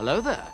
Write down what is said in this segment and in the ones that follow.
Hello there.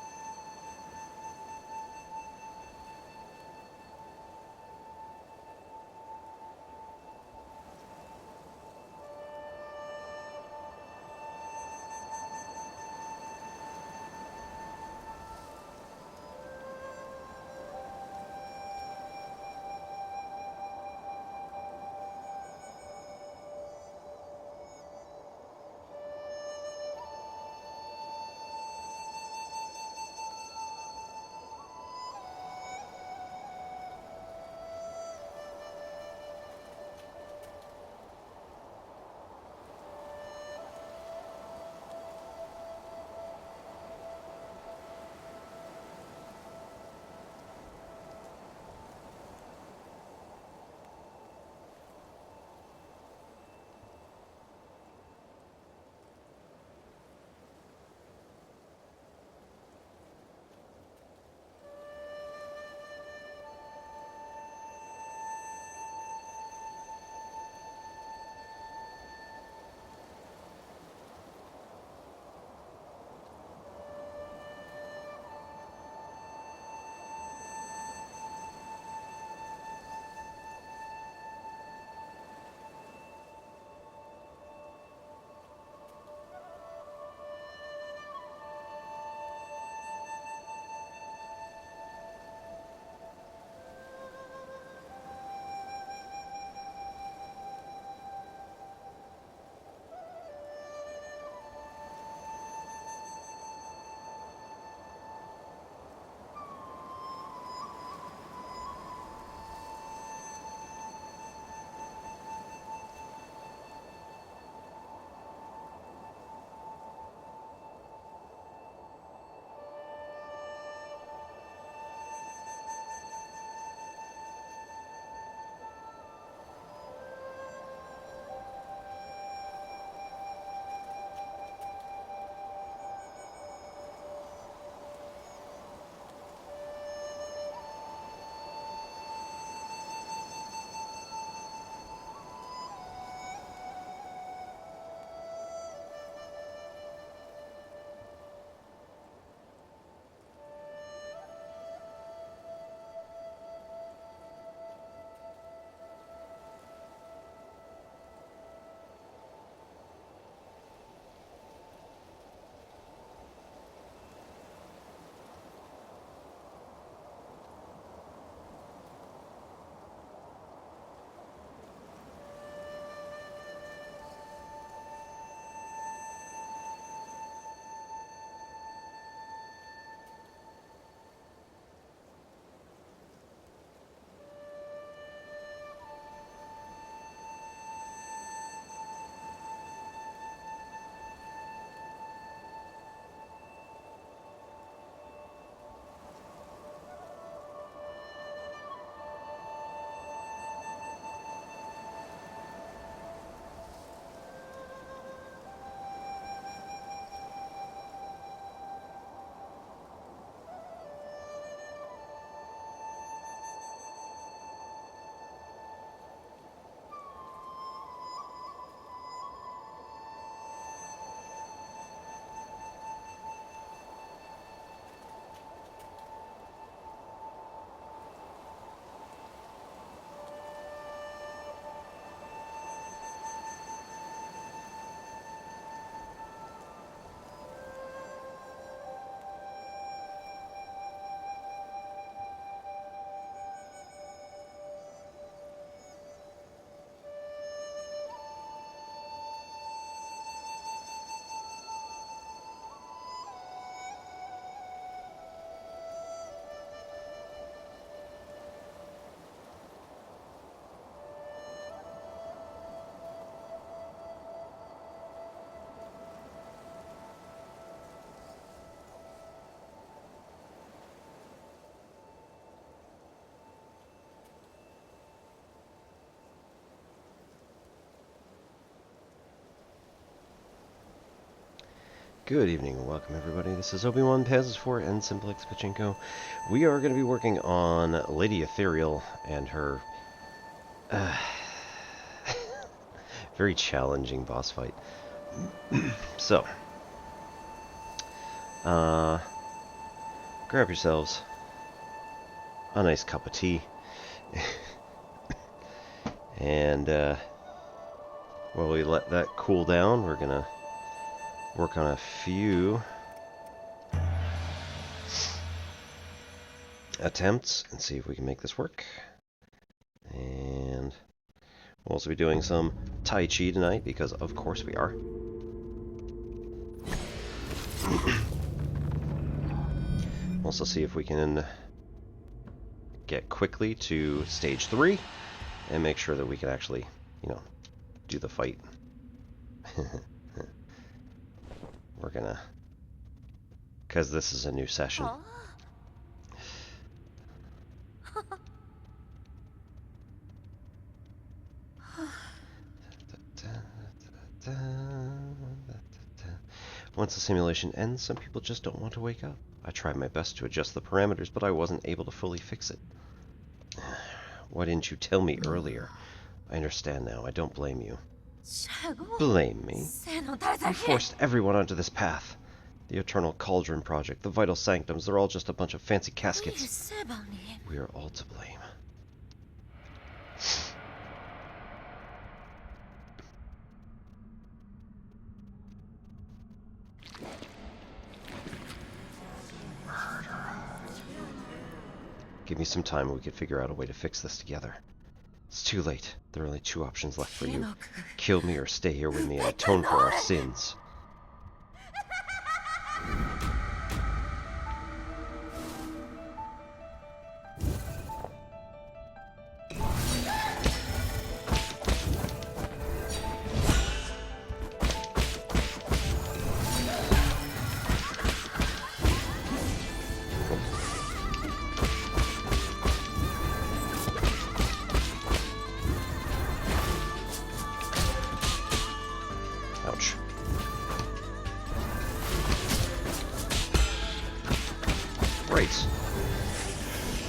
Good evening and welcome everybody. This is Obi-Wan Pazes for and Simplex Pachinko. We are going to be working on Lady Ethereal and her very challenging boss fight. So, grab yourselves a nice cup of tea. And while we let that cool down, we're gonna work on a few attempts and see if we can make this work. And we'll also be doing some Tai Chi tonight, because of course we are. Also see if we can get quickly to stage 3 and make sure that we can actually, you know, do the fight. We're gonna, because this is a new session. Once the simulation ends, some people just don't want to wake up. I tried my best to adjust the parameters, but I wasn't able to fully fix it. Why didn't you tell me earlier? I understand now. I don't blame you. Blame me? You forced everyone onto this path. The Eternal Cauldron Project, the Vital Sanctums, they're all just a bunch of fancy caskets. We are all to blame. Give me some time and we could figure out a way to fix this together. It's too late. There are only 2 options left for you. Kill me or stay here with me and atone for our sins. Ouch. Right.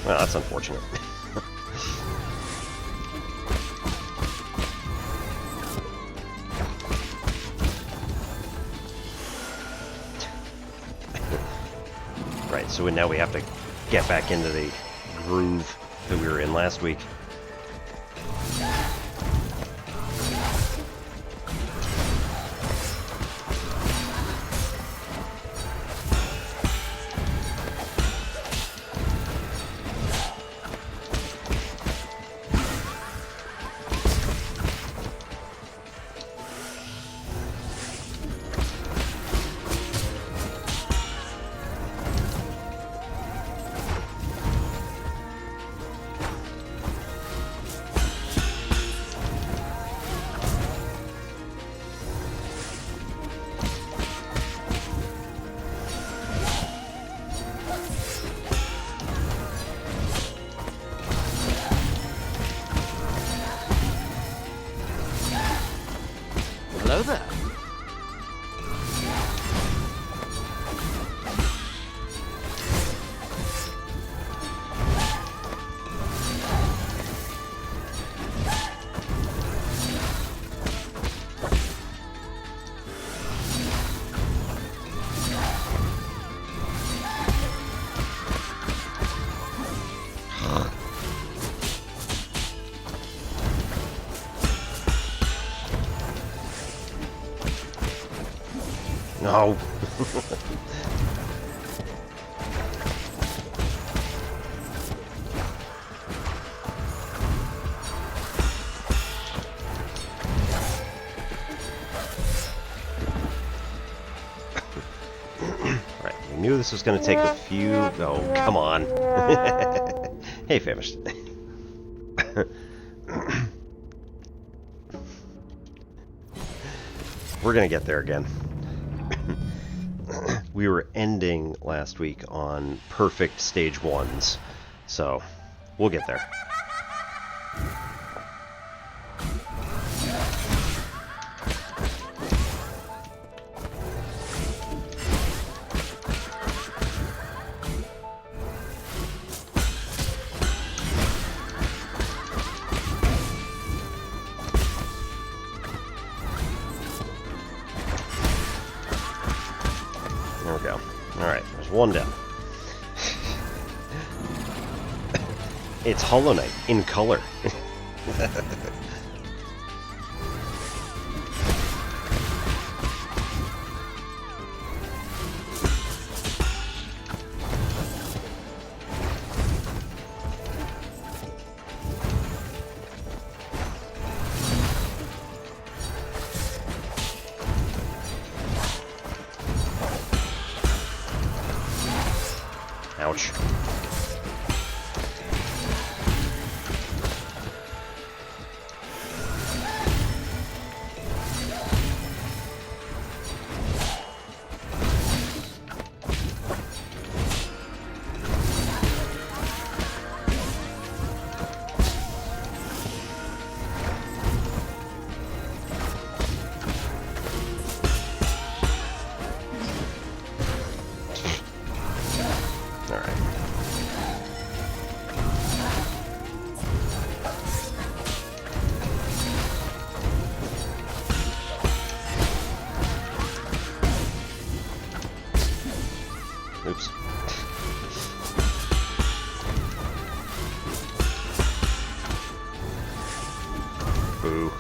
Well, that's unfortunate. Right, so now we have to get back into the groove that we were in last week. Hello there. No. Right, we knew this was going to take a few... Oh, come on. Hey, famished. We're going to get there again. We were ending last week on perfect stage 1s, so we'll get there. There we go. Alright, there's one down. It's Hollow Knight in color. Ouch. Oops. Boo.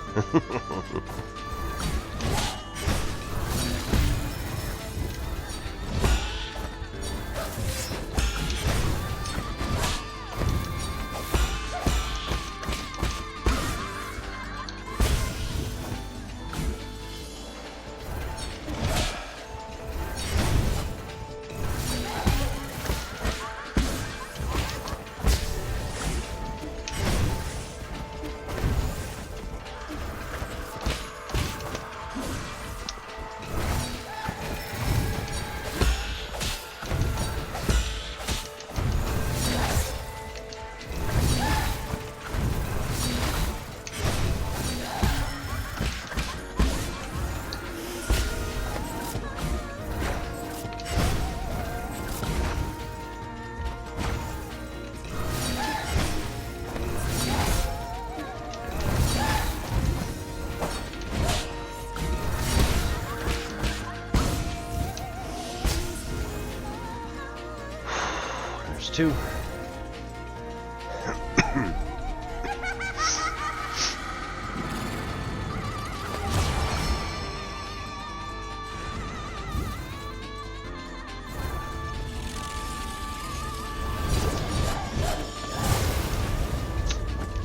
There's two.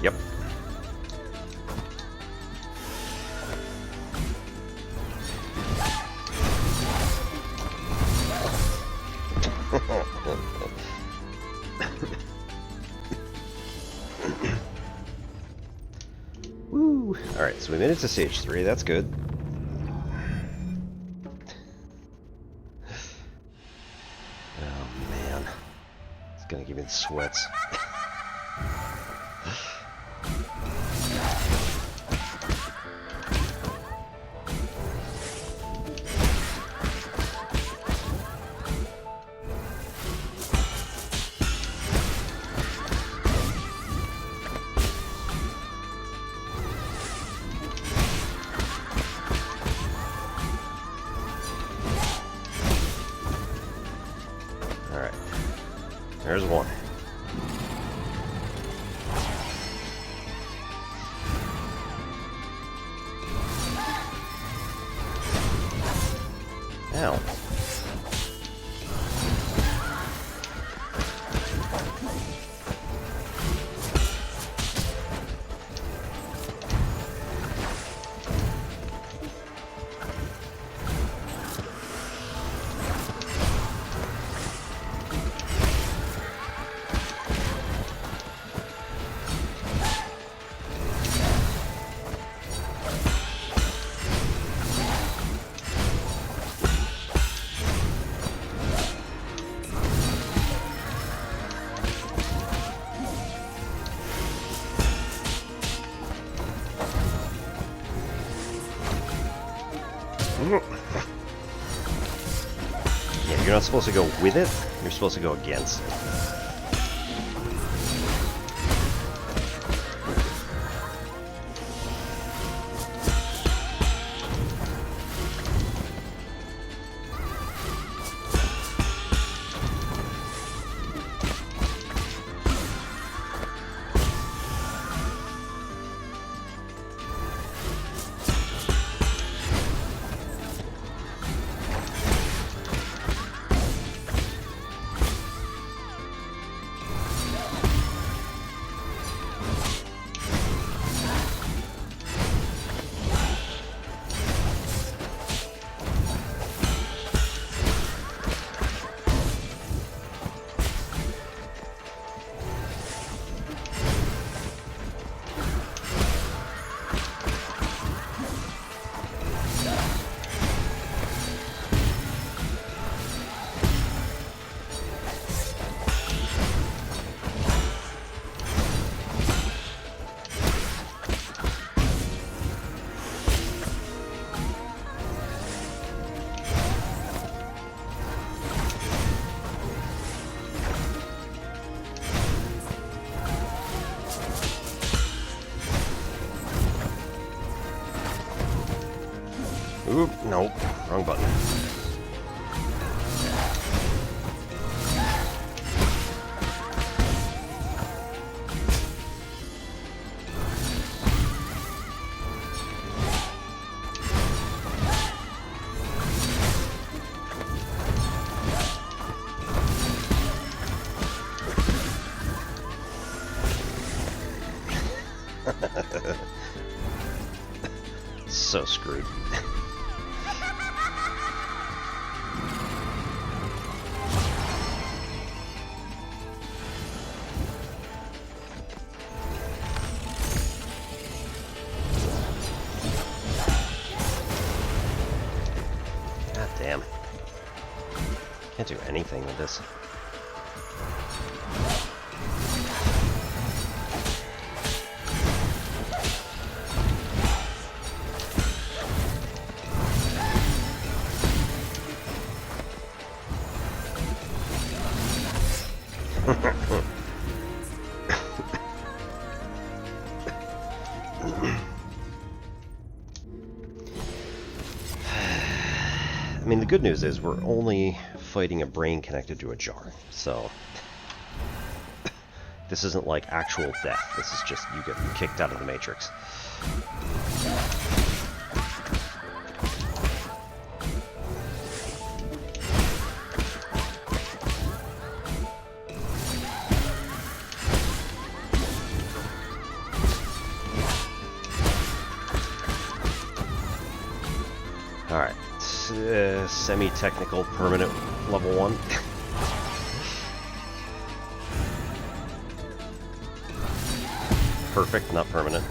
Yep. Woo! Alright, so we made it to stage 3, that's good. Oh man. It's gonna give me the sweats. There's one. Ow. Yeah, you're not supposed to go with it, you're supposed to go against it. Oop, nope. Wrong button. So screwed. God damn. Can't do anything with this. I mean, the good news is we're only fighting a brain connected to a jar, so this isn't like actual death. This is just you get kicked out of the Matrix. Alright, semi-technical permanent level 1. Perfect, not permanent.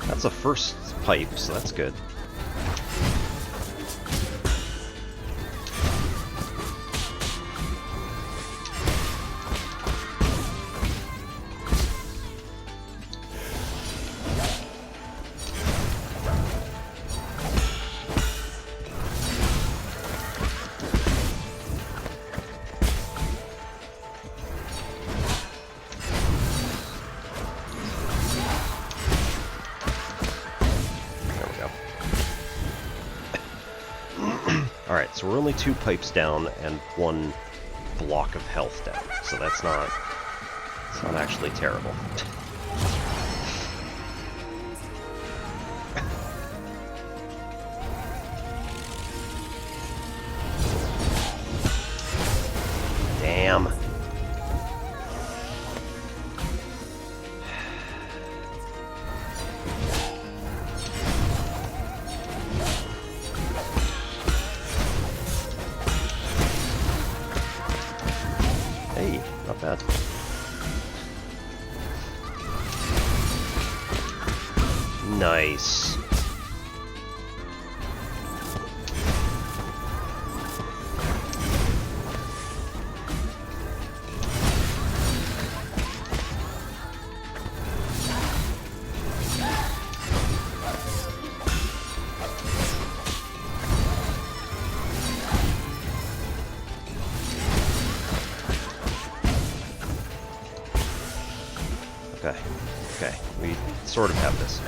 That's a first pipe, so that's good. Alright, so we're only 2 pipes down and 1 block of health down, so that's not actually terrible. Damn. Hey, not bad. Nice. Okay. We sort of have this.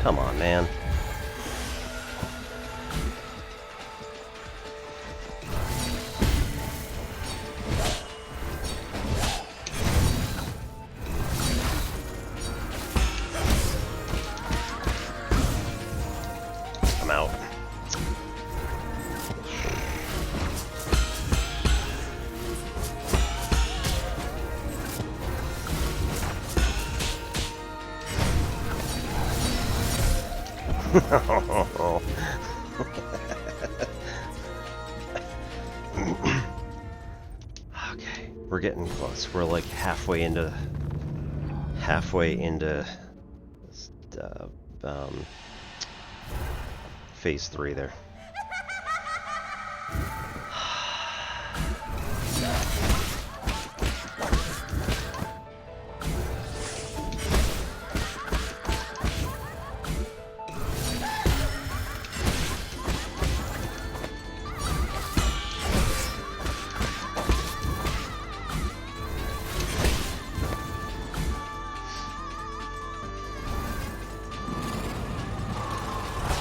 Come on, man. I'm out. Okay, we're getting close. We're like halfway into phase 3 there.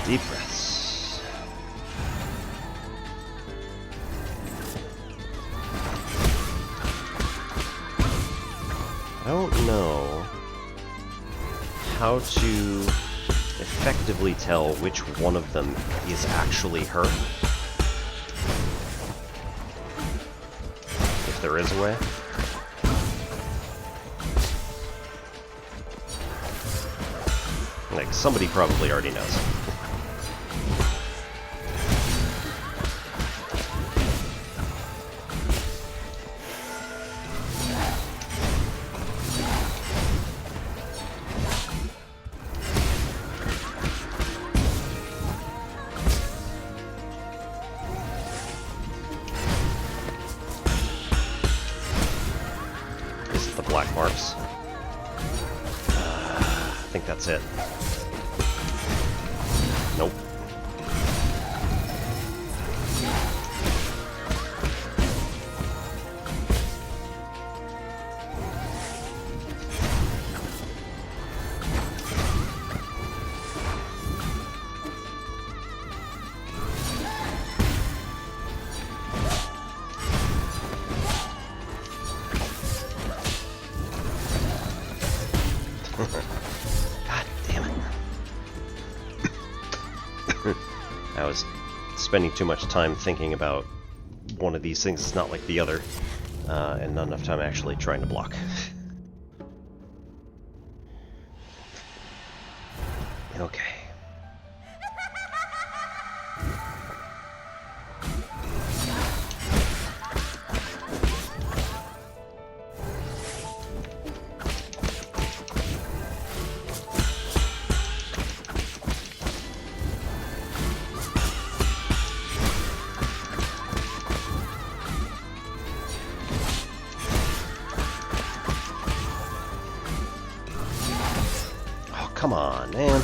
Deep breaths. I don't know how to effectively tell which one of them is actually her. If there is a way. Like, somebody probably already knows. Is it the black marks? I think that's it. Nope. God damn it. I was spending too much time thinking about one of these things. It's not like the other, and not enough time actually trying to block. Okay. Come on, man.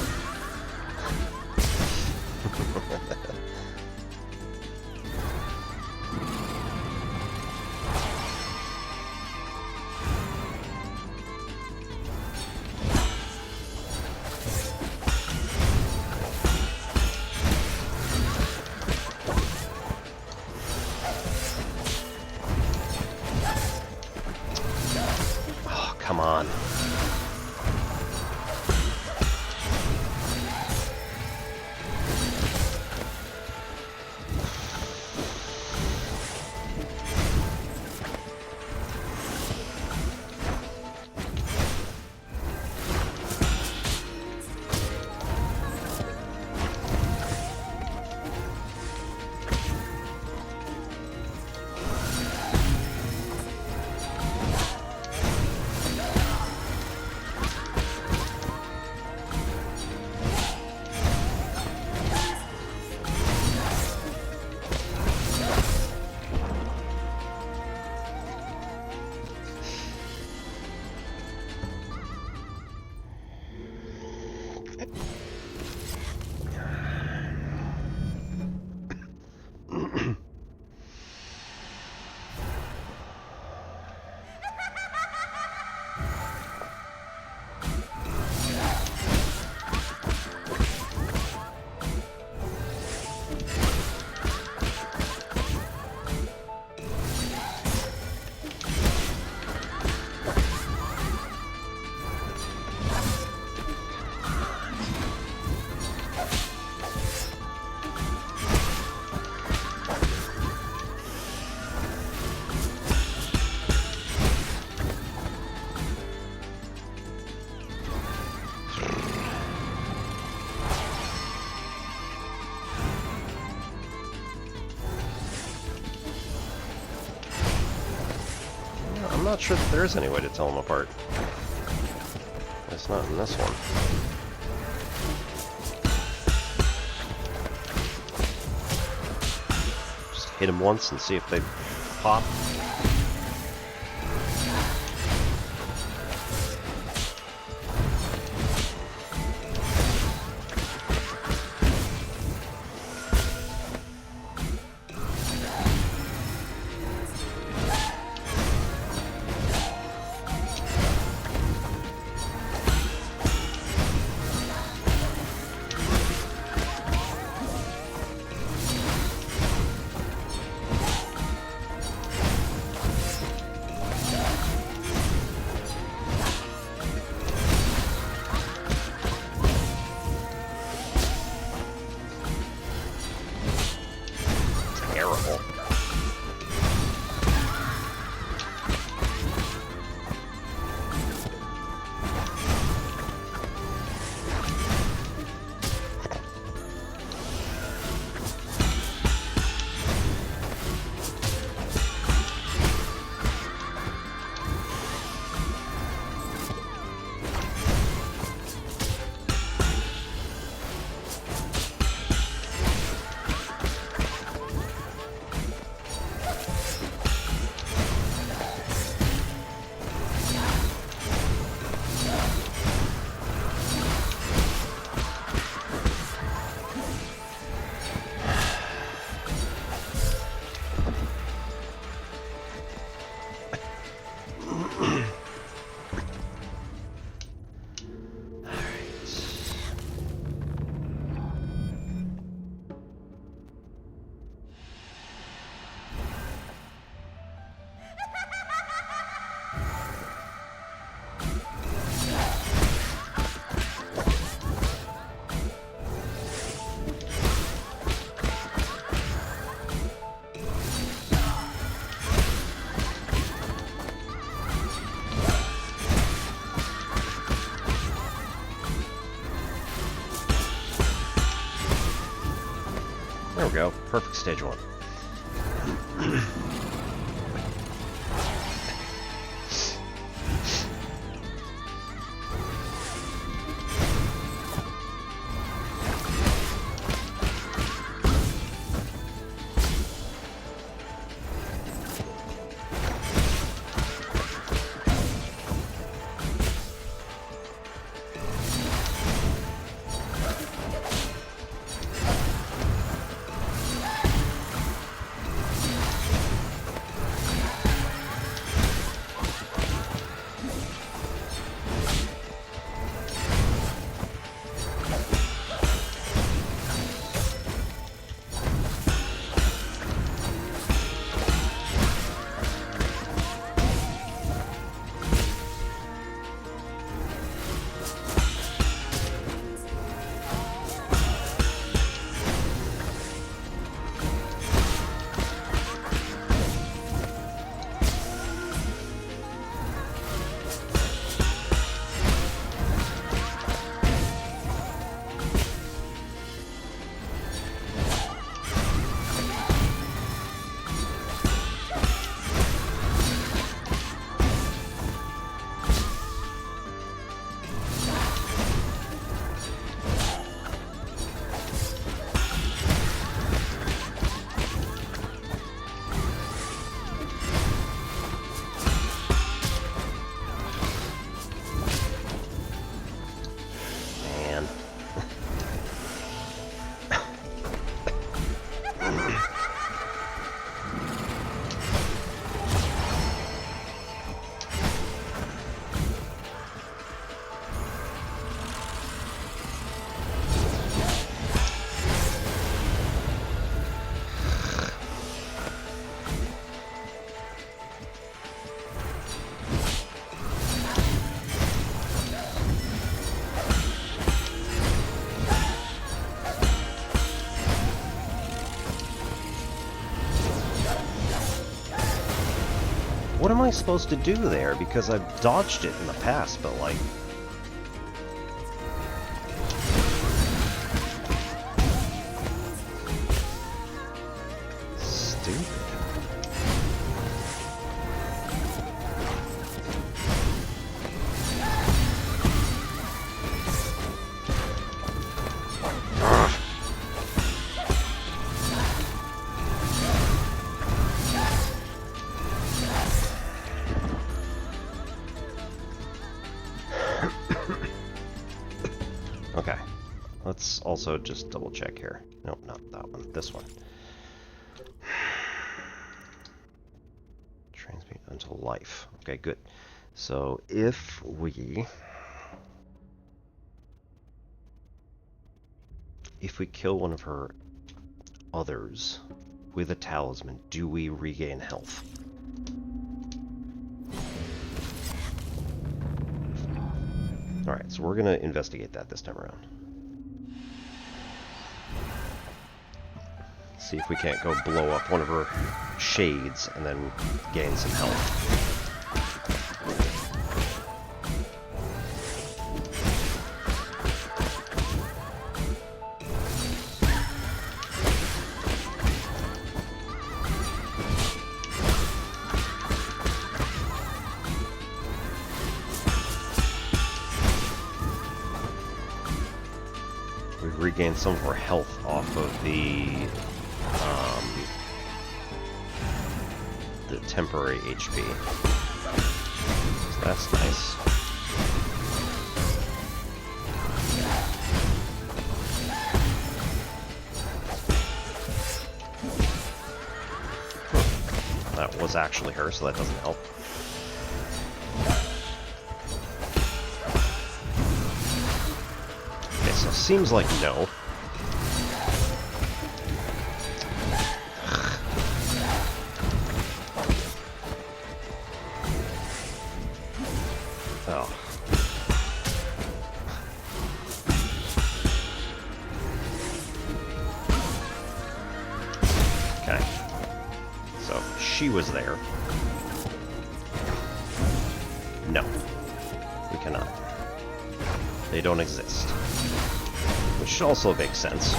Oh, come on. not sure that there is any way to tell them apart. It's not in this one. Just hit them once and see if they pop. Terrible. There we go. Perfect stage one. What am I supposed to do there? Because I've dodged it in the past, but like... stupid. also just double check here. No, not that one. This one. Transmute unto life. Okay, good. So if we kill one of her others with a talisman, do we regain health? Alright, so we're going to investigate that this time around. See if we can't go blow up one of her shades and then gain some health. We've regained some of our health off of the temporary HP. So that's nice. That was actually her, so that doesn't help. Okay, so seems like no. Oh. Okay. So, she was there. No. We cannot. They don't exist. Which also makes sense.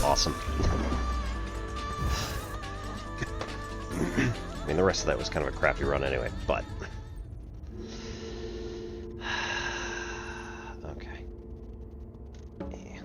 Awesome. I mean, the rest of that was kind of a crappy run anyway, but... Okay. Yeah.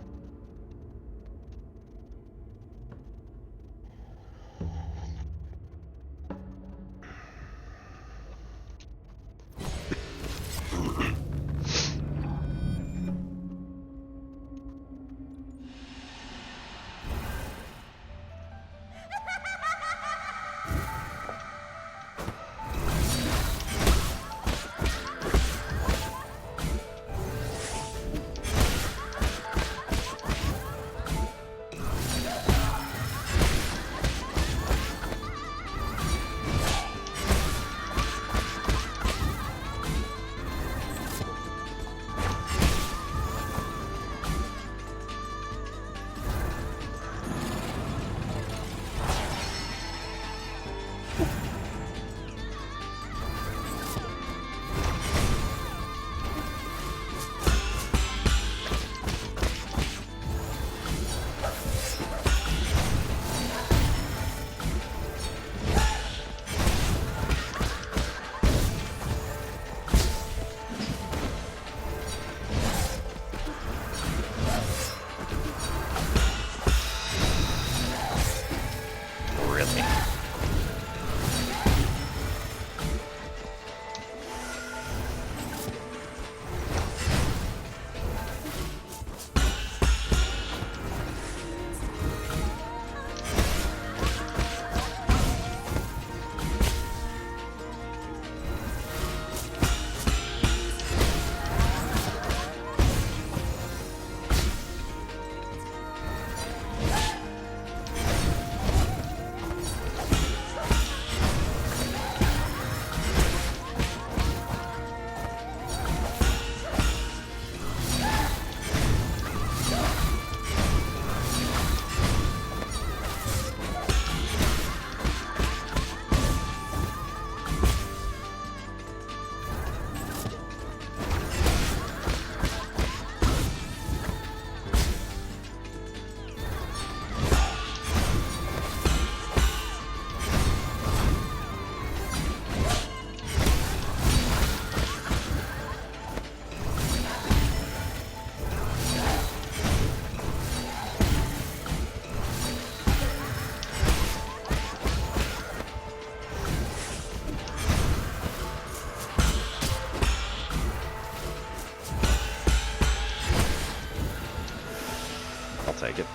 I'll take it.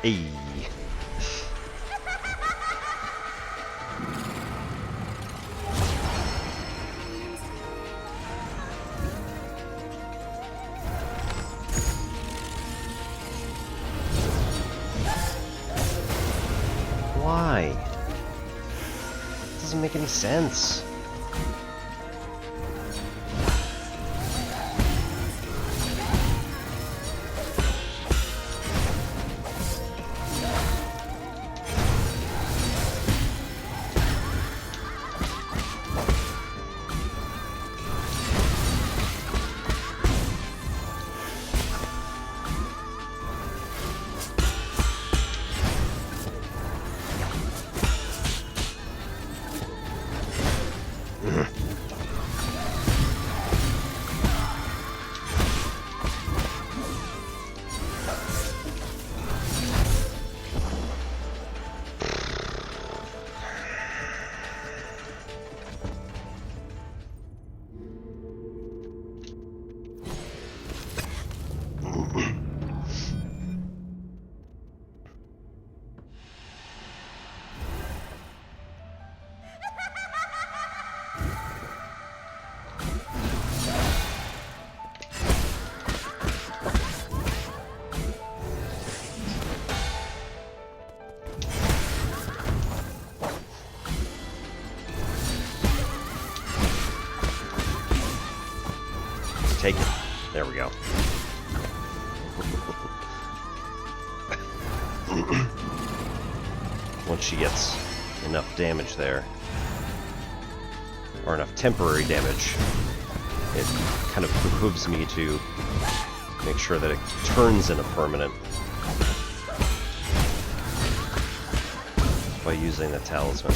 Hey. Why? It doesn't make any sense. Take it. There we go. Once she gets enough damage there, or enough temporary damage, it kind of behooves me to make sure that it turns into permanent by using the talisman.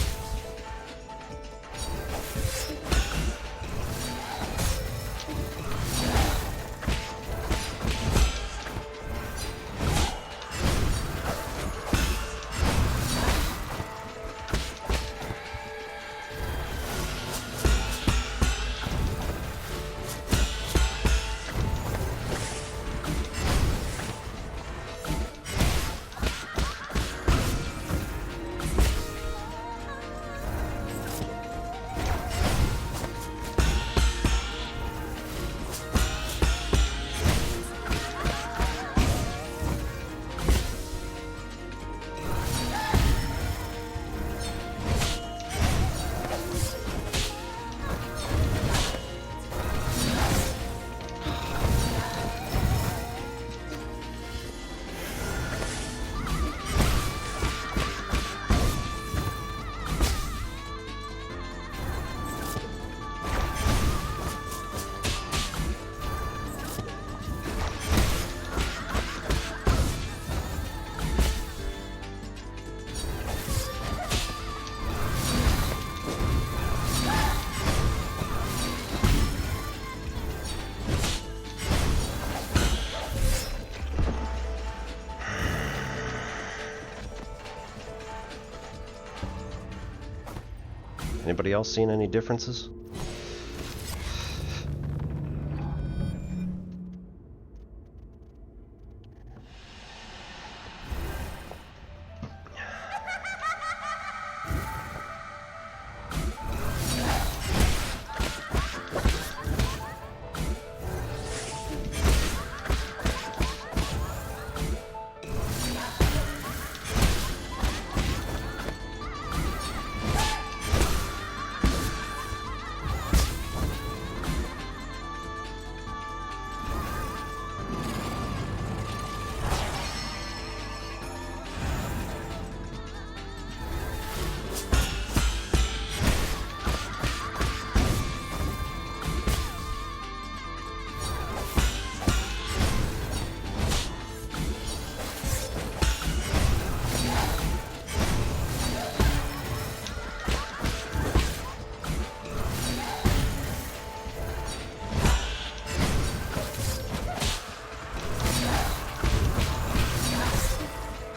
Anybody else seen any differences?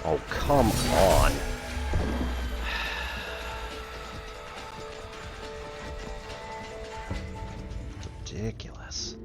Oh, come on. Ridiculous.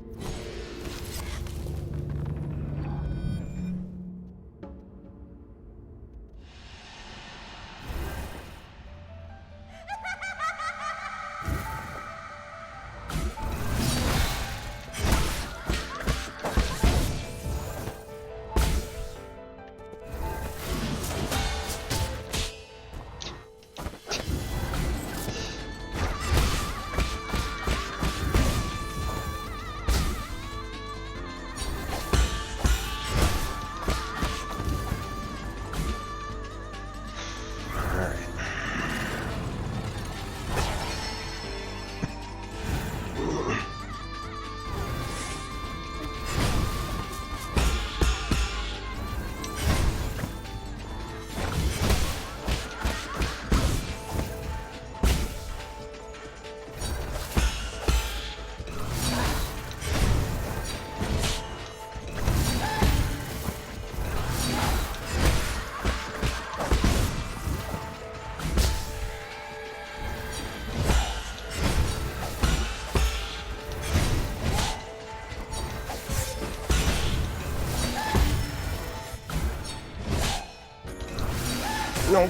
No.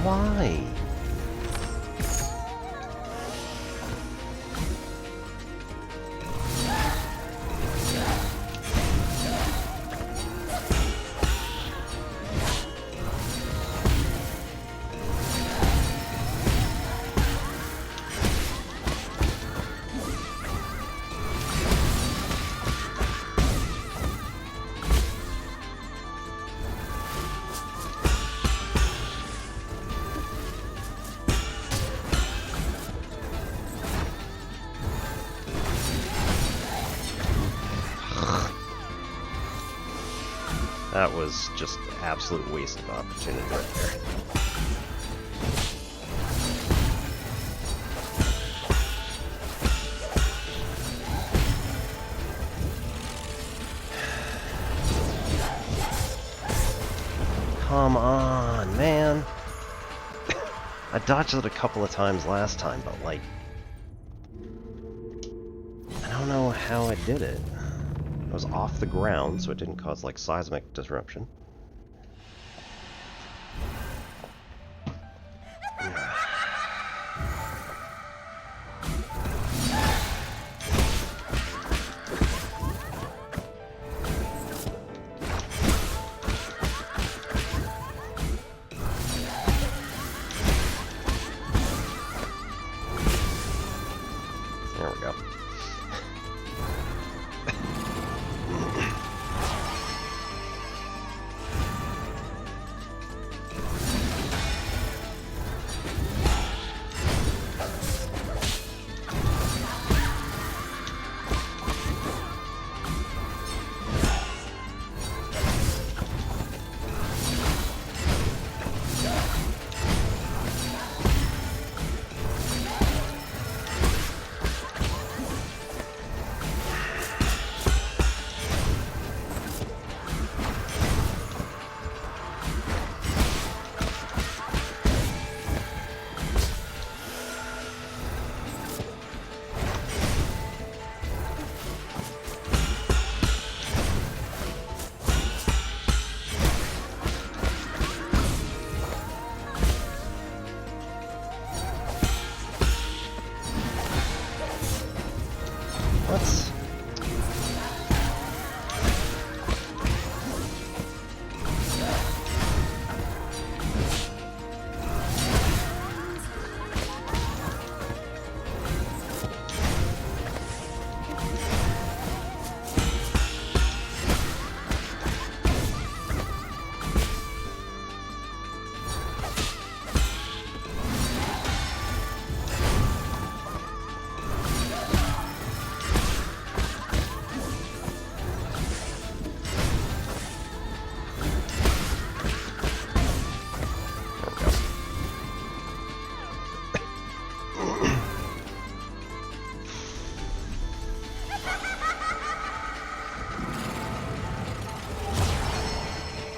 Why? That was just an absolute waste of opportunity right there. Come on, man. I dodged it a couple of times last time, but like, I don't know how I did it. I was off the ground, so it didn't cause, like, seismic disruption. There we go. Let's...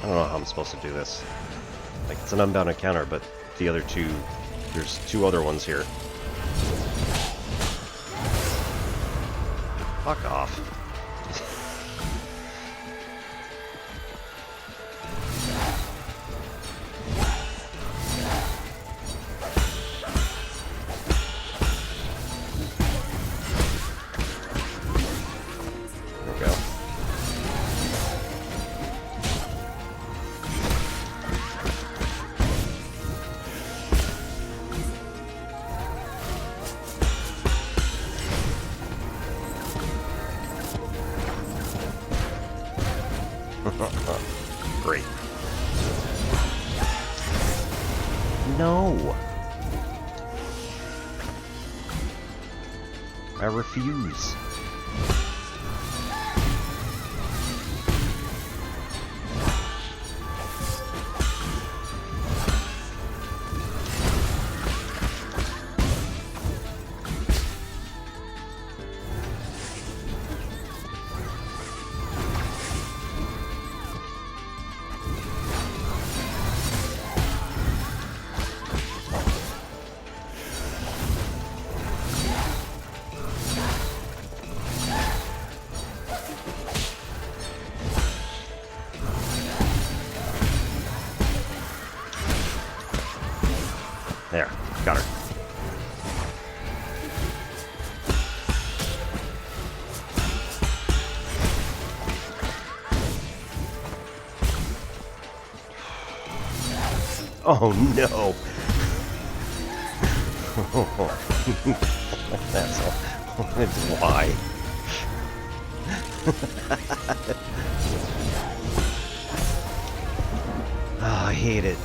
I don't know how I'm supposed to do this. Like, it's an unbound encounter, but the other two... There's two other ones here. Fuck off. There we go. Great. No! I refuse. There, got her. Oh no! That's why. Oh, I hate it.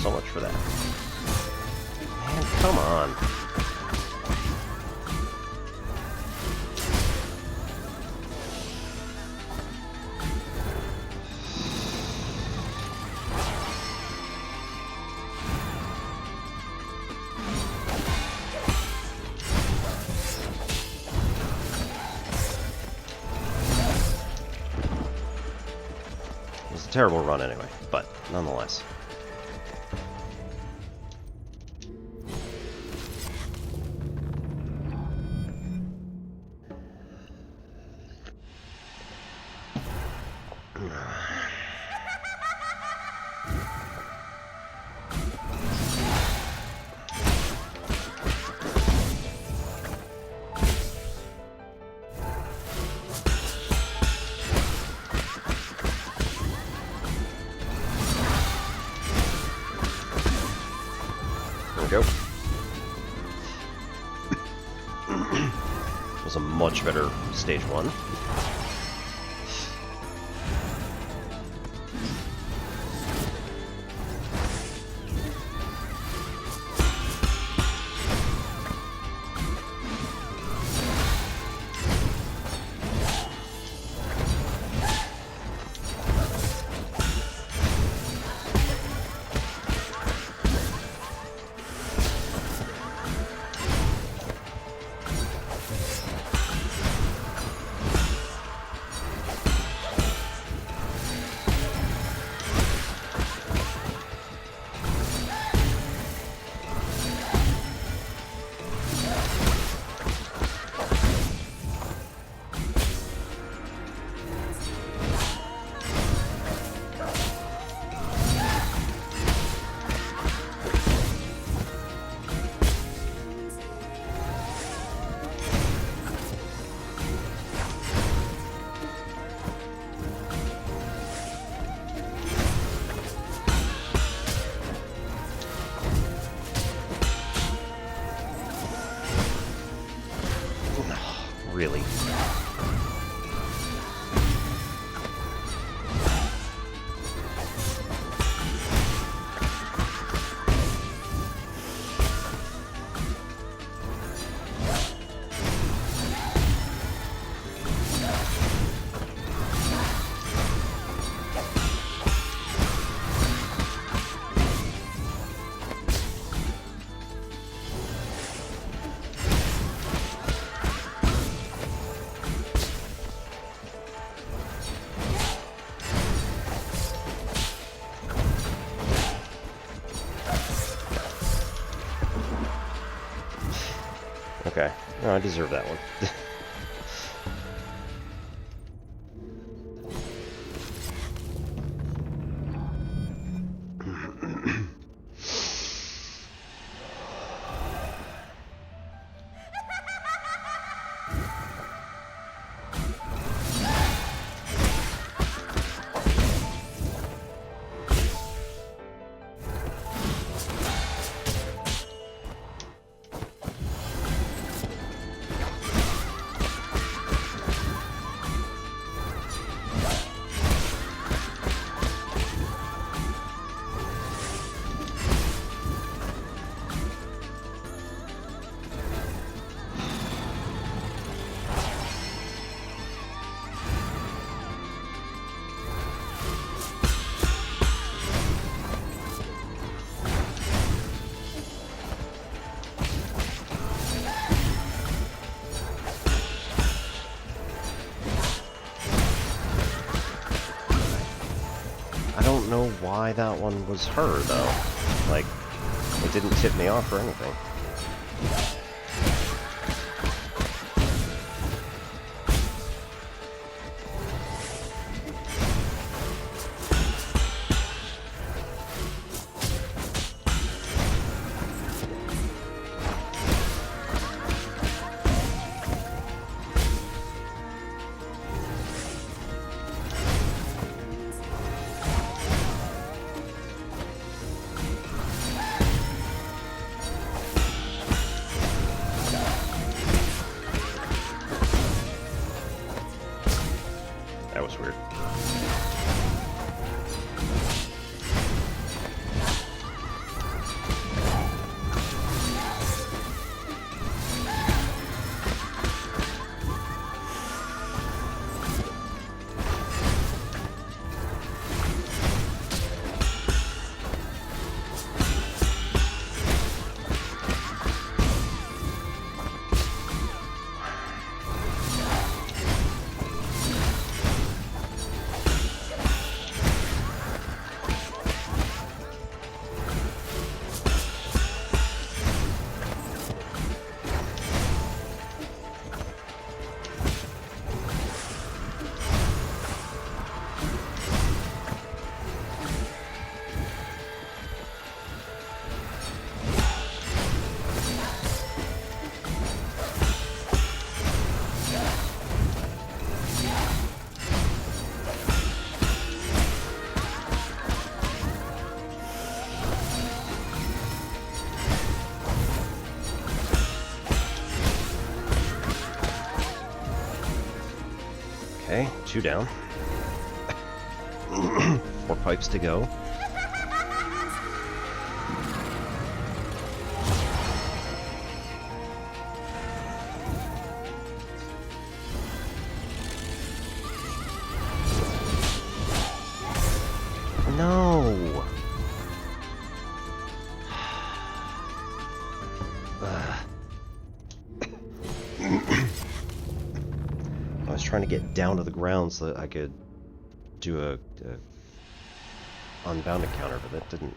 So much for that. Man, come on. It was a terrible run anyway, but nonetheless. There we go. Was a much better stage one. really. Okay. No, I deserve that one. I don't know why that one was her, though. Like, it didn't tip me off or anything. That was weird. Okay, 2 down. 4 pipes to go. No! I was trying to get down to the ground so that I could do a unbounded counter, but that didn't.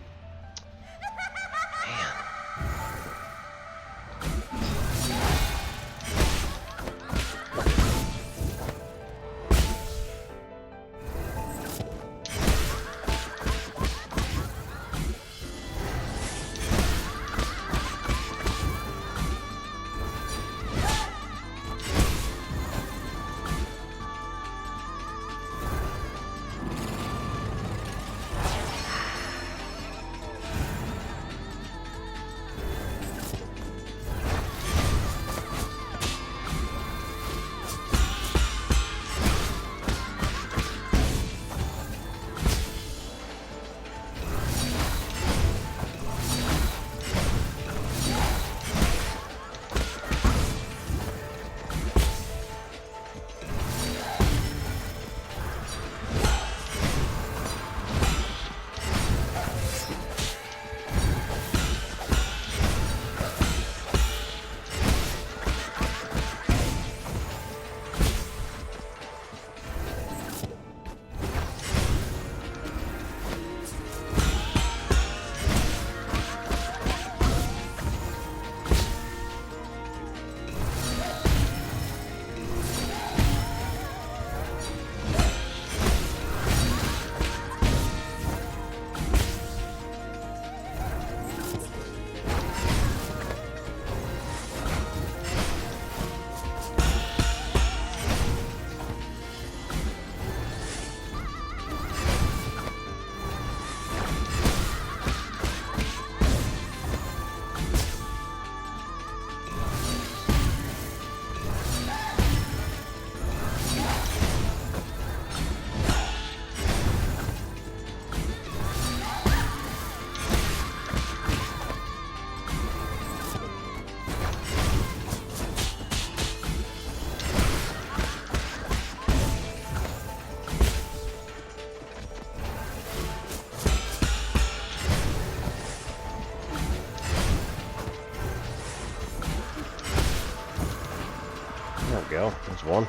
go. There's one.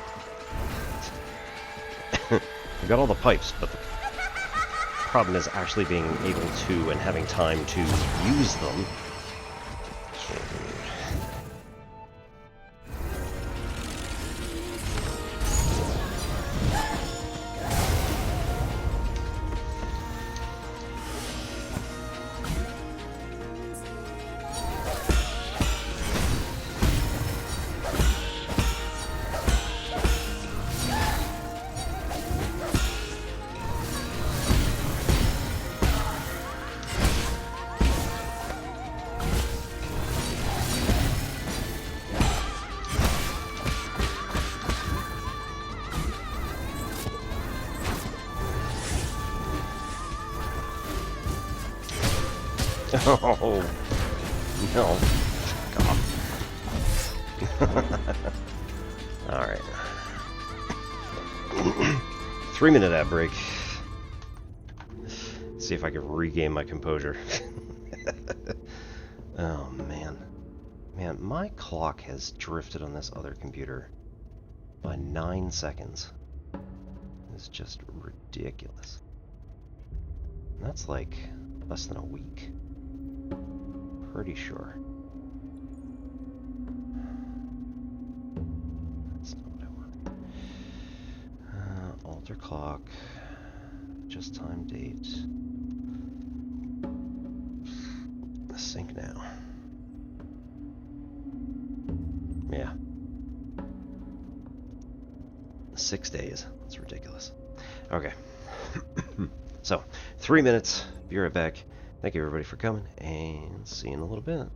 We got all the pipes, but the problem is actually being able to and having time to use them. Oh, no. Alright. 3-minute ad break. See if I can regain my composure. Oh, man. Man, my clock has drifted on this other computer by 9 seconds. It's just ridiculous. And that's like less than a week. Pretty sure. That's not what I want. Alter clock. Just time date. Sync now. Yeah. 6 days. That's ridiculous. Okay. So, 3 minutes. Be right back. Thank you everybody for coming, and see you in a little bit.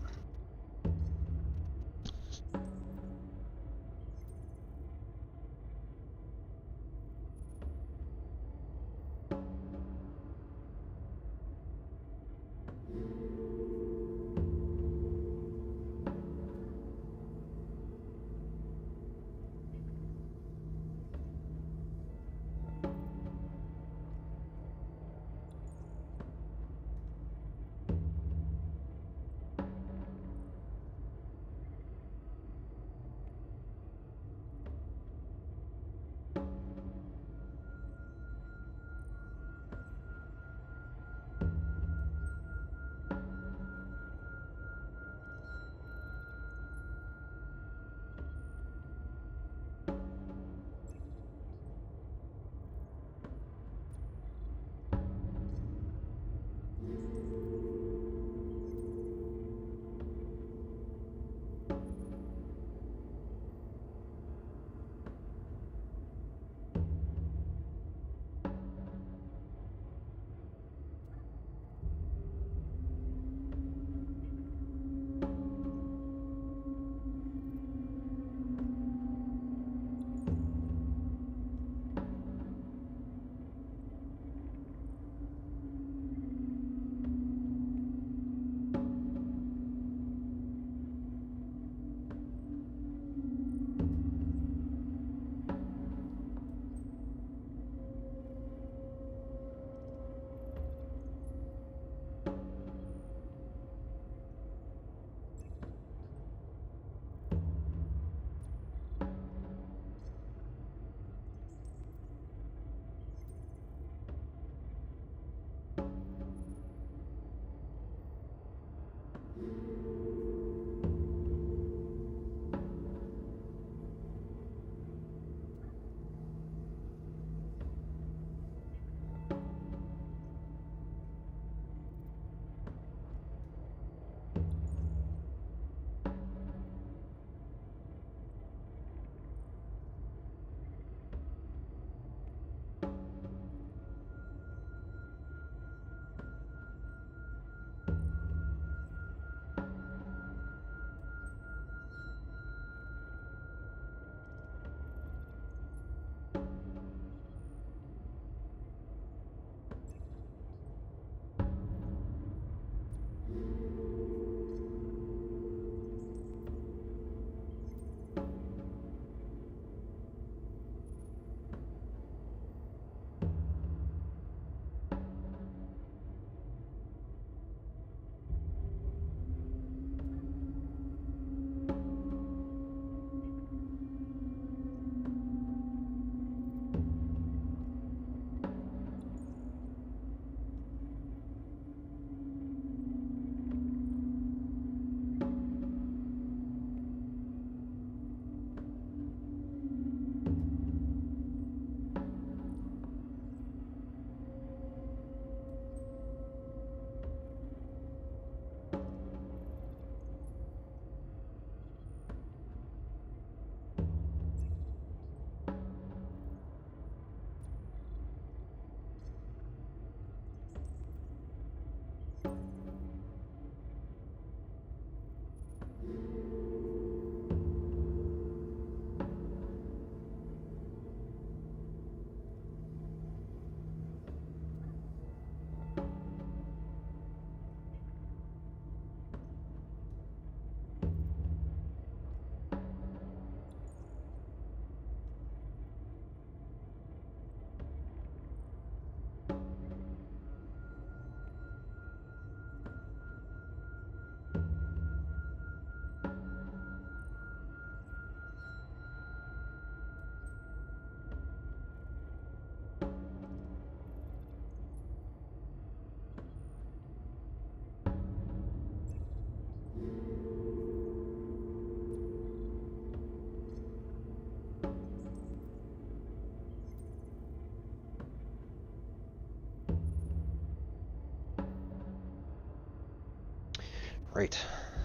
Right,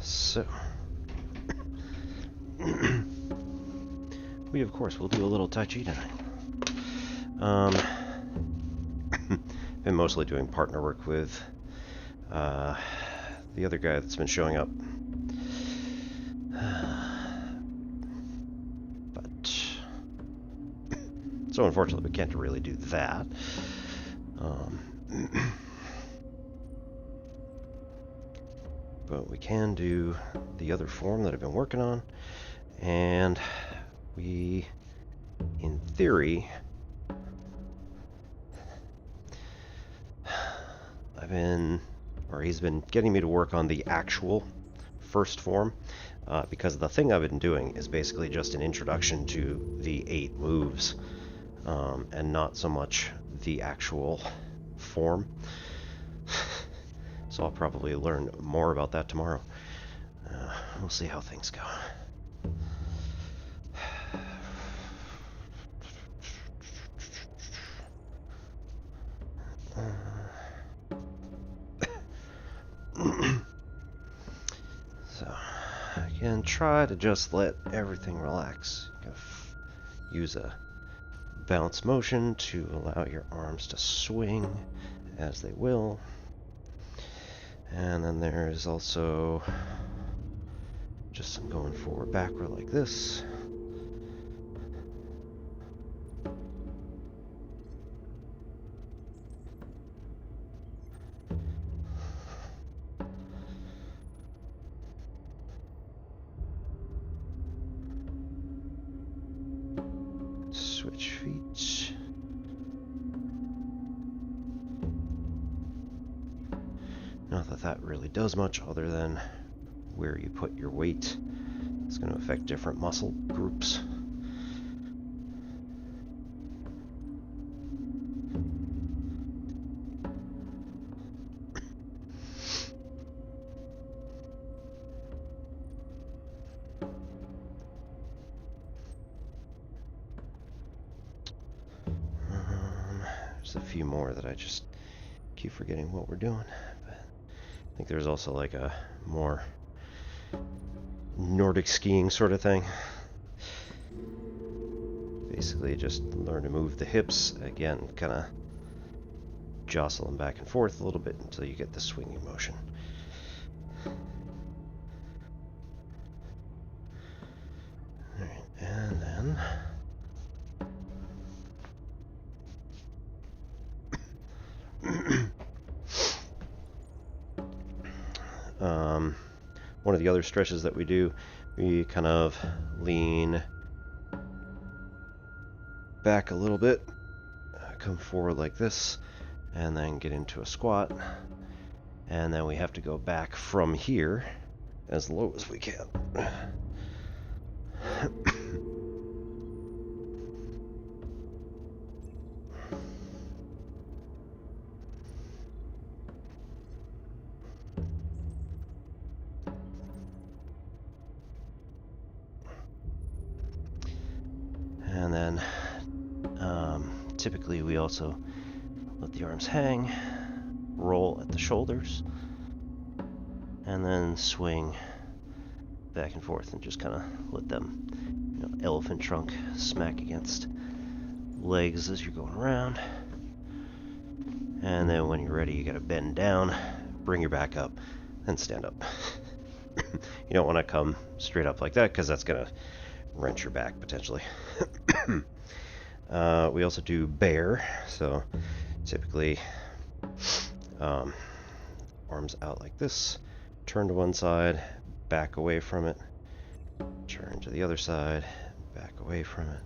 so we of course will do a little Tai Chi tonight. Been mostly doing partner work with the other guy that's been showing up. But so unfortunately we can't really do that. But we can do the other form that I've been working on, and we, in theory, he's been getting me to work on the actual first form, because the thing I've been doing is basically just an introduction to the 8 moves, and not so much the actual form. So I'll probably learn more about that tomorrow. We'll see how things go. So I can try to just let everything relax. You can use a bounce motion to allow your arms to swing as they will. And then there's also just some going forward, backward like this. Switch feet. Not that that really does much other than where you put your weight. It's going to affect different muscle groups. There's a few more that I just keep forgetting what we're doing. But I think there's also like a more Nordic skiing sort of thing. Basically just learn to move the hips. Again, kind of jostle them back and forth a little bit until you get the swinging motion. Alright, and then one of the other stretches that we do, we kind of lean back a little bit, come forward like this, and then get into a squat, and then we have to go back from here as low as we can. And then typically we also let the arms hang, roll at the shoulders, and then swing back and forth and just kind of let them, elephant trunk smack against legs as you're going around. And then when you're ready, you gotta bend down, bring your back up, and stand up. You don't want to come straight up like that because that's gonna wrench your back potentially. We also do bear, so typically arms out like this, turn to one side, back away from it, turn to the other side, back away from it.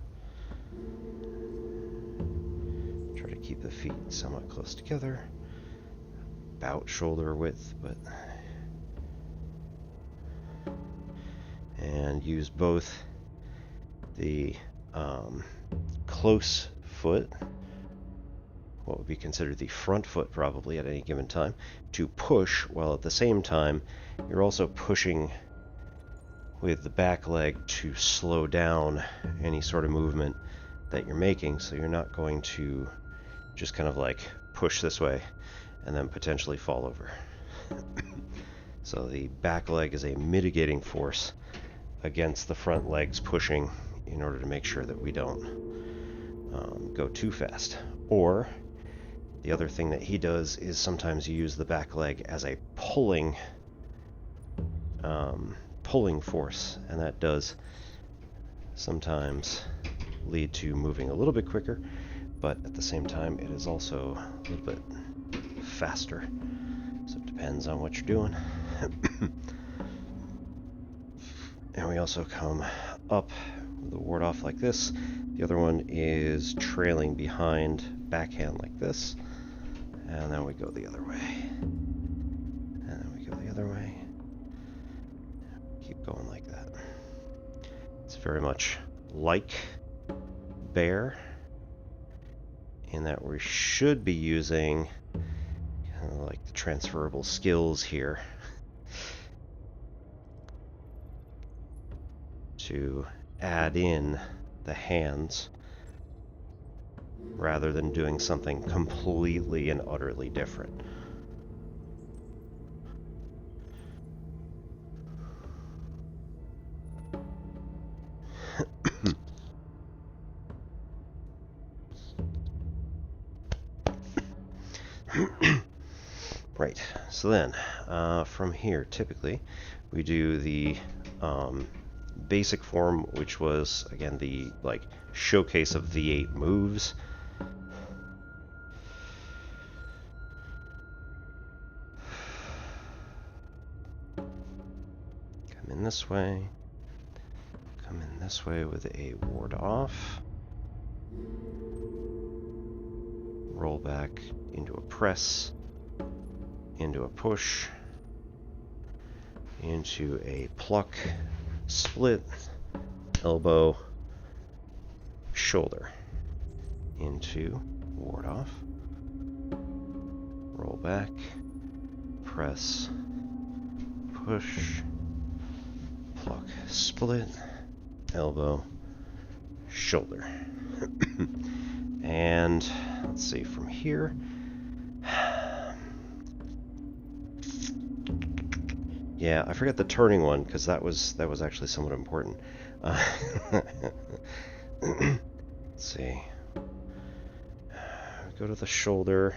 Try to keep the feet somewhat close together, about shoulder width, and use both the close foot, what would be considered the front foot probably at any given time, to push, while at the same time you're also pushing with the back leg to slow down any sort of movement that you're making, so you're not going to just kind of like push this way and then potentially fall over. So the back leg is a mitigating force against the front legs pushing in order to make sure that we don't go too fast. Or the other thing that he does is sometimes you use the back leg as a pulling force, and that does sometimes lead to moving a little bit quicker, but at the same time it is also a little bit faster. So it depends on what you're doing. And we also come up with the ward off like this. The other one is trailing behind, backhand like this. And then we go the other way. And then we go the other way. Keep going like that. It's very much like bear, in that we should be using kind of like the transferable skills here to add in the hands rather than doing something completely and utterly different. Right, so then from here typically we do the basic form, which was again the like showcase of the 8 moves. Come in this way, come in this way with a ward off, roll back into a press, into a push, into a pluck, split, elbow, shoulder, into ward off, roll back, press, push, pluck, split, elbow, shoulder. And let's see, from here, yeah, I forgot the turning one because that was actually somewhat important. Let's see. Go to the shoulder.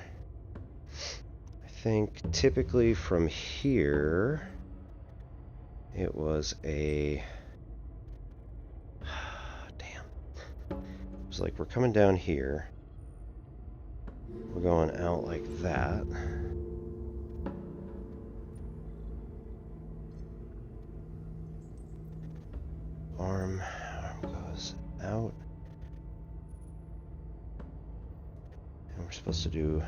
I think typically from here it was a damn. It was like we're coming down here. We're going out like that. Arm goes out. And we're supposed to do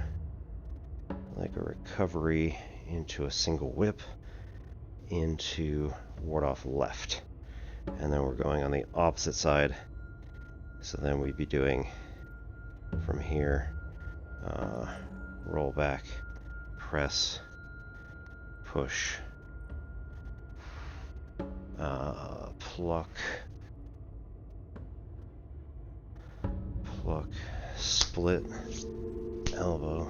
like a recovery into a single whip into ward off left. And then we're going on the opposite side. So then we'd be doing from here, roll back, press, push, pluck, split, elbow,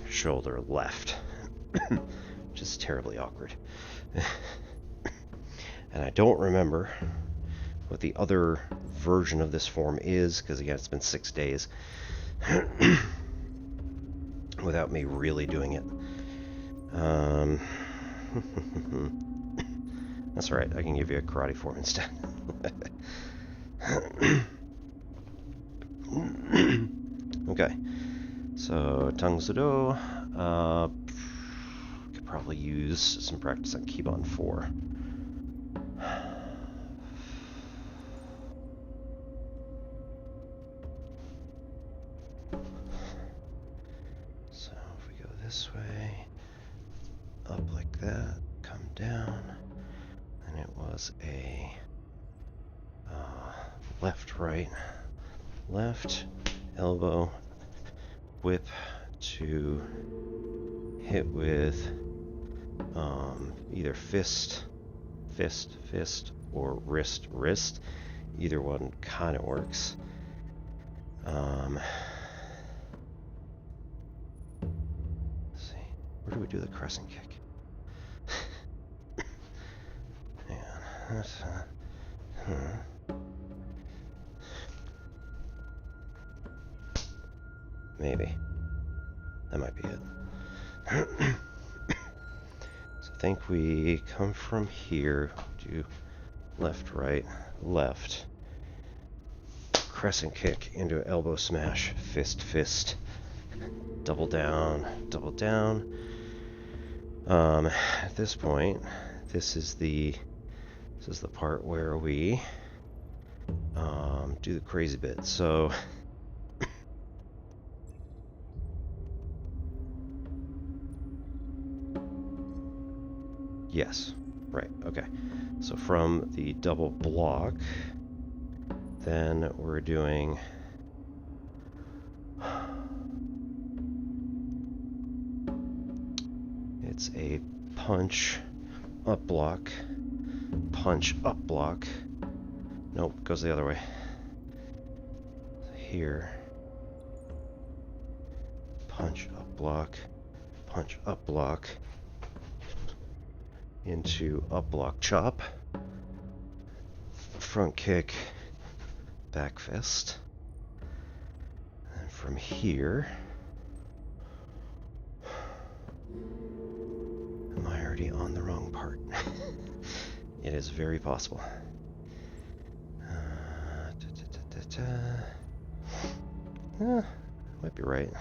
shoulder left, which is terribly awkward. And I don't remember what the other version of this form is, because again, it's been 6 days without me really doing it. That's alright, I can give you a karate form instead. Okay, so Tang Soo Do, could probably use some practice on Kibon 4. So if we go this way, up like that, come down, and it was a left, right, left, elbow, whip to hit with either fist, or wrist. Either one kind of works. Let's see, where do we do the crescent kick? Maybe. That might be it. So I think we come from here, do left, right, left. Crescent kick into elbow smash, fist, fist. Double down, double down. At this point, this is the part where we do the crazy bit. So yes, right, okay. So from the double block, then we're doing it's a punch up block, punch up block. Nope, goes the other way. Here, punch up block, into up block chop, front kick, back fist, and from here, am I already on the wrong part? It is very possible. Might be right.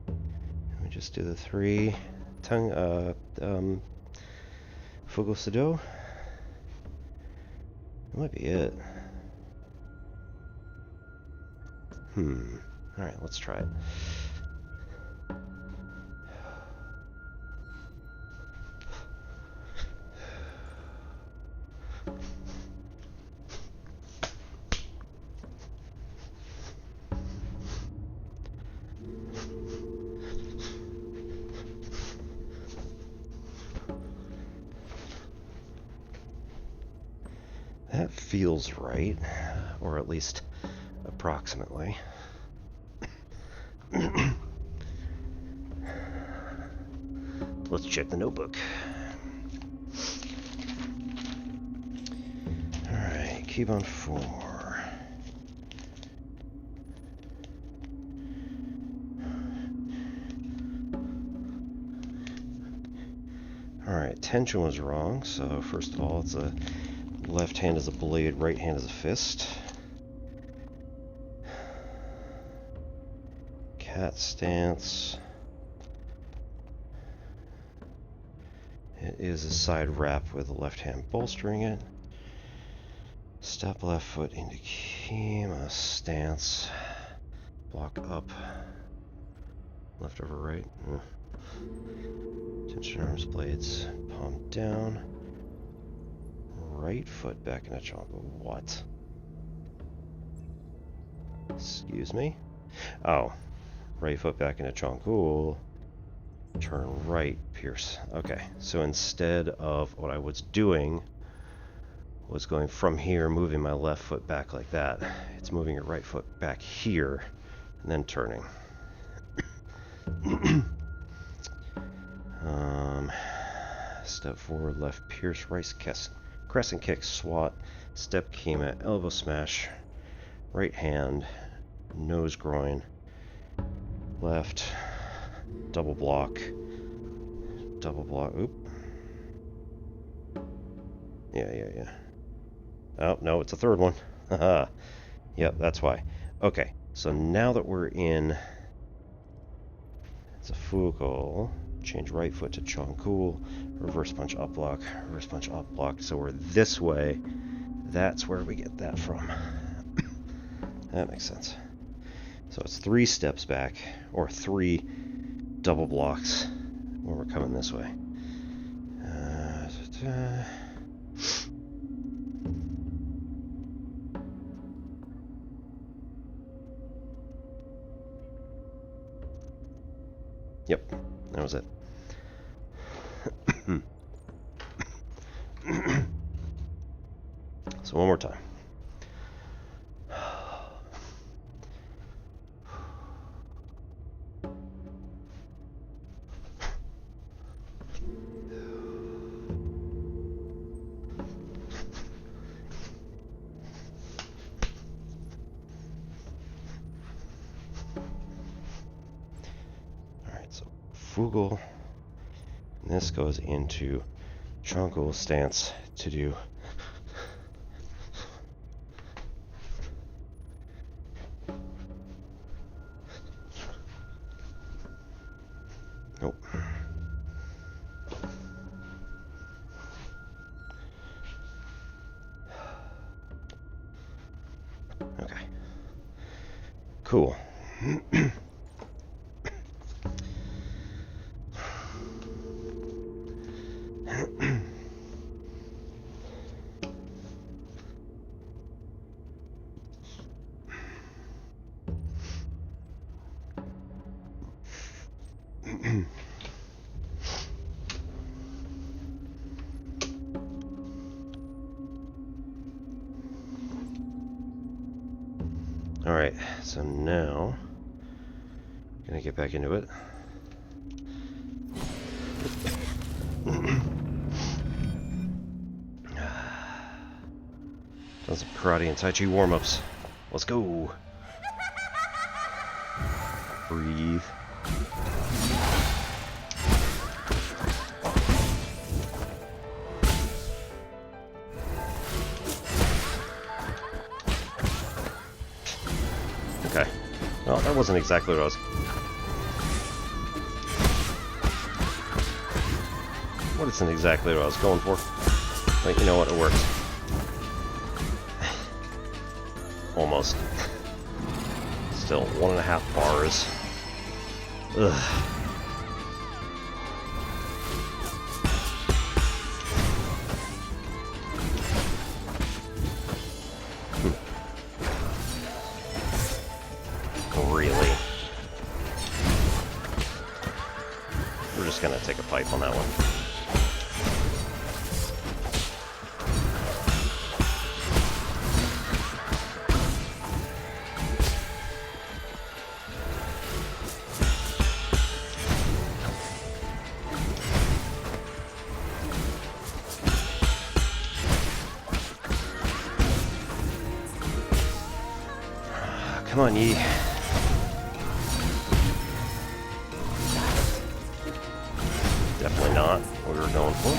Let me just do the 3 tongue Fugo Sado. That might be it. Alright, let's try it. That feels right, or at least approximately. Let's check the notebook. Alright, keep on 4. Alright, tension was wrong, so first of all, it's a left hand is a blade, right hand is a fist. Cat stance. It is a side wrap with the left hand bolstering it. Step left foot into Kima stance. Block up. Left over right. Tension arms, blades, palm down. Right foot back in a chongo. What? Excuse me? Oh. Right foot back in a chongo. Turn right, pierce. Okay, so instead of what I was doing was going from here, moving my left foot back like that. It's moving your right foot back here and then turning. Step forward, left pierce, right crescent kick, swat, step kima, elbow smash, right hand, nose groin, left, double block, oop. Yeah. Oh, no, it's a third one. Haha. Yep, that's why. Okay, so now that we're in, it's a Fugo, change right foot to Chongkul, reverse punch up block, so we're this way. That's where we get that from. That makes sense. So it's 3 steps back, or 3 double blocks when we're coming this way. Yep, that was it. So one more time. fugal. And this goes into tranquil stance to do nope. Okay. Cool. Alright, so now gonna get back into it. Done some karate and Tai Chi warm-ups. Let's go. Breathe. Okay. Well, that wasn't exactly what I was... What isn't exactly what I was going for. But you know what? It works. Almost. Still 1.5 bars. Ugh. Really? We're just gonna take a pipe on that one. Come on, Yi. Definitely not what we were going for.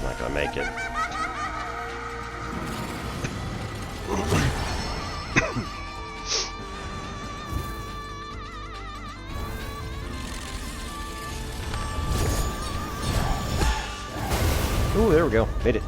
Not gonna make it. Ooh, there we go. Made it.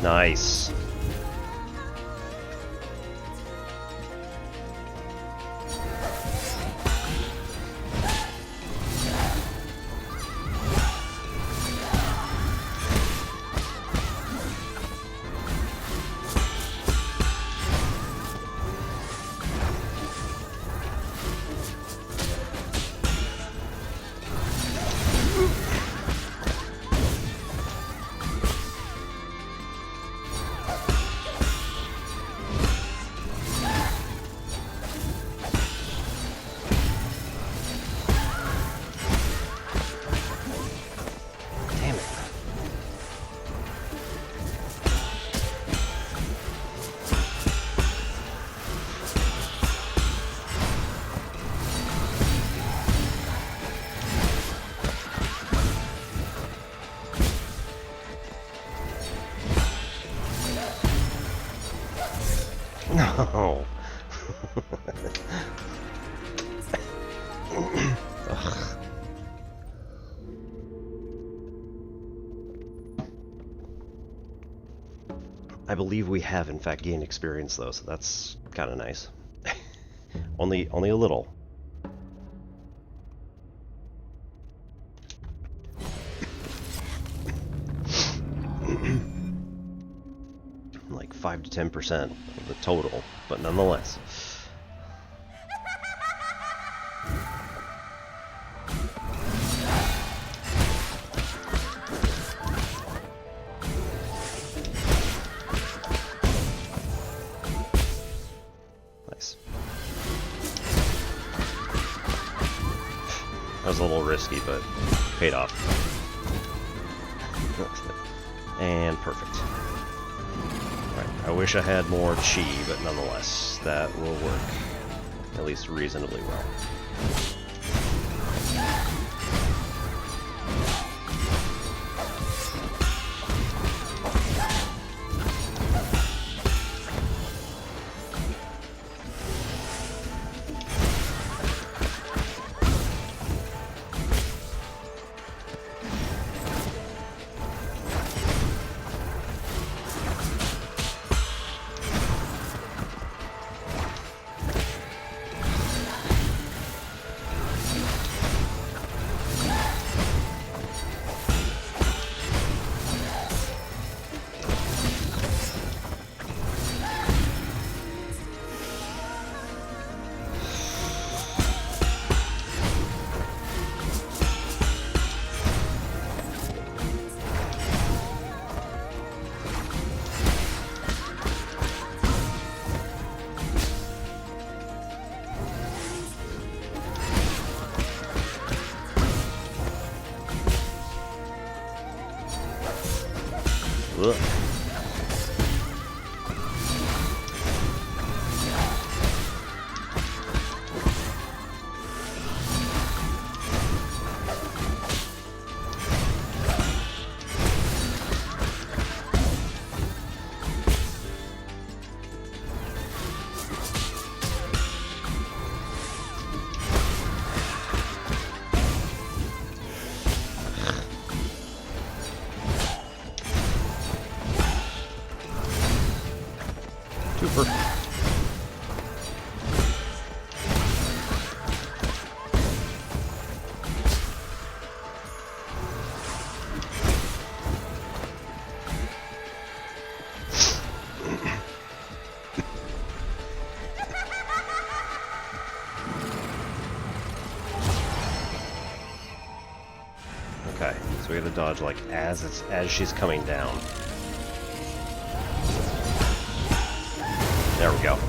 Nice. No. Ugh. I believe we have in fact gained experience though, so that's kind of nice. only a little. Like 5 to 10% of the total, but nonetheless. Nice. That was a little risky, but paid off. And perfect. I wish I had more chi, but nonetheless, that will work at least reasonably well. Ugh. Super. Okay, so we gotta dodge like as she's coming down. There we go.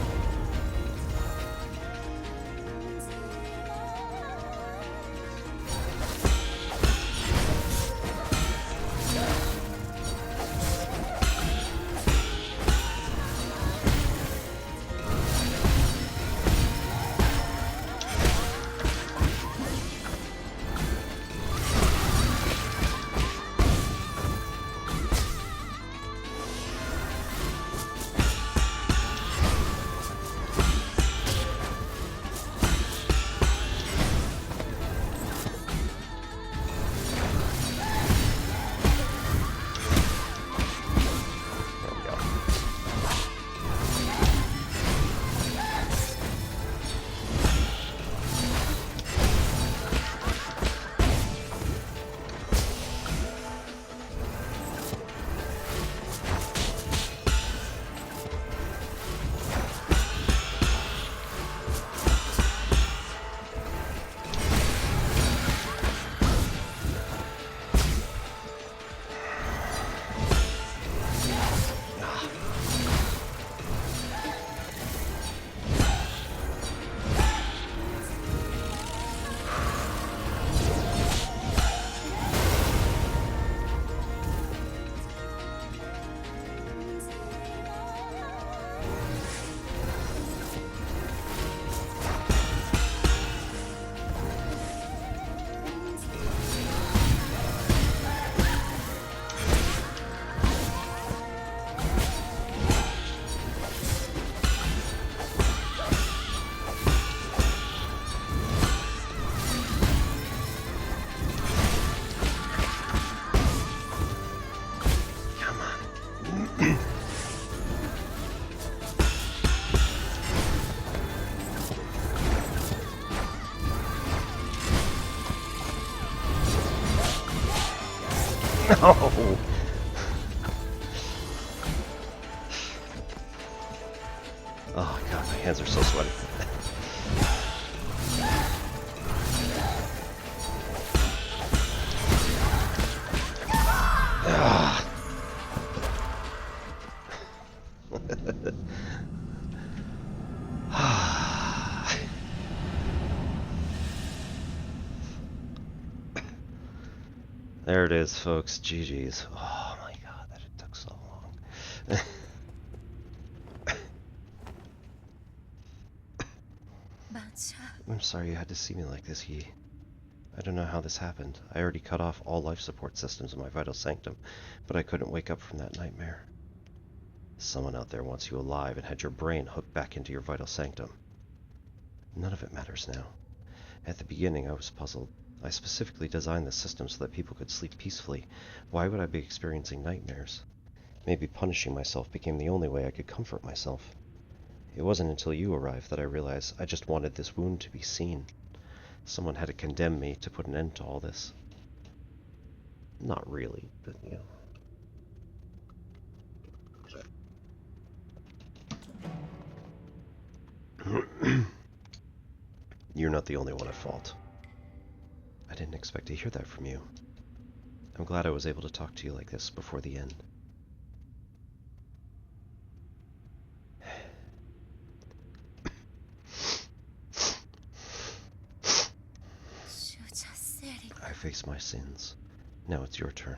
Oh! Oh god, my hands are so sweaty. There it is, folks. GG's. Oh my god, that it took so long. I'm sorry you had to see me like this, Yi. I don't know how this happened. I already cut off all life support systems in my vital sanctum, but I couldn't wake up from that nightmare. Someone out there wants you alive and had your brain hooked back into your vital sanctum. None of it matters now. At the beginning, I was puzzled. I specifically designed the system so that people could sleep peacefully. Why would I be experiencing nightmares? Maybe punishing myself became the only way I could comfort myself. It wasn't until you arrived that I realized I just wanted this wound to be seen. Someone had to condemn me to put an end to all this. Not really, but you know. You're not the only one at fault. I didn't expect to hear that from you. I'm glad I was able to talk to you like this before the end. I face my sins. Now it's your turn.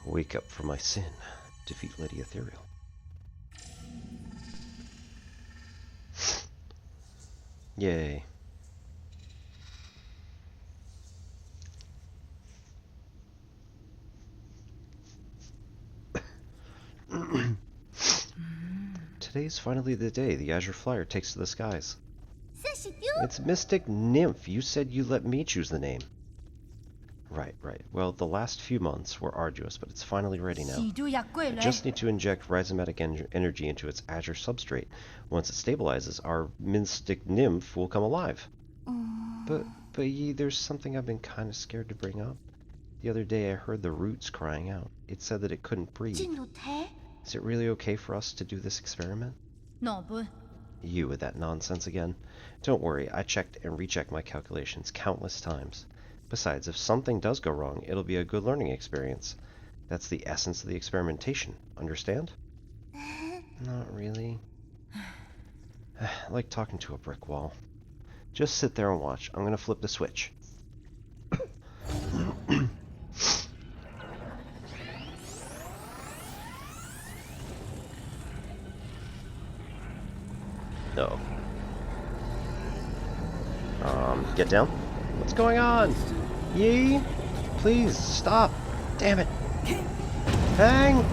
Wake up from my sin. Defeat Lady Ethereal. Yay. Today's finally the day the Azure Flyer takes to the skies. It's Mystic Nymph. You said you let me choose the name. Right. Well, the last few months were arduous, but it's finally ready now. I just need to inject rhizomatic energy into its Azure substrate. Once it stabilizes, our Mystic Nymph will come alive. But Yi, there's something I've been kind of scared to bring up. The other day I heard the roots crying out. It said that it couldn't breathe. Is it really okay for us to do this experiment? You with that nonsense again? Don't worry, I checked and rechecked my calculations countless times. Besides, if something does go wrong, it'll be a good learning experience. That's the essence of the experimentation, understand? Not really. Like talking to a brick wall. Just sit there and watch. I'm gonna flip the switch. No. Get down. What's going on? Yi? Please, stop. Damn it. Hang!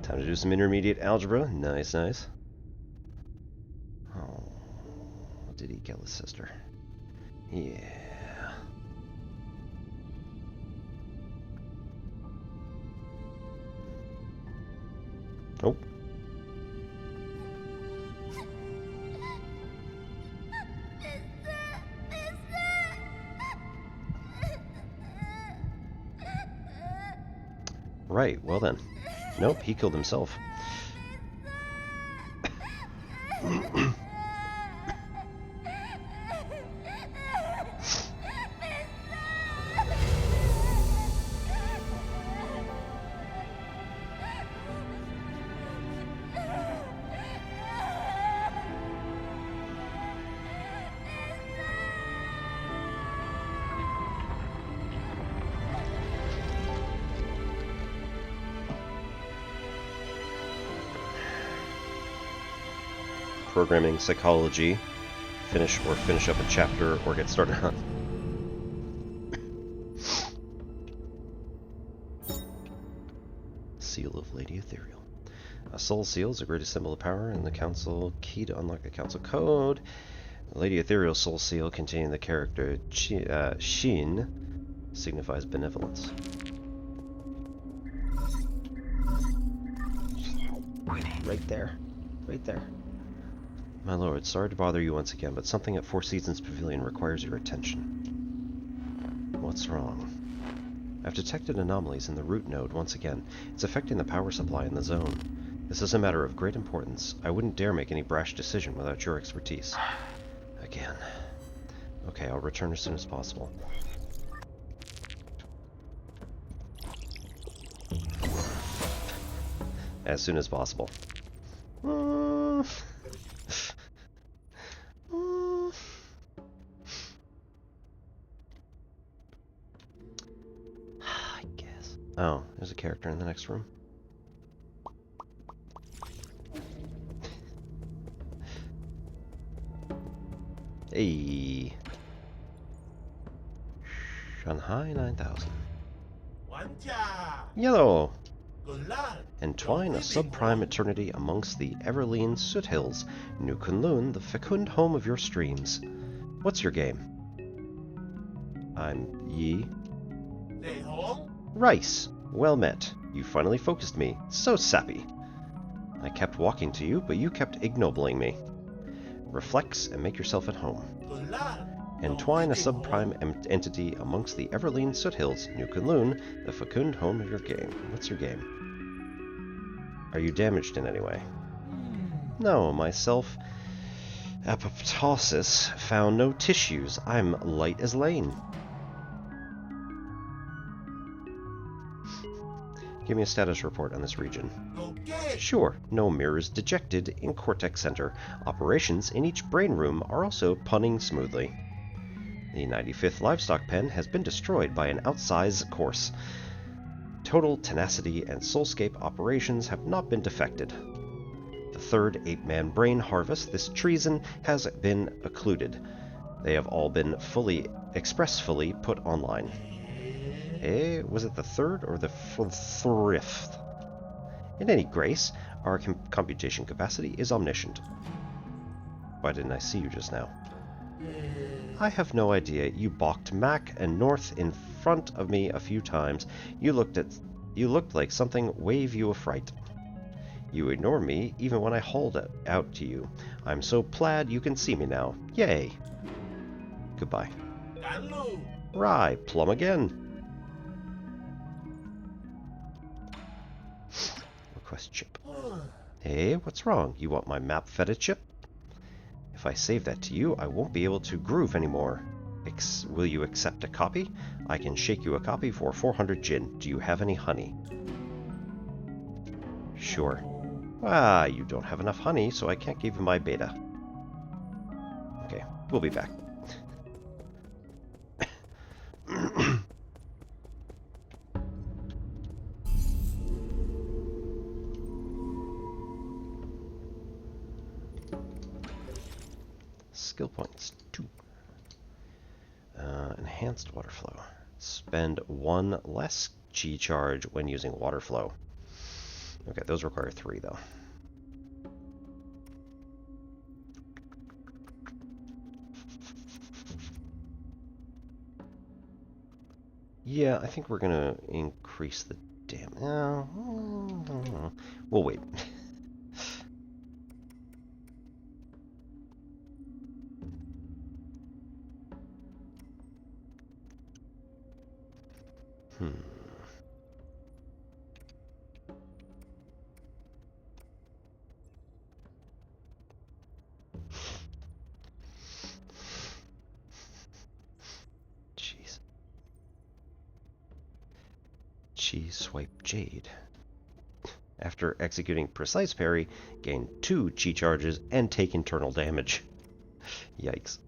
Time to do some intermediate algebra. Nice. Oh, did he kill his sister? Yeah. Oh. Right, well then. Nope, he killed himself. Programming psychology, finish up a chapter or get started on. Seal of Lady Ethereal. A soul seal is the greatest symbol of power in the council key to unlock the council code. Lady Ethereal soul seal containing the character Shin signifies benevolence. Right there. Right there. My lord, sorry to bother you once again, but something at Four Seasons Pavilion requires your attention. What's wrong? I've detected anomalies in the root node once again. It's affecting the power supply in the zone. This is a matter of great importance. I wouldn't dare make any brash decision without your expertise. Again. Okay, I'll return as soon as possible. As soon as possible. I guess. Oh, there's a character in the next room. Hey. Shanghai 9000. Yellow. Entwine a subprime eternity amongst the Everlean Soot Hills, New Kunlun, the fecund home of your streams. What's your game? I'm Yi. Rice. Well met. You finally focused me. So sappy. I kept walking to you, but you kept ignobling me. Reflex and make yourself at home. Entwine a subprime entity amongst the Everlean Soot Hills, New Kunlun, the fecund home of your game. What's your game? Are you damaged in any way? No, myself. Apoptosis found no tissues. I'm light as Lane. Give me a status report on this region. Sure, no mirrors dejected in Cortex Center. Operations in each brain room are also punning smoothly. The 95th livestock pen has been destroyed by an outsize course. Total tenacity and soulscape operations have not been defected. The third 8-man brain harvest, this treason, has been occluded. They have all been expressfully put online. Was it the third or the fifth? In any grace, our computation capacity is omniscient. Why didn't I see you just now? I have no idea. You balked Mac and North in front of me a few times. You looked like something wave you a fright. You ignore me even when I hauled out to you. I'm so glad you can see me now. Yay. Goodbye. Rye, plum again. Request chip. Hey, what's wrong? You want my map feta chip? If I save that to you, I won't be able to groove anymore. Will you accept a copy? I can shake you a copy for 400 Jin. Do you have any honey? Sure. Ah, you don't have enough honey, so I can't give you my beta. Okay, we'll be back. Skill points, 2. Enhanced water flow. Spend 1 less chi charge when using water flow. Okay, those require 3 though. Yeah, I think we're gonna increase the damage. We'll wait. Jeez. Chi swipe Jade. After executing precise parry, gain 2 chi charges and take internal damage. Yikes.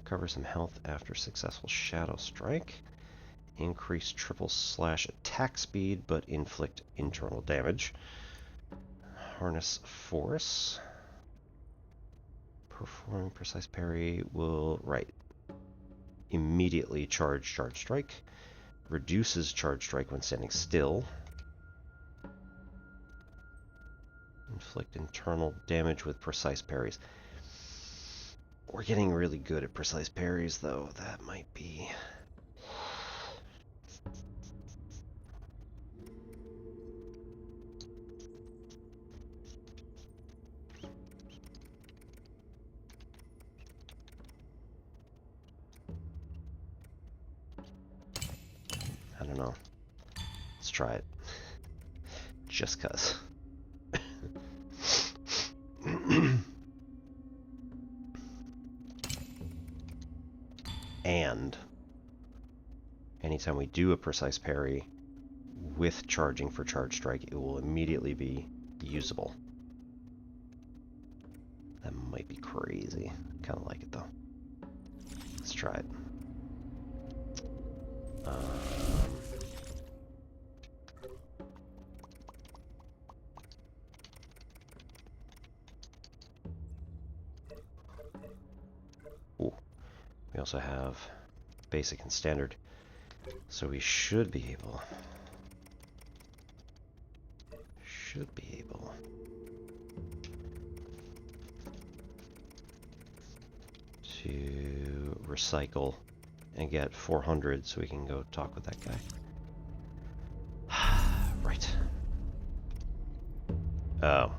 Recover some health after successful shadow strike. Increase triple slash attack speed, but inflict internal damage. Harness force. Performing precise parry will immediately charge strike. Reduces charge strike when standing still. Inflict internal damage with precise parries. We're getting really good at precise parries, though. That might be... know. Let's try it. Just 'cause. And anytime we do a precise parry with charging for charge strike, it will immediately be usable. That might be crazy. Kind of like it though. Let's try it. Ooh. We also have basic and standard, so we should be able to recycle and get 400 so we can go talk with that guy. Right. Oh.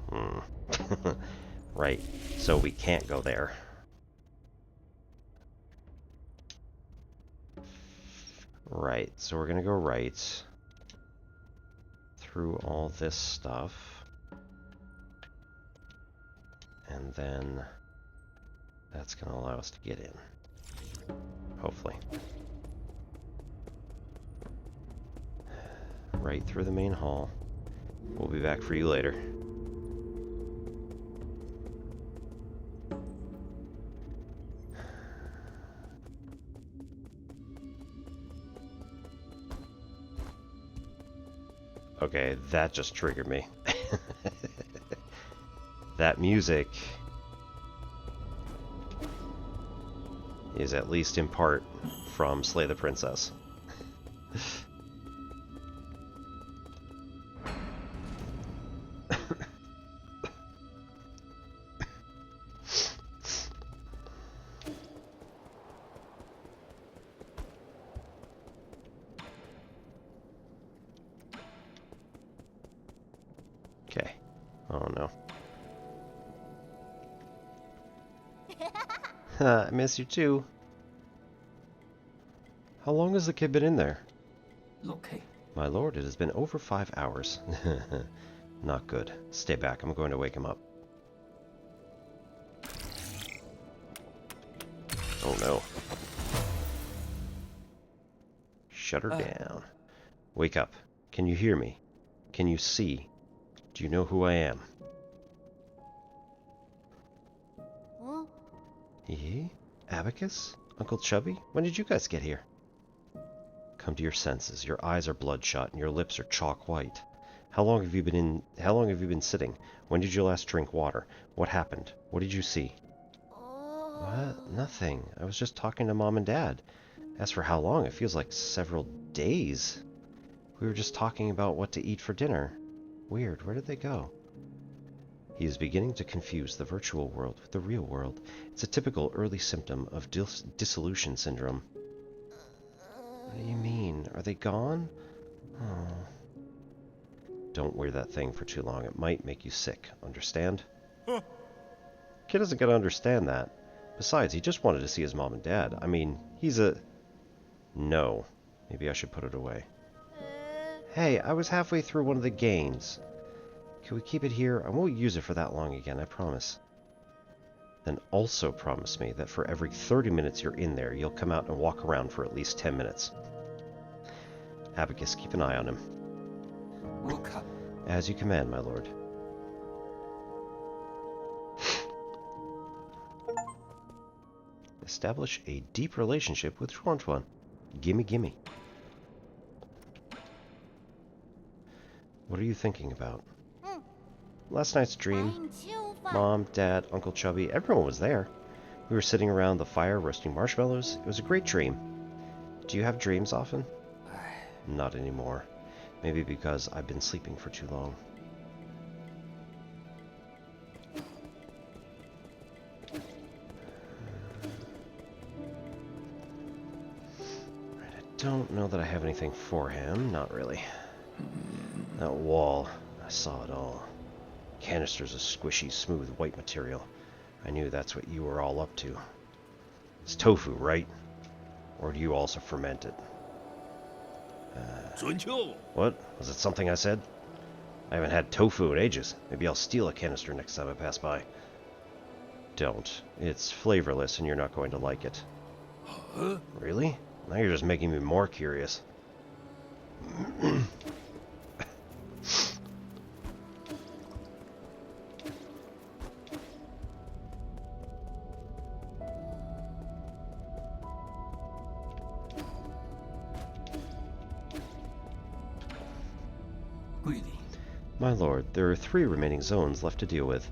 Right. So we can't go there. Right. So we're gonna go right through all this stuff. And then that's gonna allow us to get in. Hopefully. Right through the main hall. We'll be back for you later. Okay, that just triggered me. That music is at least in part from Slay the Princess. Okay. Oh no. I miss you too. How long has the kid been in there? Okay. My lord, it has been over 5 hours. Not good. Stay back. I'm going to wake him up. Oh no. Shut her down. Wake up. Can you hear me? Can you see? Do you know who I am? Huh? Abacus? Uncle Chubby? When did you guys get here? Come to your senses. Your eyes are bloodshot and your lips are chalk white. How long have you been sitting? When did you last drink water? What happened? What did you see? What? Nothing. I was just talking to Mom and Dad. As for how long, it feels like several days. We were just talking about what to eat for dinner. Weird. Where did they go? He is beginning to confuse the virtual world with the real world. It's a typical early symptom of dissolution syndrome. What do you mean? Are they gone? Oh. Don't wear that thing for too long. It might make you sick. Understand? Kid doesn't gotta understand that. Besides, he just wanted to see his mom and dad. I mean, he's a... No. Maybe I should put it away. Hey, I was halfway through one of the games. Can we keep it here? I won't use it for that long again, I promise. Then also promise me that for every 30 minutes you're in there, you'll come out and walk around for at least 10 minutes. Abacus, keep an eye on him. Will come. As you command, my lord. Establish a deep relationship with Chuan Chuan. Gimme, gimme. What are you thinking about? Last night's dream. Mom, Dad, Uncle Chubby, everyone was there. We were sitting around the fire roasting marshmallows. It was a great dream. Do you have dreams often? Not anymore. Maybe because I've been sleeping for too long. Right, I don't know that I have anything for him. Not really. That wall, I saw it all. Canisters of squishy, smooth, white material. I knew that's what you were all up to. It's tofu, right? Or do you also ferment it? What? Was it something I said? I haven't had tofu in ages. Maybe I'll steal a canister next time I pass by. Don't. It's flavorless and you're not going to like it. Huh? Really? Now you're just making me more curious. Really? My lord, there are 3 remaining zones left to deal with.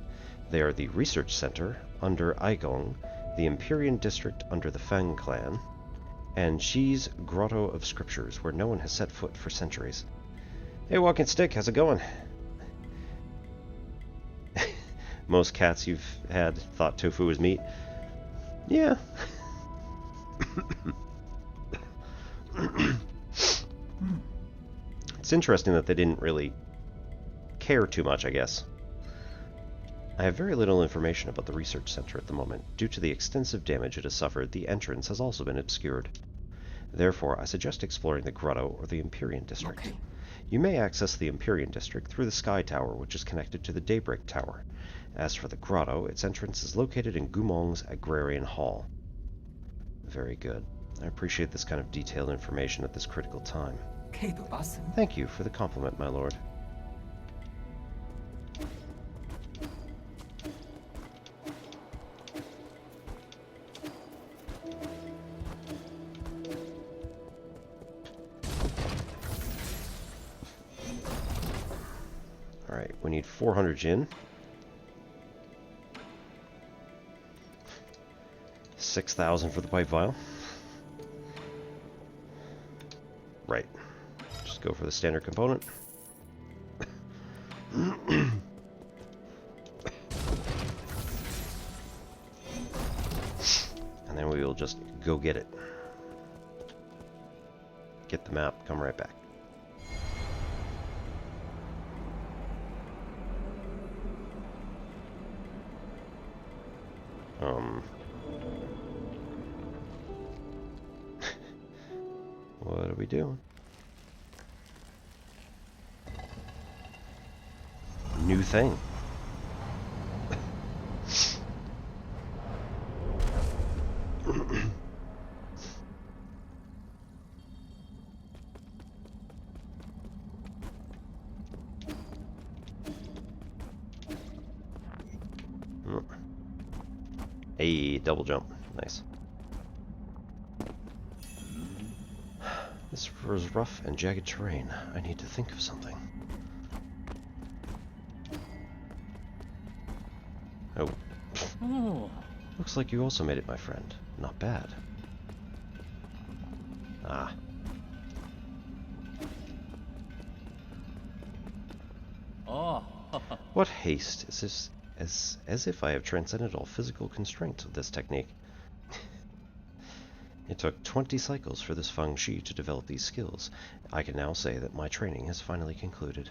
They are the Research Center, under Aigong, the Empyrean District under the Fang Clan, and Xi's Grotto of Scriptures, where no one has set foot for centuries. Hey, Walking Stick, how's it going? Most cats you've had thought tofu was meat. Yeah. It's interesting that they didn't really care too much, I guess. I have very little information about the research center at the moment. Due to the extensive damage it has suffered, the entrance has also been obscured. Therefore, I suggest exploring the Grotto or the Empyrean District. Okay. You may access the Empyrean District through the Sky Tower, which is connected to the Daybreak Tower. As for the Grotto, its entrance is located in Gumong's Agrarian Hall. Very good. I appreciate this kind of detailed information at this critical time. Cable button. Thank you for the compliment, my lord. Alright, we need 400 Jin. 6,000 for the pipe vial. Right. Just go for the standard component. And then we will just go get it. Get the map, come right back. What are we doing? New thing. Hey, double jump. Nice. This was rough and jagged terrain. I need to think of something. Oh. Oh. Looks like you also made it, my friend. Not bad. Ah. Oh. What haste. As if I have transcended all physical constraints with this technique. It took 20 cycles for this Feng Shi to develop these skills. I can now say that my training has finally concluded.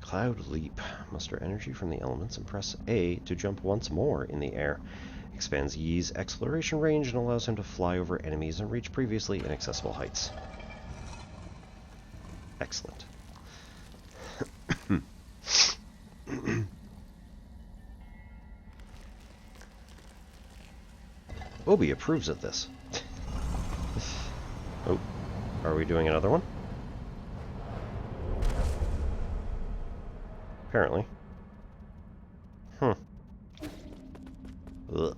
Cloud Leap. Muster energy from the elements and press A to jump once more in the air. Expands Yi's exploration range and allows him to fly over enemies and reach previously inaccessible heights. Excellent. Obi approves of this. Oh, are we doing another one? Apparently. Ugh.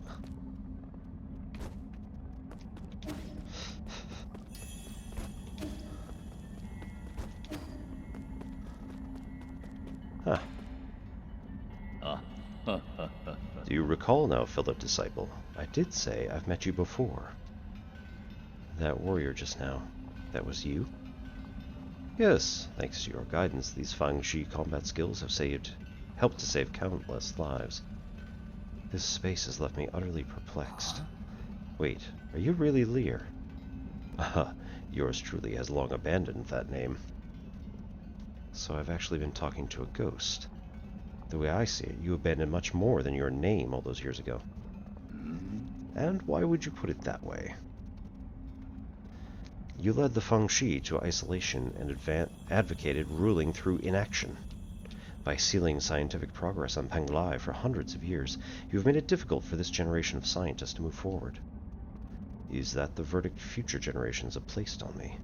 Huh. Do you recall now, fellow disciple? I did say I've met you before. That warrior just now, that was you? Yes, thanks to your guidance, these Fang Shi combat skills have helped to save countless lives. This space has left me utterly perplexed. Wait, are you really Lear? Aha, yours truly has long abandoned that name. So I've actually been talking to a ghost. The way I see it, you abandoned much more than your name all those years ago. And why would you put it that way? You led the Feng Shi to isolation and advocated ruling through inaction. By sealing scientific progress on Penglai for hundreds of years, you have made it difficult for this generation of scientists to move forward. Is that the verdict future generations have placed on me?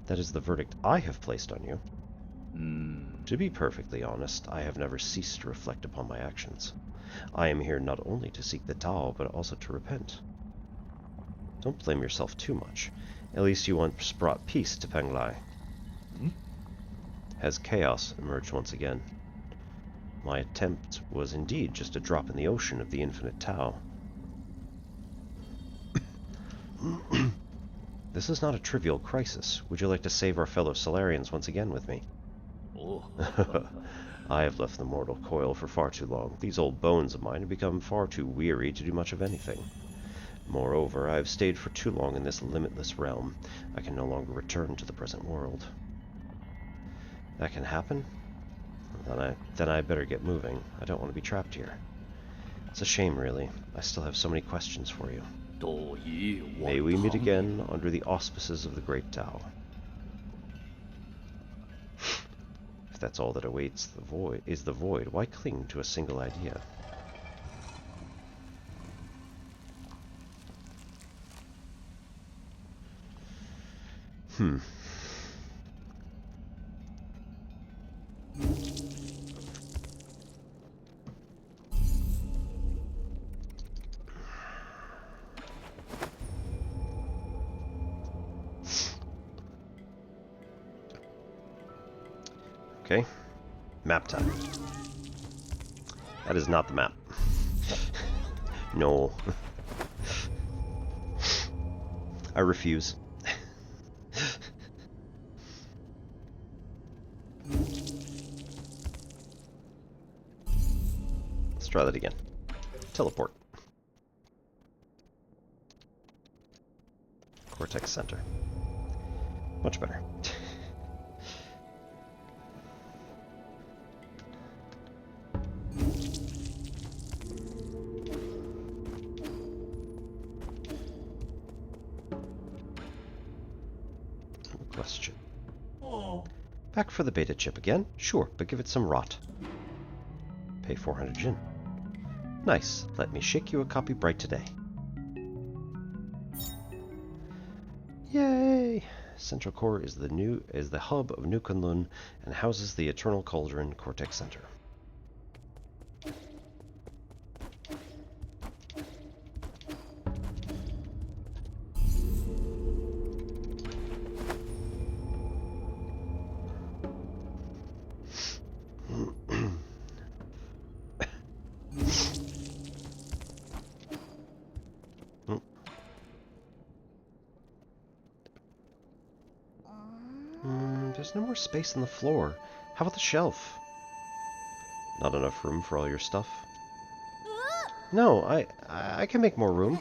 That is the verdict I have placed on you. To be perfectly honest, I have never ceased to reflect upon my actions. I am here not only to seek the Tao, but also to repent. Don't blame yourself too much. At least you once brought peace to Penglai. Has chaos emerged once again? My attempt was indeed just a drop in the ocean of the infinite Tao. This is not a trivial crisis. Would you like to save our fellow Solarians once again with me? Oh. I have left the mortal coil for far too long. These old bones of mine have become far too weary to do much of anything. Moreover, I have stayed for too long in this limitless realm. I can no longer return to the present world. That can happen? Then I better get moving. I don't want to be trapped here. It's a shame, really. I still have so many questions for you. May we meet again under the auspices of the Great Tao. If that's all that awaits the void, why cling to a single idea? Okay. Map time. That is not the map. No. I refuse. Let's try that again. Teleport. Cortex Center. Much better. Question. Back for the beta chip again? Sure, but give it some rot. Pay 400 Jin. Nice. Let me shake you a copy bright today. Yay! Central Core is the hub of New Kunlun and houses the Eternal Cauldron Cortex Center. There's no more space on the floor. How about the shelf? Not enough room for all your stuff? No, I can make more room.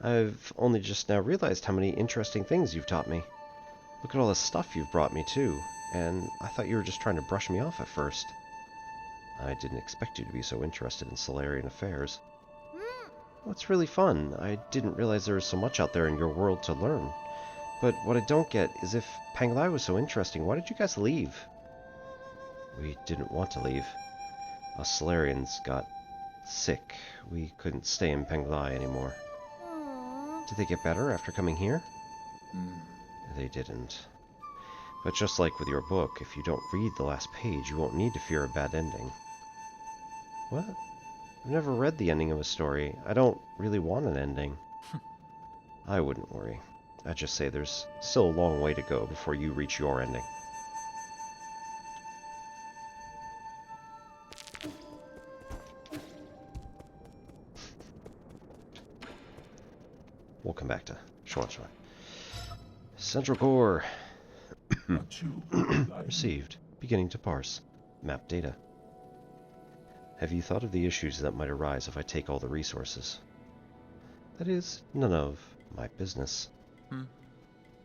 I've only just now realized how many interesting things you've taught me. Look at all the stuff you've brought me, too. And I thought you were just trying to brush me off at first. I didn't expect you to be so interested in Solarian affairs. Well, it's really fun. I didn't realize there was so much out there in your world to learn. But what I don't get is if Penglai was so interesting, why did you guys leave? We didn't want to leave. Us Solarians got sick. We couldn't stay in Penglai anymore. Did they get better after coming here? They didn't. But just like with your book, if you don't read the last page, you won't need to fear a bad ending. What? I've never read the ending of a story. I don't really want an ending. I wouldn't worry. I'd just say there's still a long way to go before you reach your ending. We'll come back to Chuan. Central Core. Received. Beginning to parse. Map data. Have you thought of the issues that might arise if I take all the resources? That is none of my business. No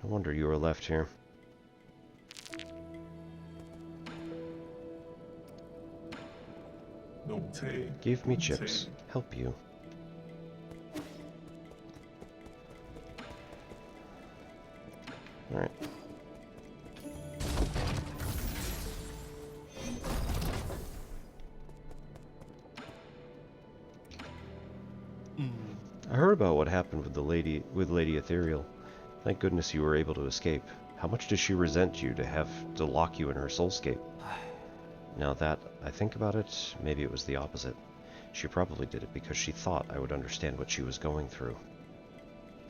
wonder you were left here. Give me chips. Help you. Alright. I heard about what happened with Lady Ethereal. Thank goodness you were able to escape. How much does she resent you to have to lock you in her soulscape? Now that I think about it, maybe it was the opposite. She probably did it because she thought I would understand what she was going through.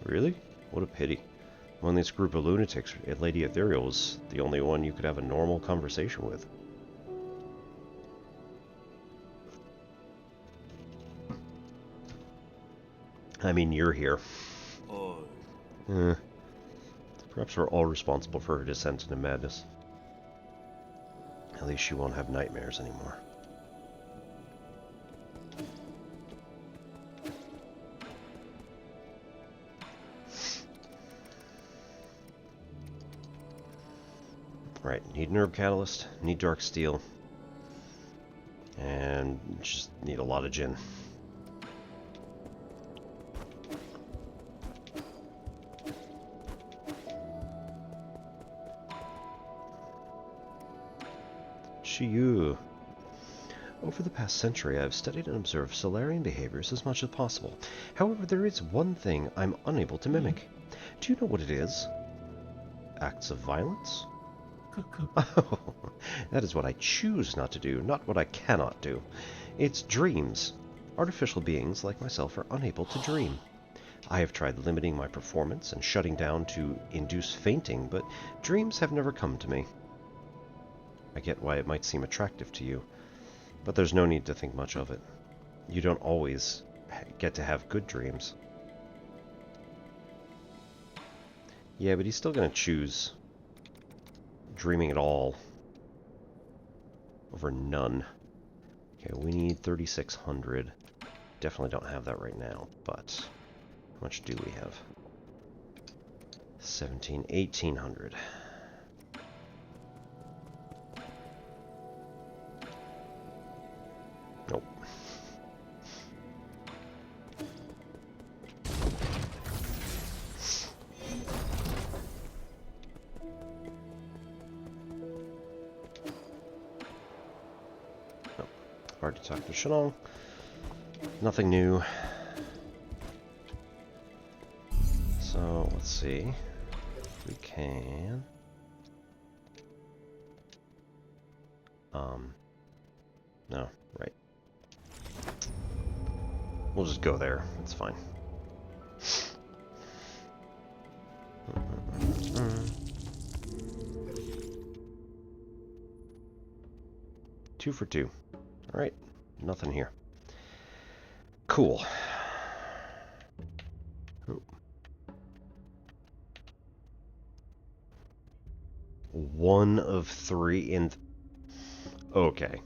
Really? What a pity. Among this group of lunatics, Lady Ethereal was the only one you could have a normal conversation with. I mean, you're here. Perhaps we're all responsible for her descent into madness. At least she won't have nightmares anymore. Right, need nerve catalyst, need dark steel, and just need a lot of gin. You. Over the past century, I've studied and observed Solarian behaviors as much as possible. However, there is one thing I'm unable to mimic. Do you know what it is? Acts of violence? Oh, that is what I choose not to do, not what I cannot do. It's dreams. Artificial beings like myself are unable to dream. I have tried limiting my performance and shutting down to induce fainting, but dreams have never come to me. I get why it might seem attractive to you, but there's no need to think much of it. You don't always get to have good dreams. Yeah, but he's still going to choose dreaming at all over none. Okay, we need 3,600. Definitely don't have that right now, but how much do we have? 1,800. Nope. Nope. Hard to talk to Shenong. Nothing new. So, let's see. We can... No, right. We'll just go there. It's fine. Two for two. Alright. Nothing here. Cool. Ooh. 1 of 3 in... Okay.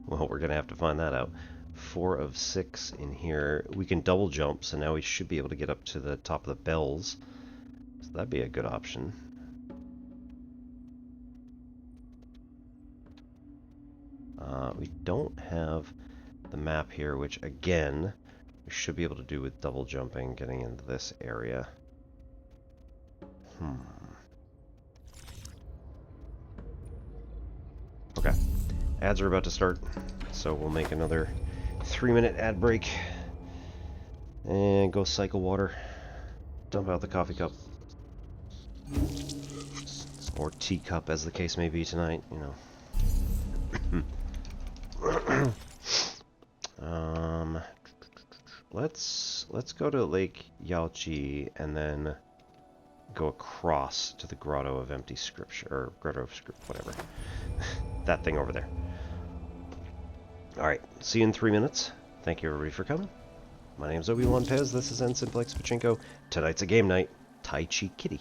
Well, we're gonna have to find that out. 4 of 6 in here. We can double jump, so now we should be able to get up to the top of the bells. So that'd be a good option. We don't have the map here, which again, we should be able to do with double jumping, getting into this area. Okay. Ads are about to start, so we'll make another 3-minute ad break. And go cycle water. Dump out the coffee cup. Or teacup, as the case may be tonight, you know. Let's go to Lake Yaochi and then go across to the Grotto of Empty Scripture, or Grotto of Script, whatever. That thing over there. Alright, see you in 3 minutes. Thank you everybody for coming. My name's Obi-Wan Pez, this is Ensign Plex Pachinko. Tonight's a game night. Tai Chi Kitty.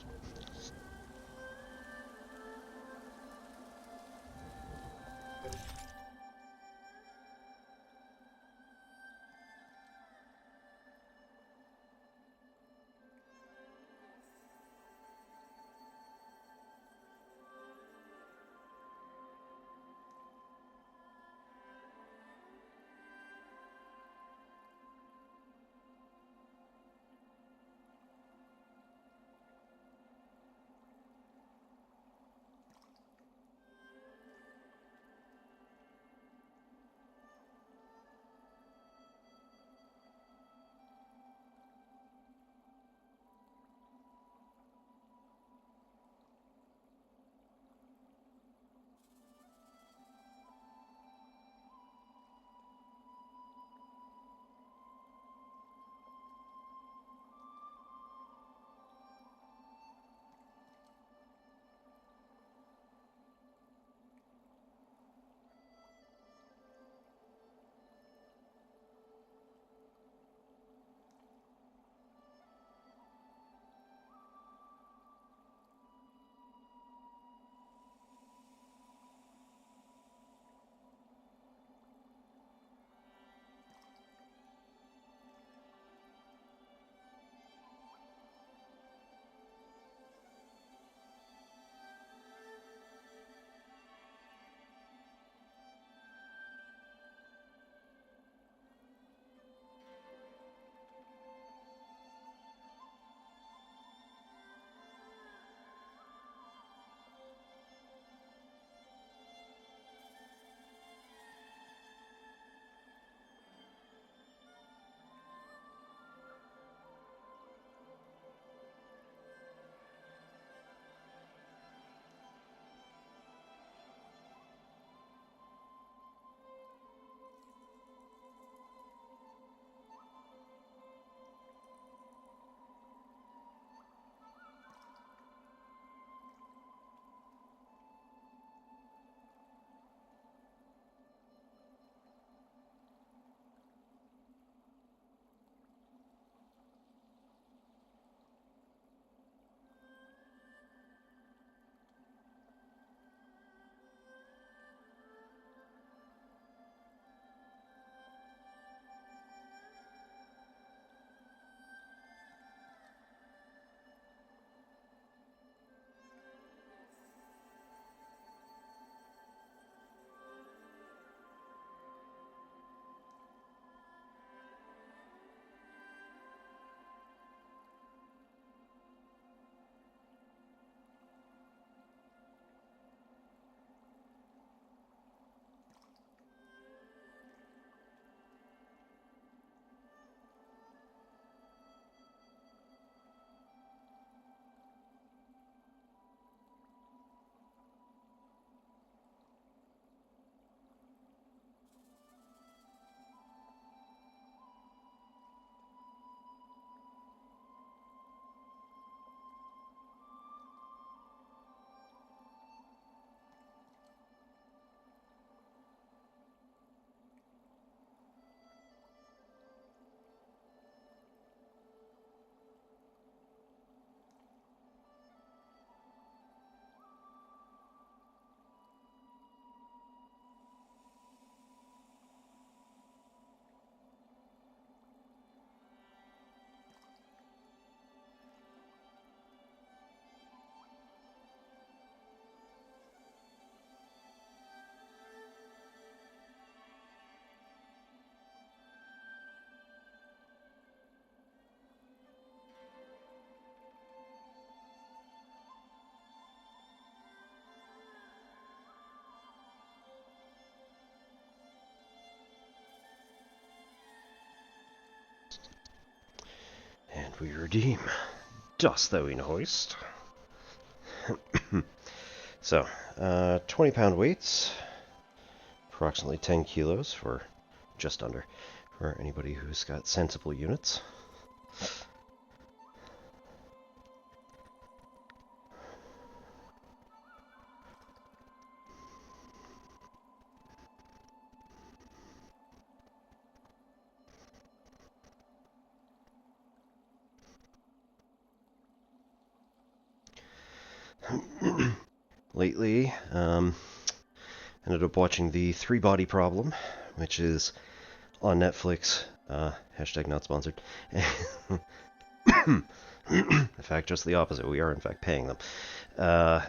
we redeem. Dost thou in hoist? So, 20-pound weights, approximately 10 kilos for just under, for anybody who's got sensible units. Lately, ended up watching The Three Body Problem, which is on Netflix. Hashtag not sponsored. In fact, just the opposite. We are, in fact, paying them. I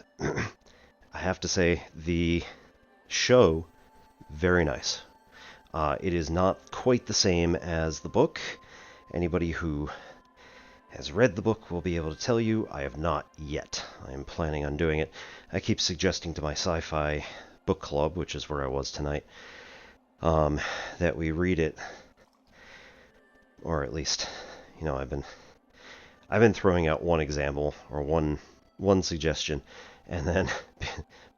have to say, the show, very nice. It is not quite the same as the book. Anybody who has read the book will be able to tell you. I have not yet. I am planning on doing it. I keep suggesting to my sci-fi book club, which is where I was tonight, that we read it, or at least, you know, I've been throwing out one example or one suggestion, and then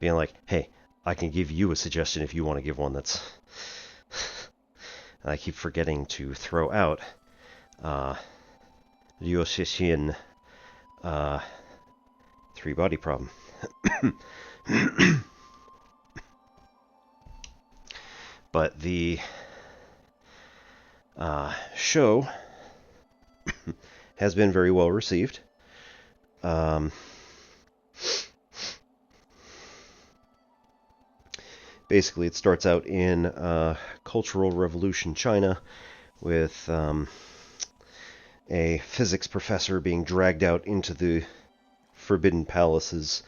being like, hey, I can give you a suggestion if you want to give one that's. And I keep forgetting to throw out Liu Xixin Three Body Problem. But the show has been very well received. Basically, it starts out in Cultural Revolution China with a physics professor being dragged out into the Forbidden Palace's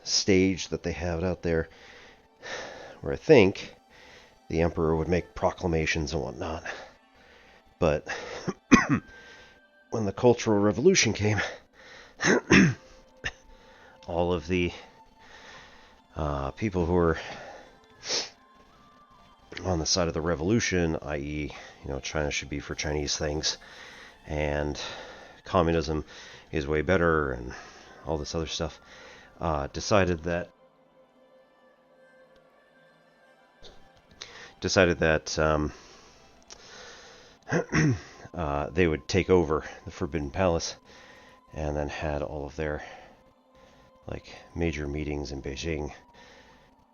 stage that they have out there, where I think the emperor would make proclamations and whatnot. But when the Cultural Revolution came, all of the people who were on the side of the revolution, i.e., you know, China should be for Chinese things, and communism is way better, and all this other stuff, decided that they would take over the Forbidden Palace, and then had all of their major meetings in Beijing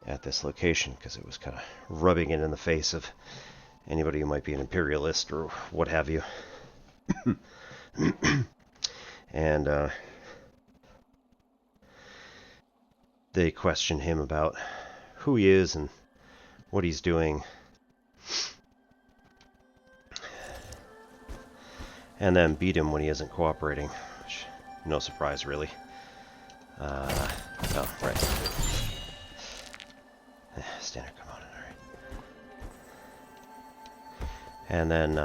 at this location, because it was kind of rubbing it in the face of anybody who might be an imperialist or what have you. And they question him about who he is and what he's doing, and then beat him when he isn't cooperating, which, no surprise really. Oh, right. Standard component, alright. And then,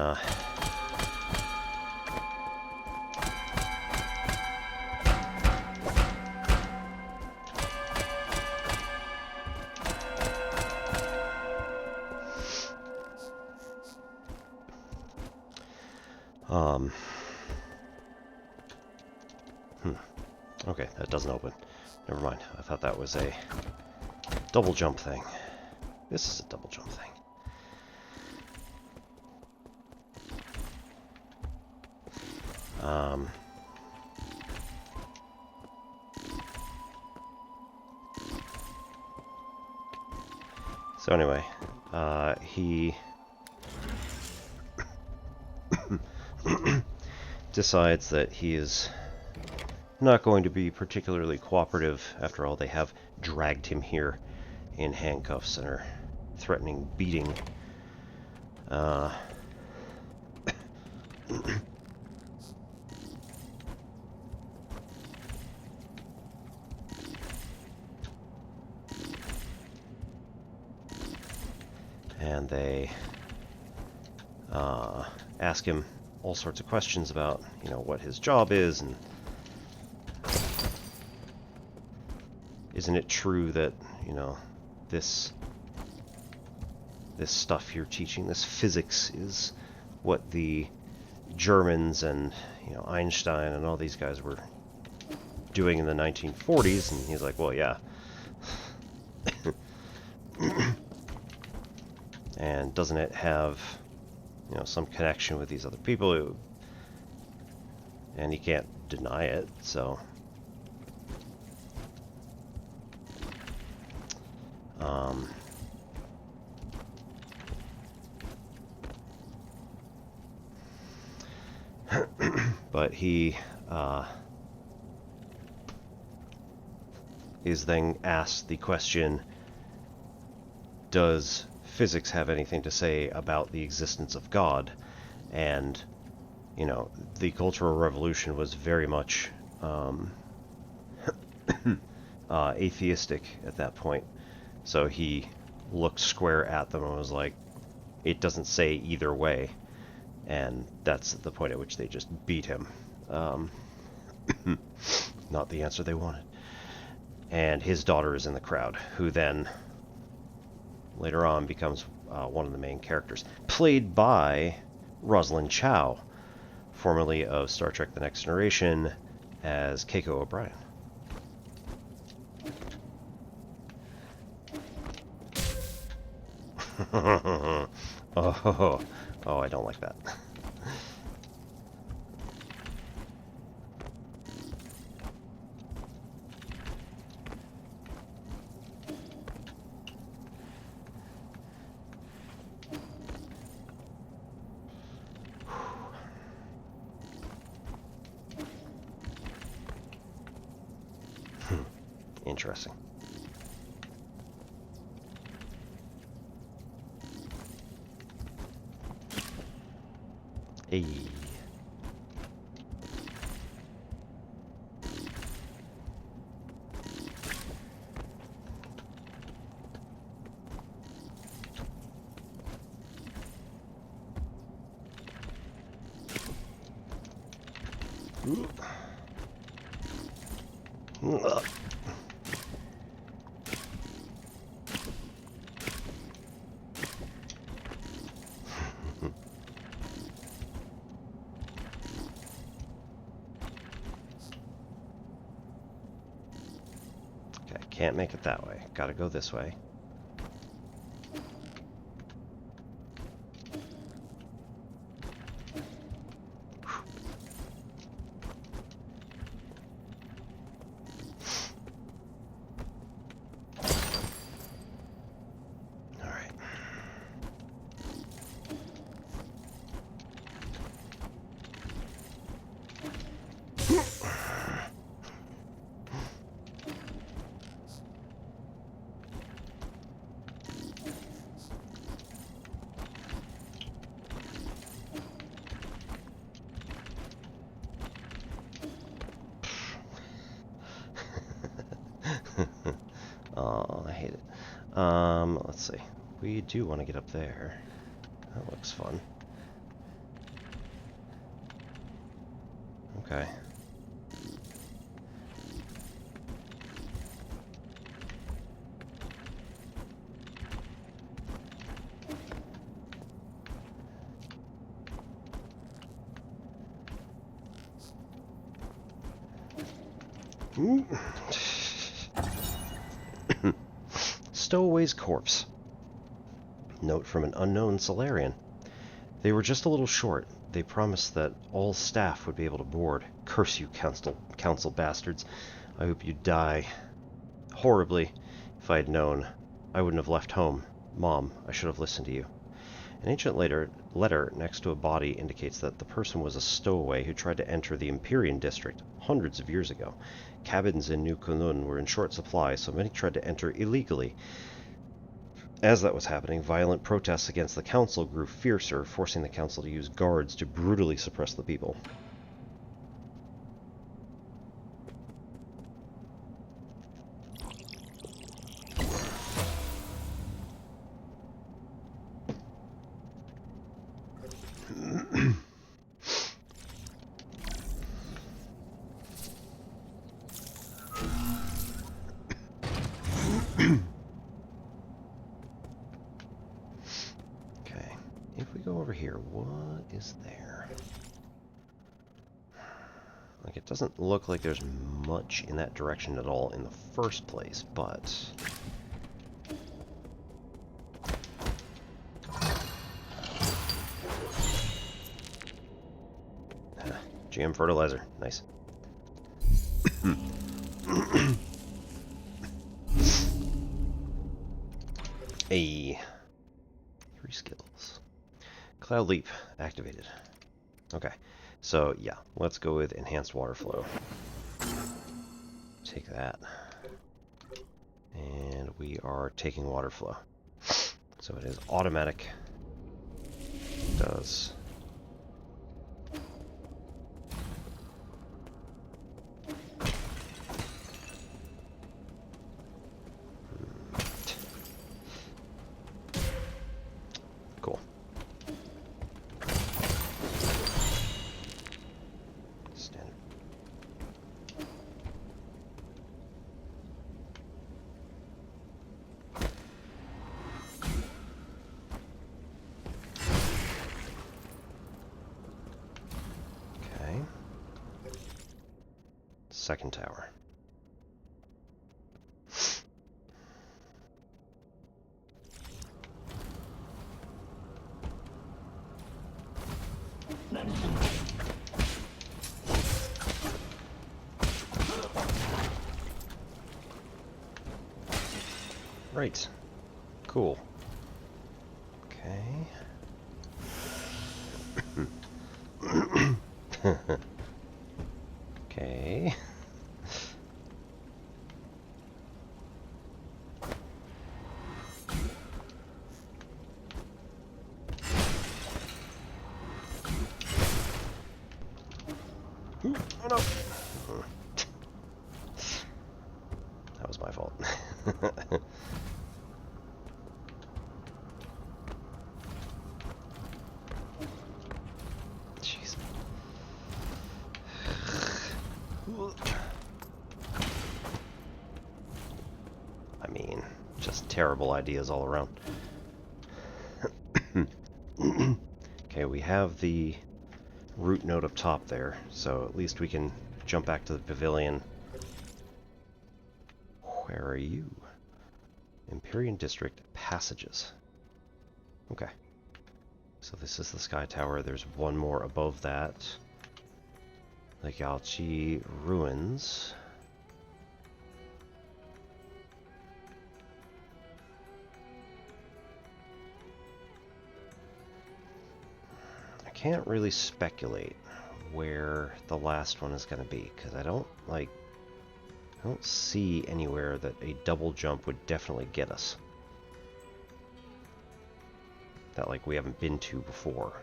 okay, that doesn't open. Never mind. I thought that was a double jump thing. This is a double jump thing. So anyway, he decides that he is not going to be particularly cooperative. After all, they have dragged him here in handcuffs and are threatening beating. And they ask him all sorts of questions about, you know, what his job is, and isn't it true that, you know, this stuff you're teaching, this physics, is what the Germans and, you know, Einstein and all these guys were doing in the 1940s, and he's like, well, yeah. And doesn't it have, you know, some connection with these other people who, and he can't deny it, so but he is then asked the question, does physics have anything to say about the existence of God? And, you know, the Cultural Revolution was very much atheistic at that point. So he looked square at them and was like, it doesn't say either way. And that's the point at which they just beat him. Not the answer they wanted. And his daughter is in the crowd, who then later on becomes one of the main characters, played by Rosalind Chow, formerly of Star Trek The Next Generation, as Keiko O'Brien. Oh, I don't like that. Interesting. Hey. Okay, can't make it that way. Gotta go this way. Oh, I hate it. Let's see. We do want to get up there. That looks fun. Okay. Stowaway's corpse. Note from an unknown Solarian. They were just a little short. They promised that all staff would be able to board. Curse you, council bastards. I hope you die horribly. If I had known, I wouldn't have left home. Mom, I should have listened to you. An ancient letter next to a body indicates that the person was a stowaway who tried to enter the Empyrean district hundreds of years ago. Cabins in New Kunlun were in short supply, so many tried to enter illegally. As that was happening, violent protests against the council grew fiercer, forcing the council to use guards to brutally suppress the people. If we go over here, what is there? Like, it doesn't look like there's much in that direction at all in the first place, but... GM fertilizer. Nice. A 3 skills. Cloud Leap activated. Okay, so yeah, let's go with enhanced water flow. Take that. And we are taking water flow. So it is automatic. Does cool. Standard. Okay. Second tower. Right. Cool. Okay. Okay. Ooh, oh no. That was my fault. Jeez. I mean, just terrible ideas all around. Okay, we have the root node up top there, so at least we can jump back to the pavilion. Where are you? Empyrean District Passages. Okay. So this is the Sky Tower. There's one more above that. The Galchi Ruins. I can't really speculate where the last one is going to be, because I don't see anywhere that a double jump would definitely get us. That, like, we haven't been to before.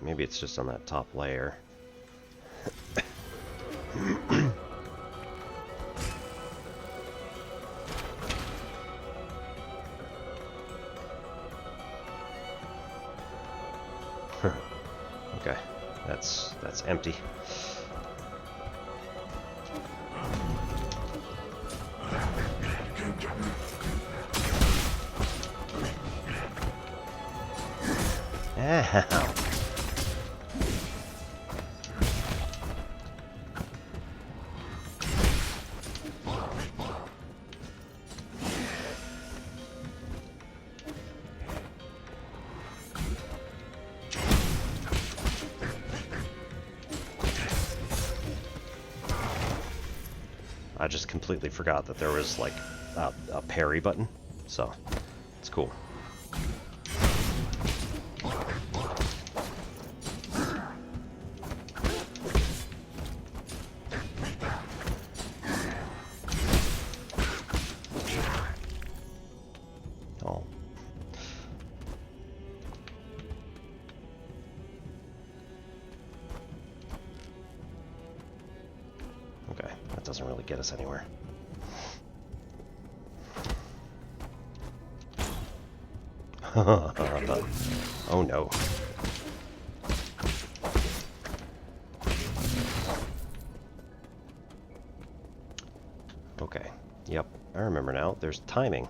Maybe it's just on that top layer. Okay, that's empty. Ow. I just completely forgot that there was like a parry button, so it's cool. Oh. Okay, that doesn't really get us anywhere. Oh no. Okay, yep, I remember now. There's timing.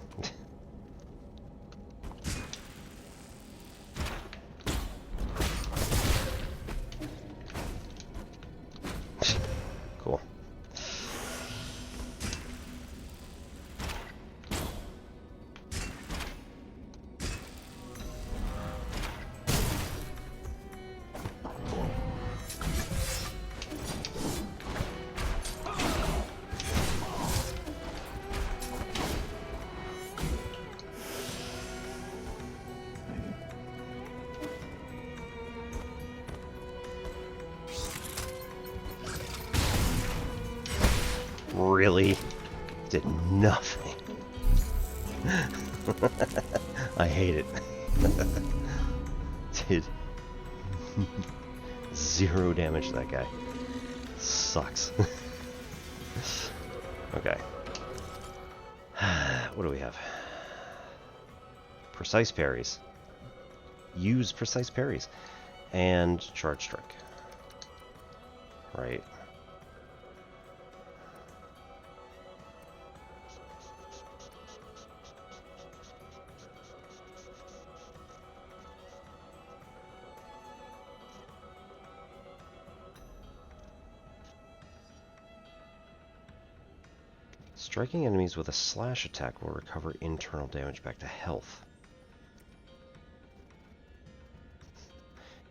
Really? Did nothing. I hate it. Did 0 damage to that guy. Sucks. Okay. What do we have? Precise parries. Use precise parries. And charge strike. Right. Striking enemies with a slash attack will recover internal damage back to health.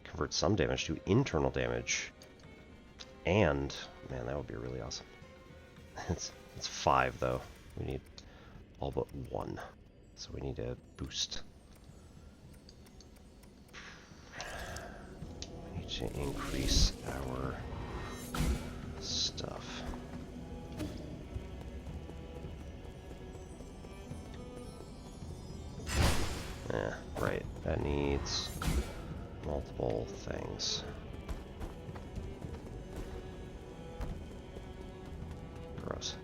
Convert some damage to internal damage. And, man, that would be really awesome. It's 5, though. We need all but 1. So we need a boost. We need to increase our stuff. Yeah, right. That needs multiple things. Gross.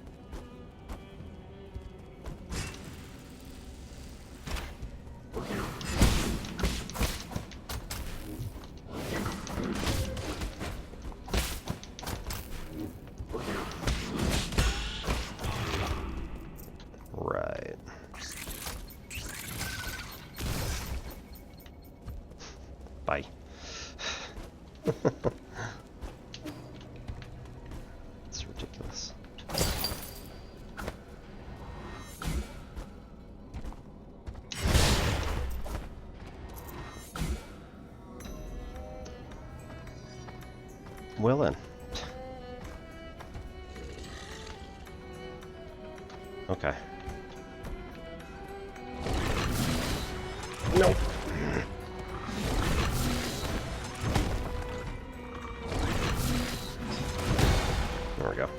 Right. Bye. It's ridiculous. Well then. Okay. Nope. There we go.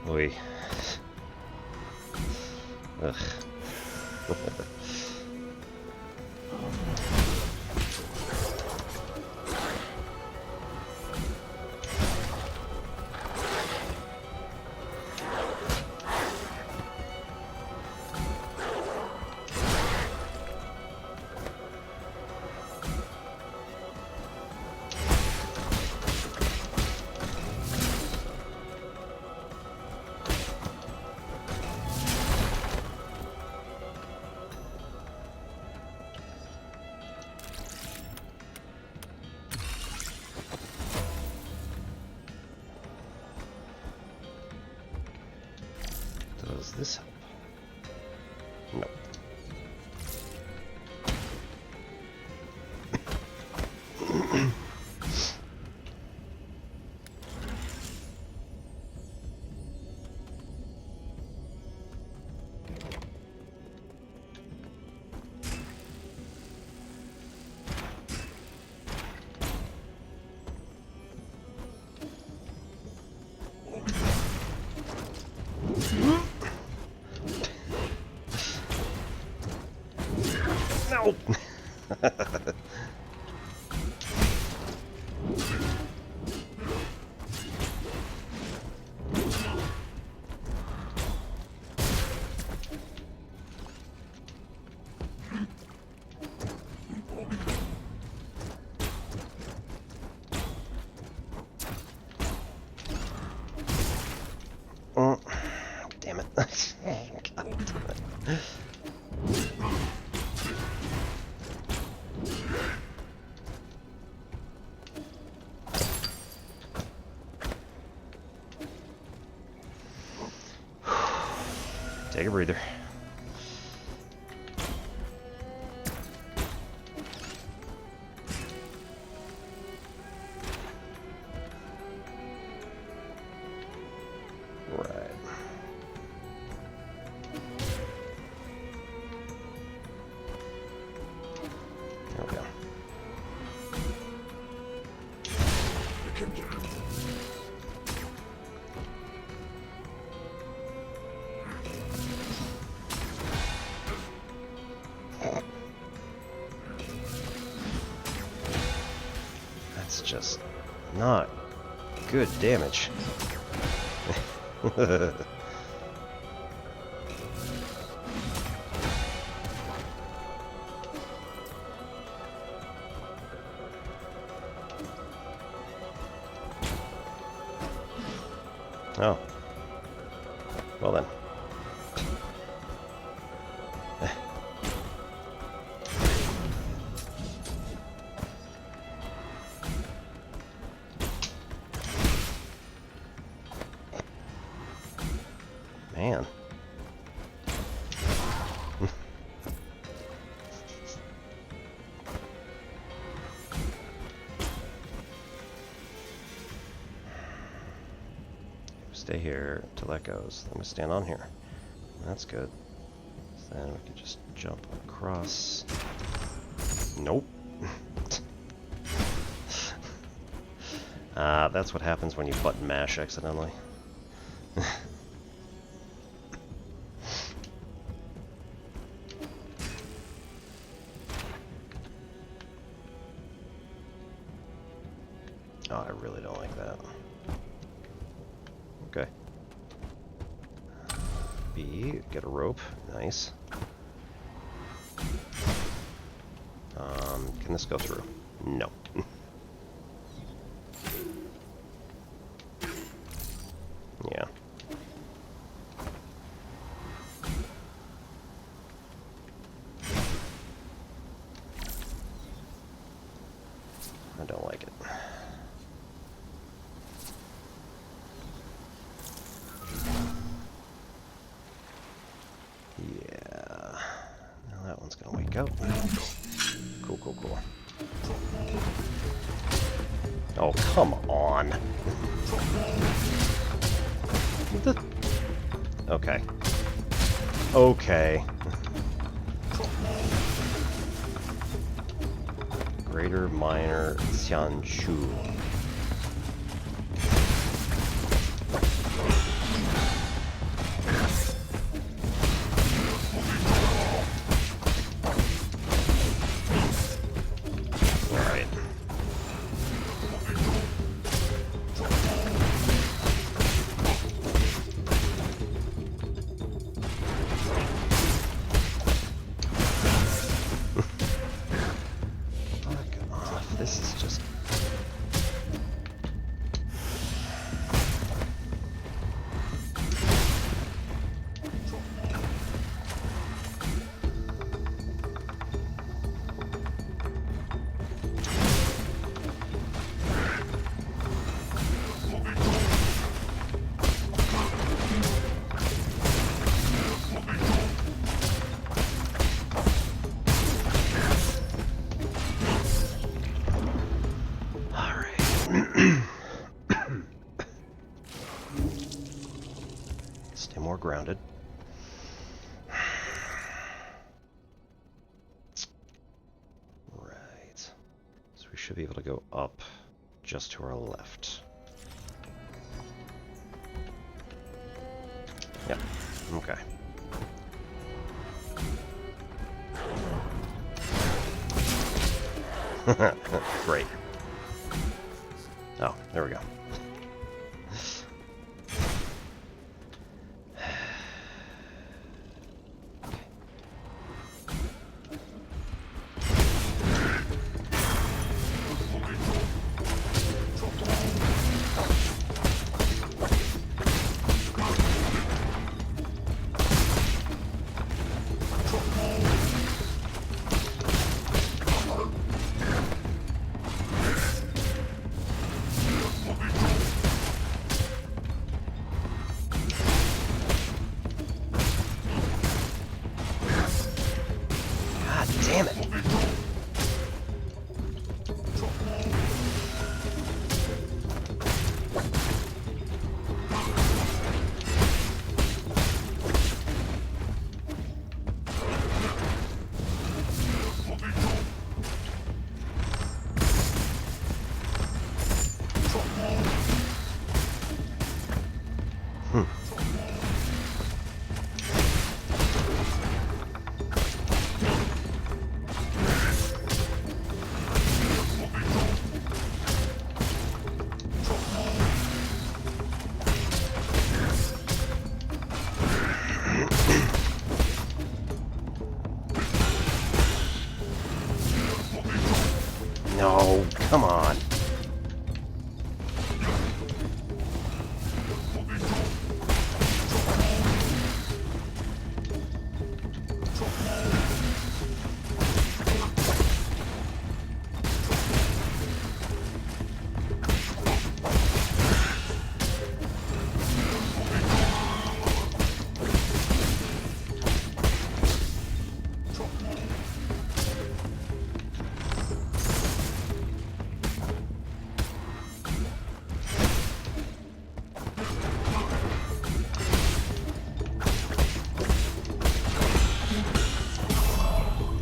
Oy. Ugh. Does this help? No. No! Damn it. God damn it. Take a breather. Right. just not good damage. Oh. Well then. Man. Stay here till that goes. Then we stand on here. That's good. So then we can just jump across. Nope. That's what happens when you button mash accidentally. Oh, I really don't like that. Okay. B, get a rope. Nice. Can this go through? No. Yeah. I don't like it. Yeah. Now that one's gonna wake up. Cool, cool, cool. Oh, come on. What the? Okay. Okay. Greater Minor Xianshu. Alright. Fuck off. This is just... Stay more grounded. Right. So we should be able to go up just to our left. Yep. Okay. Great. Oh, there we go. God damn it. Come on.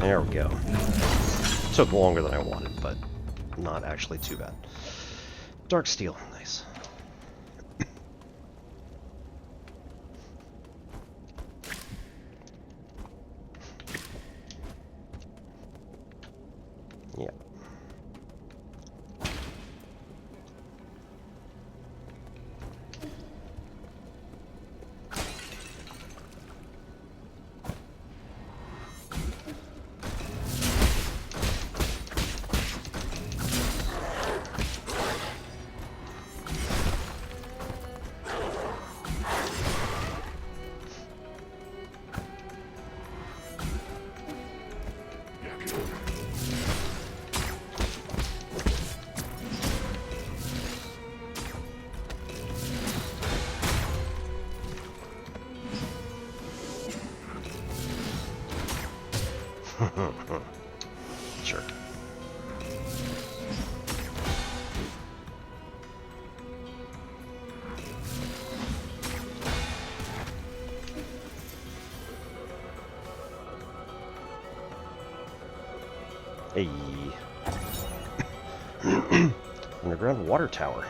There we go. Took longer than I wanted, but not actually too bad. Dark steel, nice. Yeah. Sure. Hey. Underground water tower.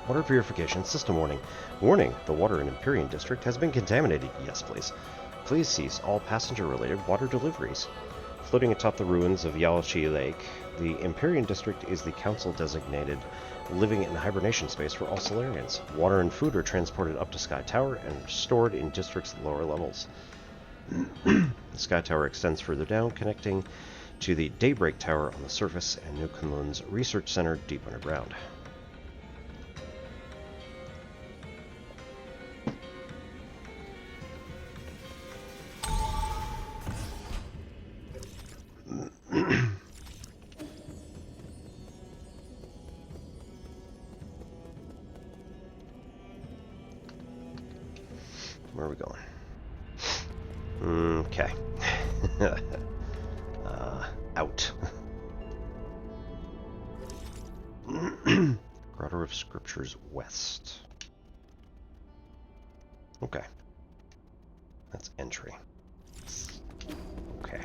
Water purification system warning. Warning, the water in Empyrean District has been contaminated. Yes, please. Please cease all passenger-related water deliveries. Floating atop the ruins of Yaoshi Lake, the Empyrean District is the council-designated living in hibernation space for all Solarians. Water and food are transported up to Sky Tower and stored in District's lower levels. The Sky Tower extends further down, connecting to the Daybreak Tower on the surface and New Kunlun's Research Center deep underground. Where are we going? Okay. Out. Grotto of Scriptures West. Okay. That's entry. Okay.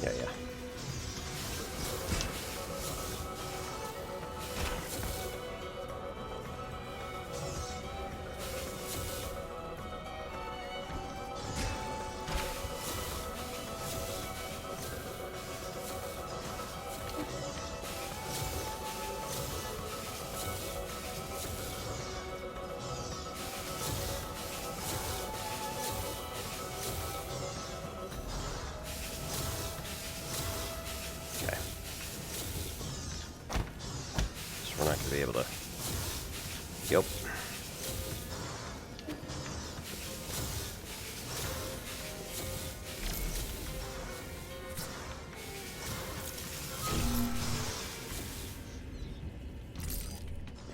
Yeah. Okay. So we're not going to be able to... Yep.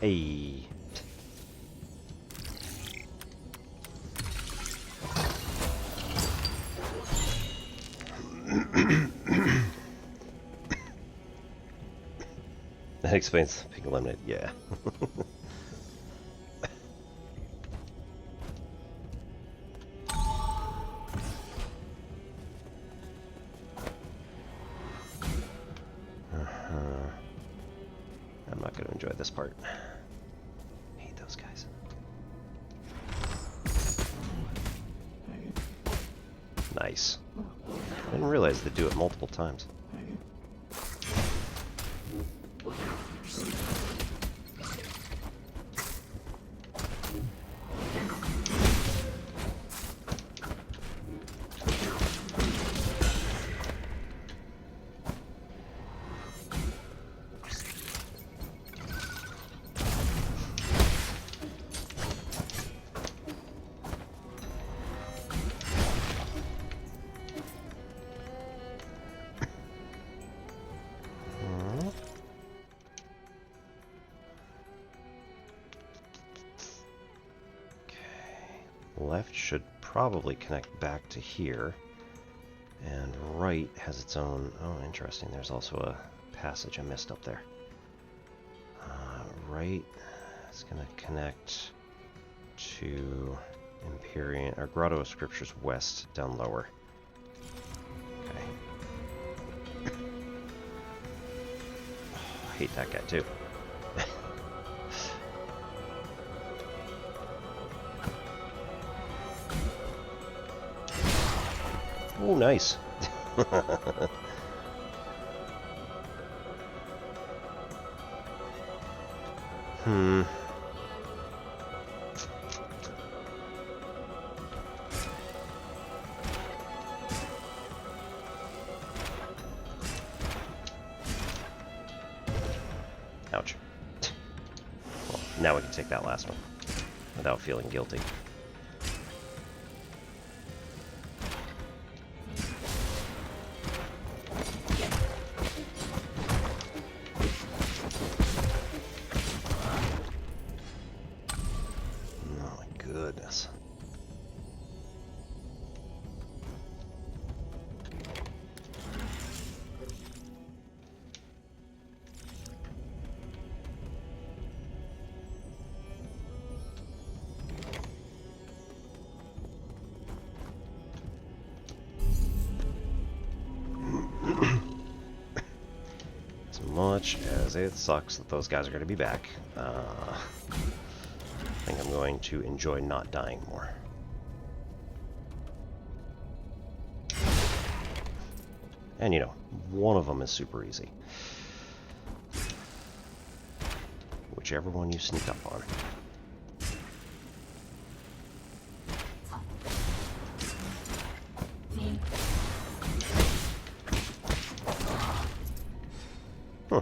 Hey. That explains pink lemonade, yeah. I'm not going to enjoy this part. I hate those guys. Nice. I didn't realize they do it multiple times. Left should probably connect back to here, and right has its own... Oh, interesting. There's also a passage I missed up there. Right is going to connect to Empyrean, or Grotto of Scriptures West, down lower. Okay. Oh, I hate that guy too. Oh, nice. Ouch. Well, now we can take that last one without feeling guilty. Goodness. As much as it sucks that those guys are going to be back, I think I'm going to enjoy not dying more. And you know, one of them is super easy. Whichever one you sneak up on. Huh.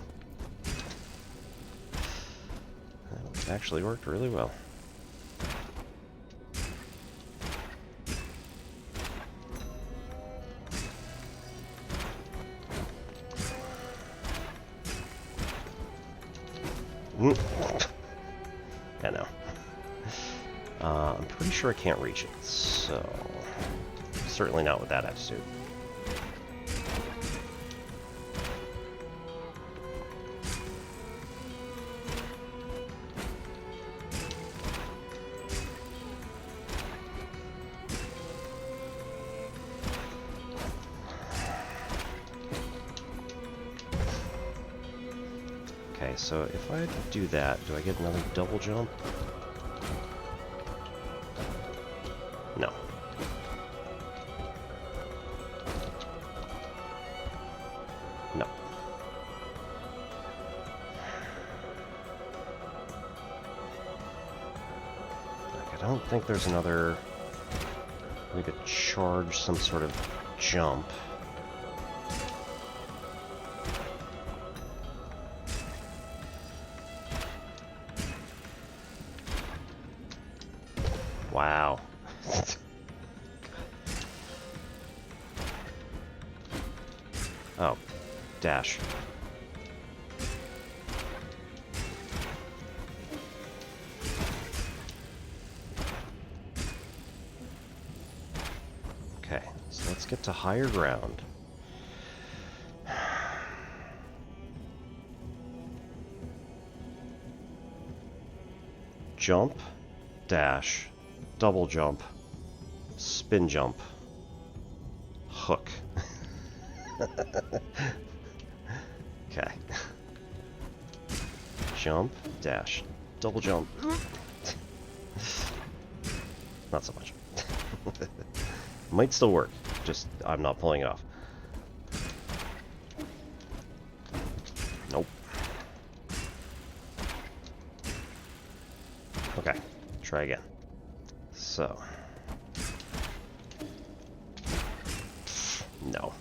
That actually worked really well. I know. I'm pretty sure I can't reach it, so certainly not with that attitude. Okay, so if I do that, do I get another double jump? No. No. Like, I don't think there's another way to charge some sort of jump. Wow. Oh, dash. Okay, so let's get to higher ground. jump, dash, double jump, spin jump, hook. Okay. Jump, dash, double jump. Not so much. Might still work, just I'm not pulling it off. Nope. Okay, try again. So. No.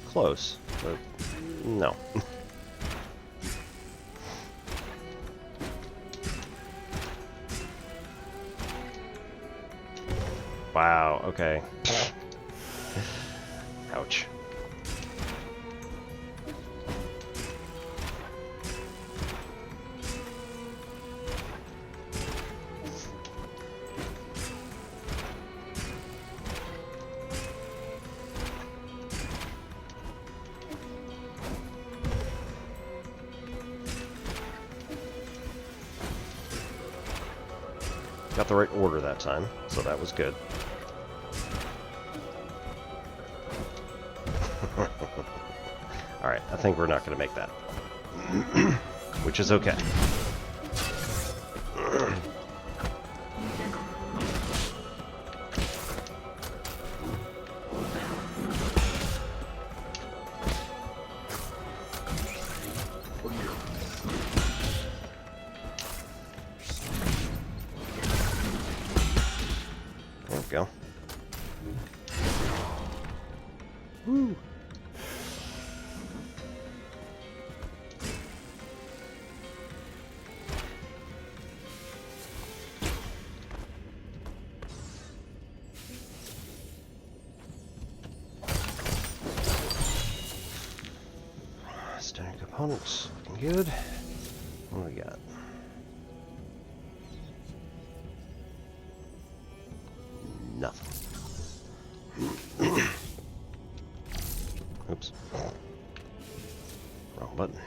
Close, but no. Wow, okay. Ouch. Got the right order that time, so that was good. Alright, I think we're not going to make that. Which is okay. There we go. Woo! Standard components, looking good. What do we got? Nothing. Oops. Wrong button.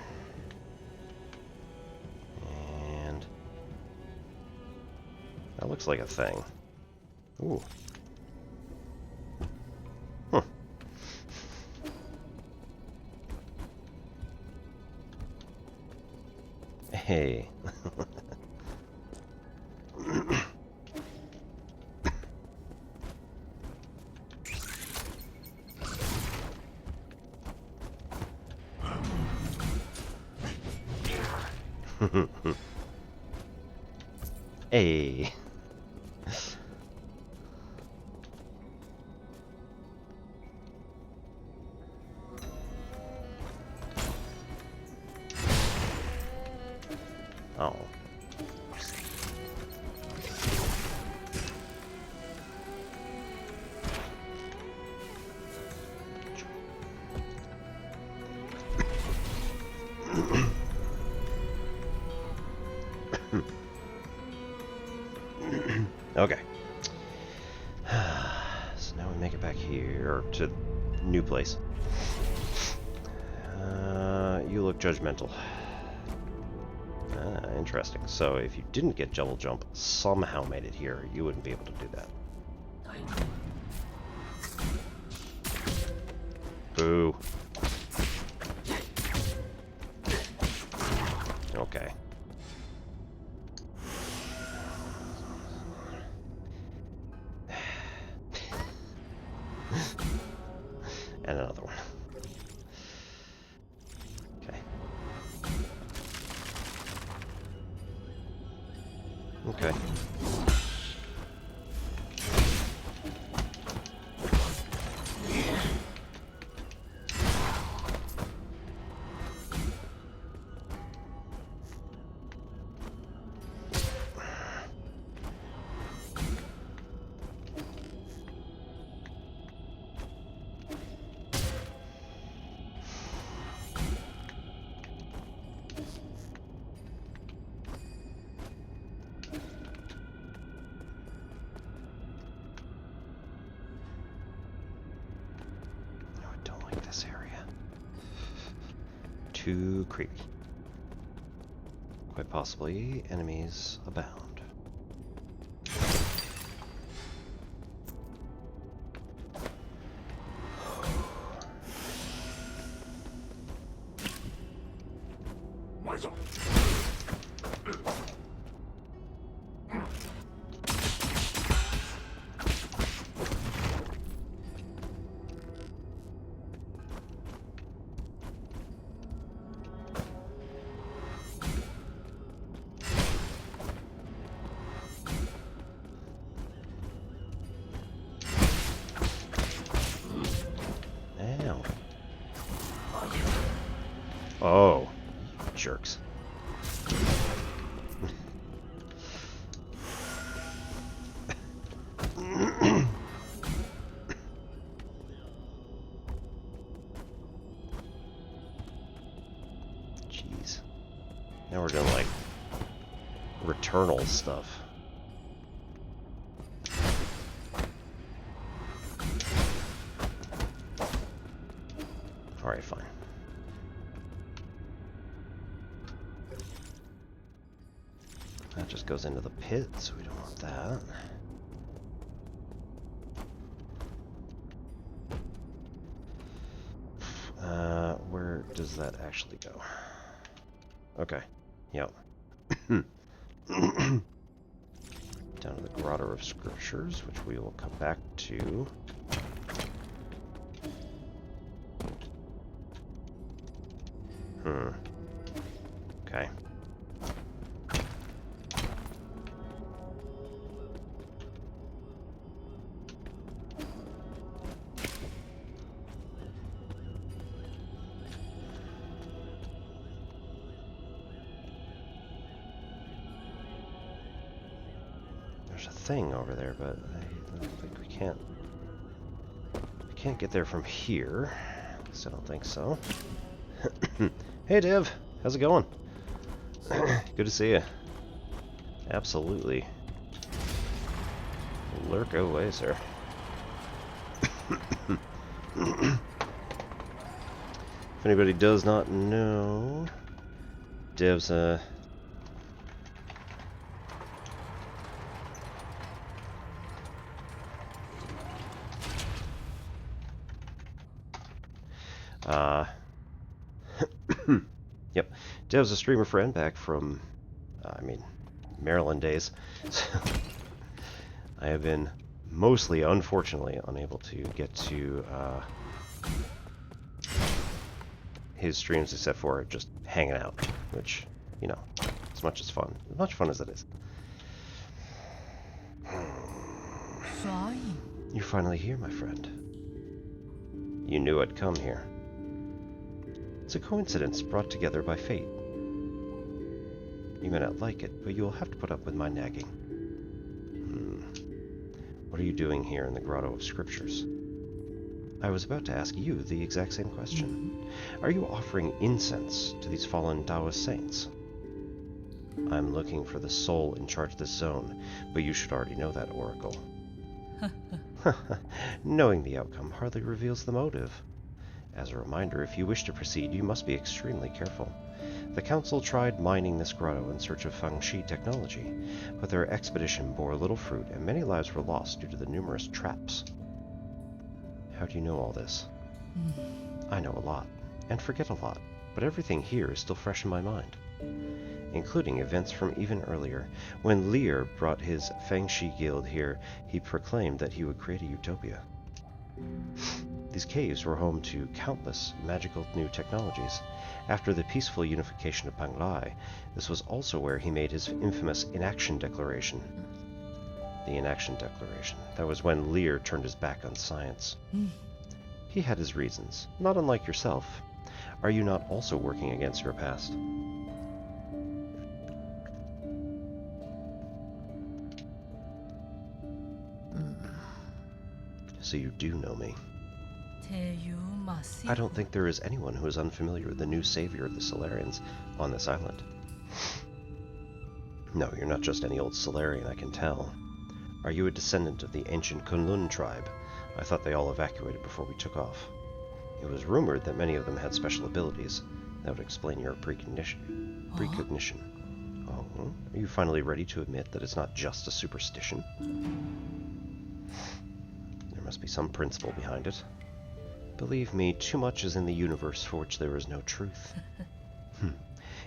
And that looks like a thing. Ooh. Huh. Hey. Hey. Oh. Okay. So now we make it back here, or to new place. You look judgmental. Interesting. So if you didn't get double jump, somehow made it here, you wouldn't be able to do that. Boo. Okay. And another one. Okay. Okay. too creepy. Quite possibly, enemies abound. Ow. Oh, jerks. Jeez. Now we're doing like returnal stuff. Alright, fine. That just goes into the pit, so we don't want that. Where does that actually go? Okay. Yep. Down to the Grotto of Scriptures, which we will come back to. Okay. There's a thing over there, but I don't think we can't. We can't get there from here. At least I don't think so. Hey, Dev. How's it going? Good to see you. Absolutely. Lurk away, sir. If anybody does not know, Dev's yep, Dev's a streamer friend back from, Maryland days. So I have been mostly, unfortunately, unable to get to his streams except for just hanging out, which, you know, as much fun as it is. You're finally here, my friend. You knew I'd come here. It's a coincidence brought together by fate. You may not like it, but you will have to put up with my nagging. What are you doing here in the Grotto of Scriptures? I was about to ask you the exact same question. Are you offering incense to these fallen Taoist saints? I'm looking for the soul in charge of this zone, but you should already know that, Oracle. Knowing the outcome hardly reveals the motive. As a reminder, if you wish to proceed, you must be extremely careful. The Council tried mining this grotto in search of Feng Shi technology, but their expedition bore little fruit and many lives were lost due to the numerous traps. How do you know all this? I know a lot, and forget a lot, but everything here is still fresh in my mind, including events from even earlier. When Lear brought his Feng Shi guild here, he proclaimed that he would create a utopia. These caves were home to countless magical new technologies. After the peaceful unification of Banglai, this was also where he made his infamous Inaction Declaration. The Inaction Declaration. That was when Lear turned his back on science. He had his reasons, not unlike yourself. Are you not also working against your past? So you do know me. I don't think there is anyone who is unfamiliar with the new savior of the Solarians on this island. No, you're not just any old Solarian, I can tell. Are you a descendant of the ancient Kunlun tribe? I thought they all evacuated before we took off. It was rumored that many of them had special abilities, That would explain your precognition. Oh, are you finally ready to admit that it's not just a superstition? There must be some principle behind it. Believe me, too much is in the universe for which there is no truth.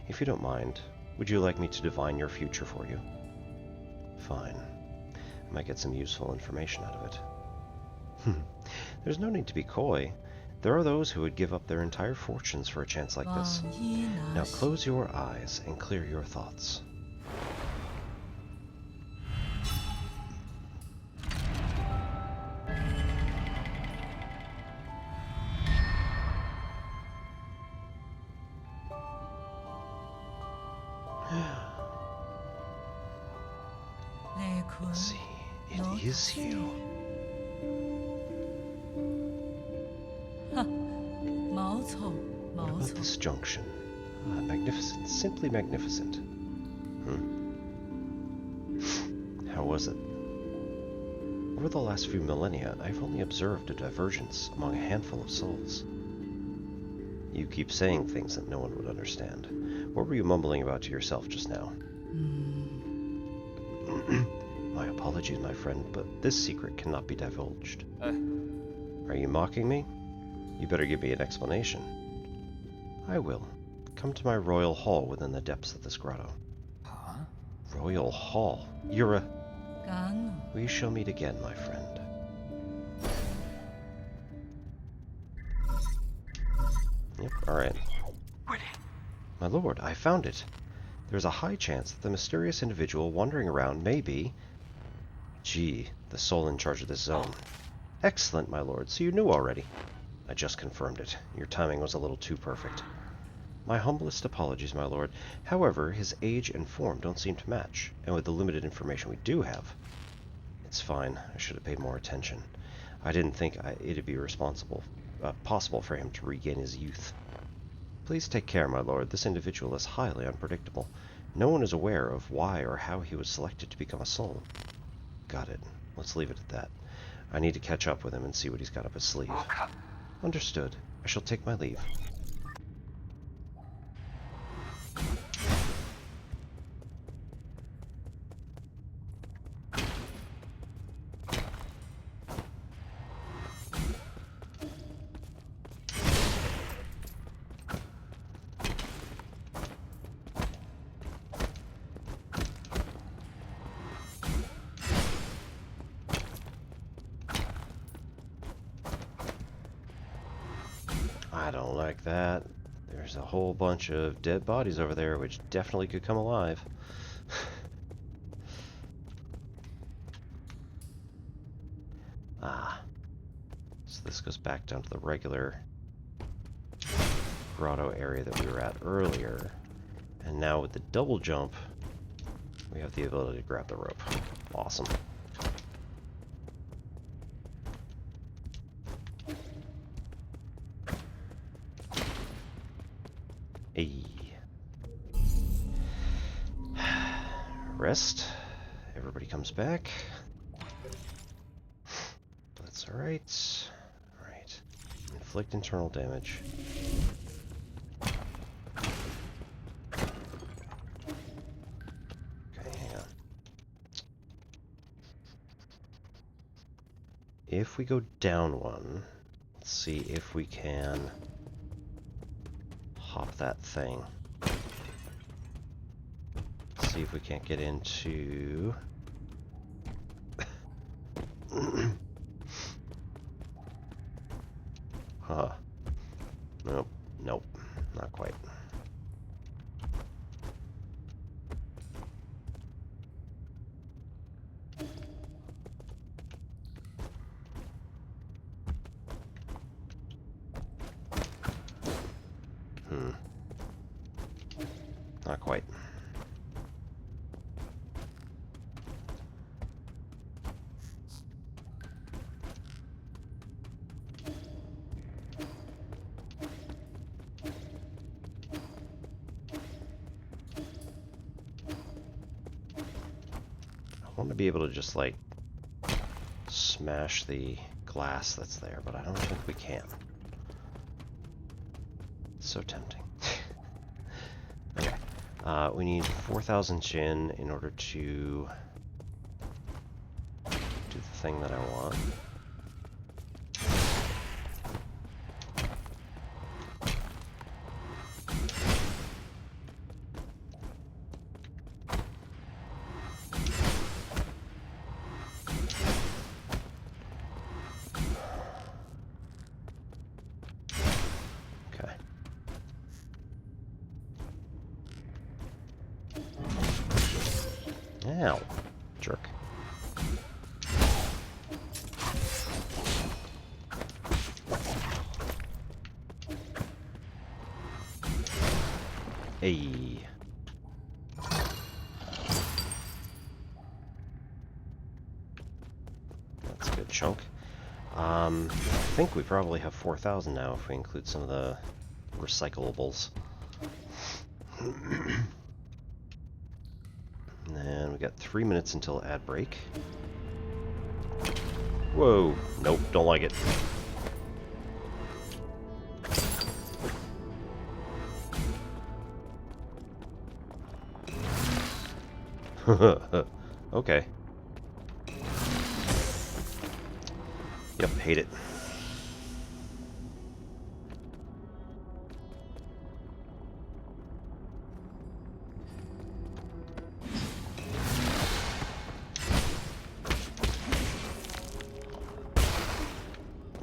If you don't mind, would you like me to divine your future for you? Fine. I might get some useful information out of it. There's no need to be coy. There are those who would give up their entire fortunes for a chance like this. Now close your eyes and clear your thoughts. See, it is you. What about this junction? Magnificent, simply magnificent. How was it? Over the last few millennia, I've only observed a divergence among a handful of souls. You keep saying things that no one would understand. What were you mumbling about to yourself just now? My apologies, my friend, but this secret cannot be divulged. Are you mocking me? You better give me an explanation. I will. Come to my royal hall within the depths of this grotto. Huh? Royal hall? You're a... We shall meet again, my friend. Yep, alright. My lord, I found it. There's a high chance that the mysterious individual wandering around may be... Gee, the soul in charge of this zone. Excellent, my lord, so you knew already. I just confirmed it. Your timing was a little too perfect. My humblest apologies, my lord. However, his age and form don't seem to match, and with the limited information we do have... It's fine. I should have paid more attention. I didn't think it'd be possible for him to regain his youth. Please take care, my lord. This individual is highly unpredictable. No one is aware of why or how he was selected to become a soul. Got it. Let's leave it at that. I need to catch up with him and see what he's got up his sleeve. Understood. I shall take my leave. I don't like that. There's a whole bunch of dead bodies over there which definitely could come alive. So this goes back down to the regular grotto area that we were at earlier. And now with the double jump, we have the ability to grab the rope. Awesome. Hey. Rest. Everybody comes back. That's alright. Alright. Inflict internal damage. Okay, hang on. If we go down one, let's see if we can hop that thing. See if we can't get into... Huh. Nope. Nope. Not quite. Not quite. I want to be able to just, like, smash the glass that's there, but I don't think we can. It's so tempting. We need 4,000 Jin in order to do the thing that I want. Okay. Ow, jerk. Hey. That's a good chunk. I think we probably have 4,000 now if we include some of the recyclables. And then we got 3 minutes until ad break. Whoa, nope, don't like it. Okay. Yep, hate it.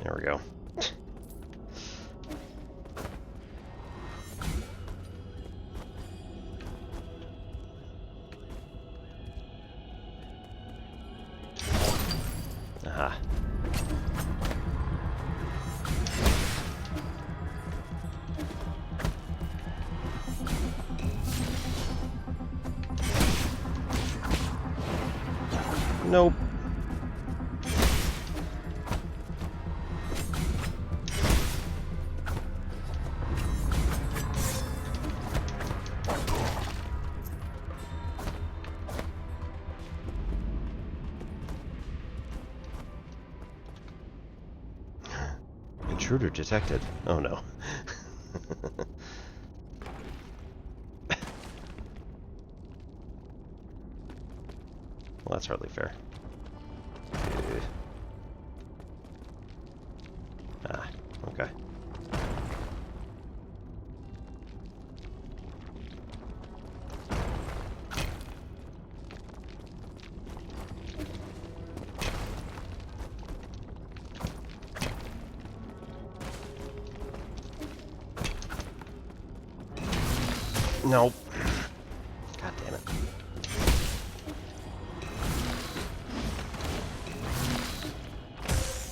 There we go. Aha. Nope. Intruder detected. Oh no. Well, that's hardly fair. Ah, okay. Nope. God damn it.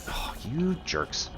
Oh, you jerks.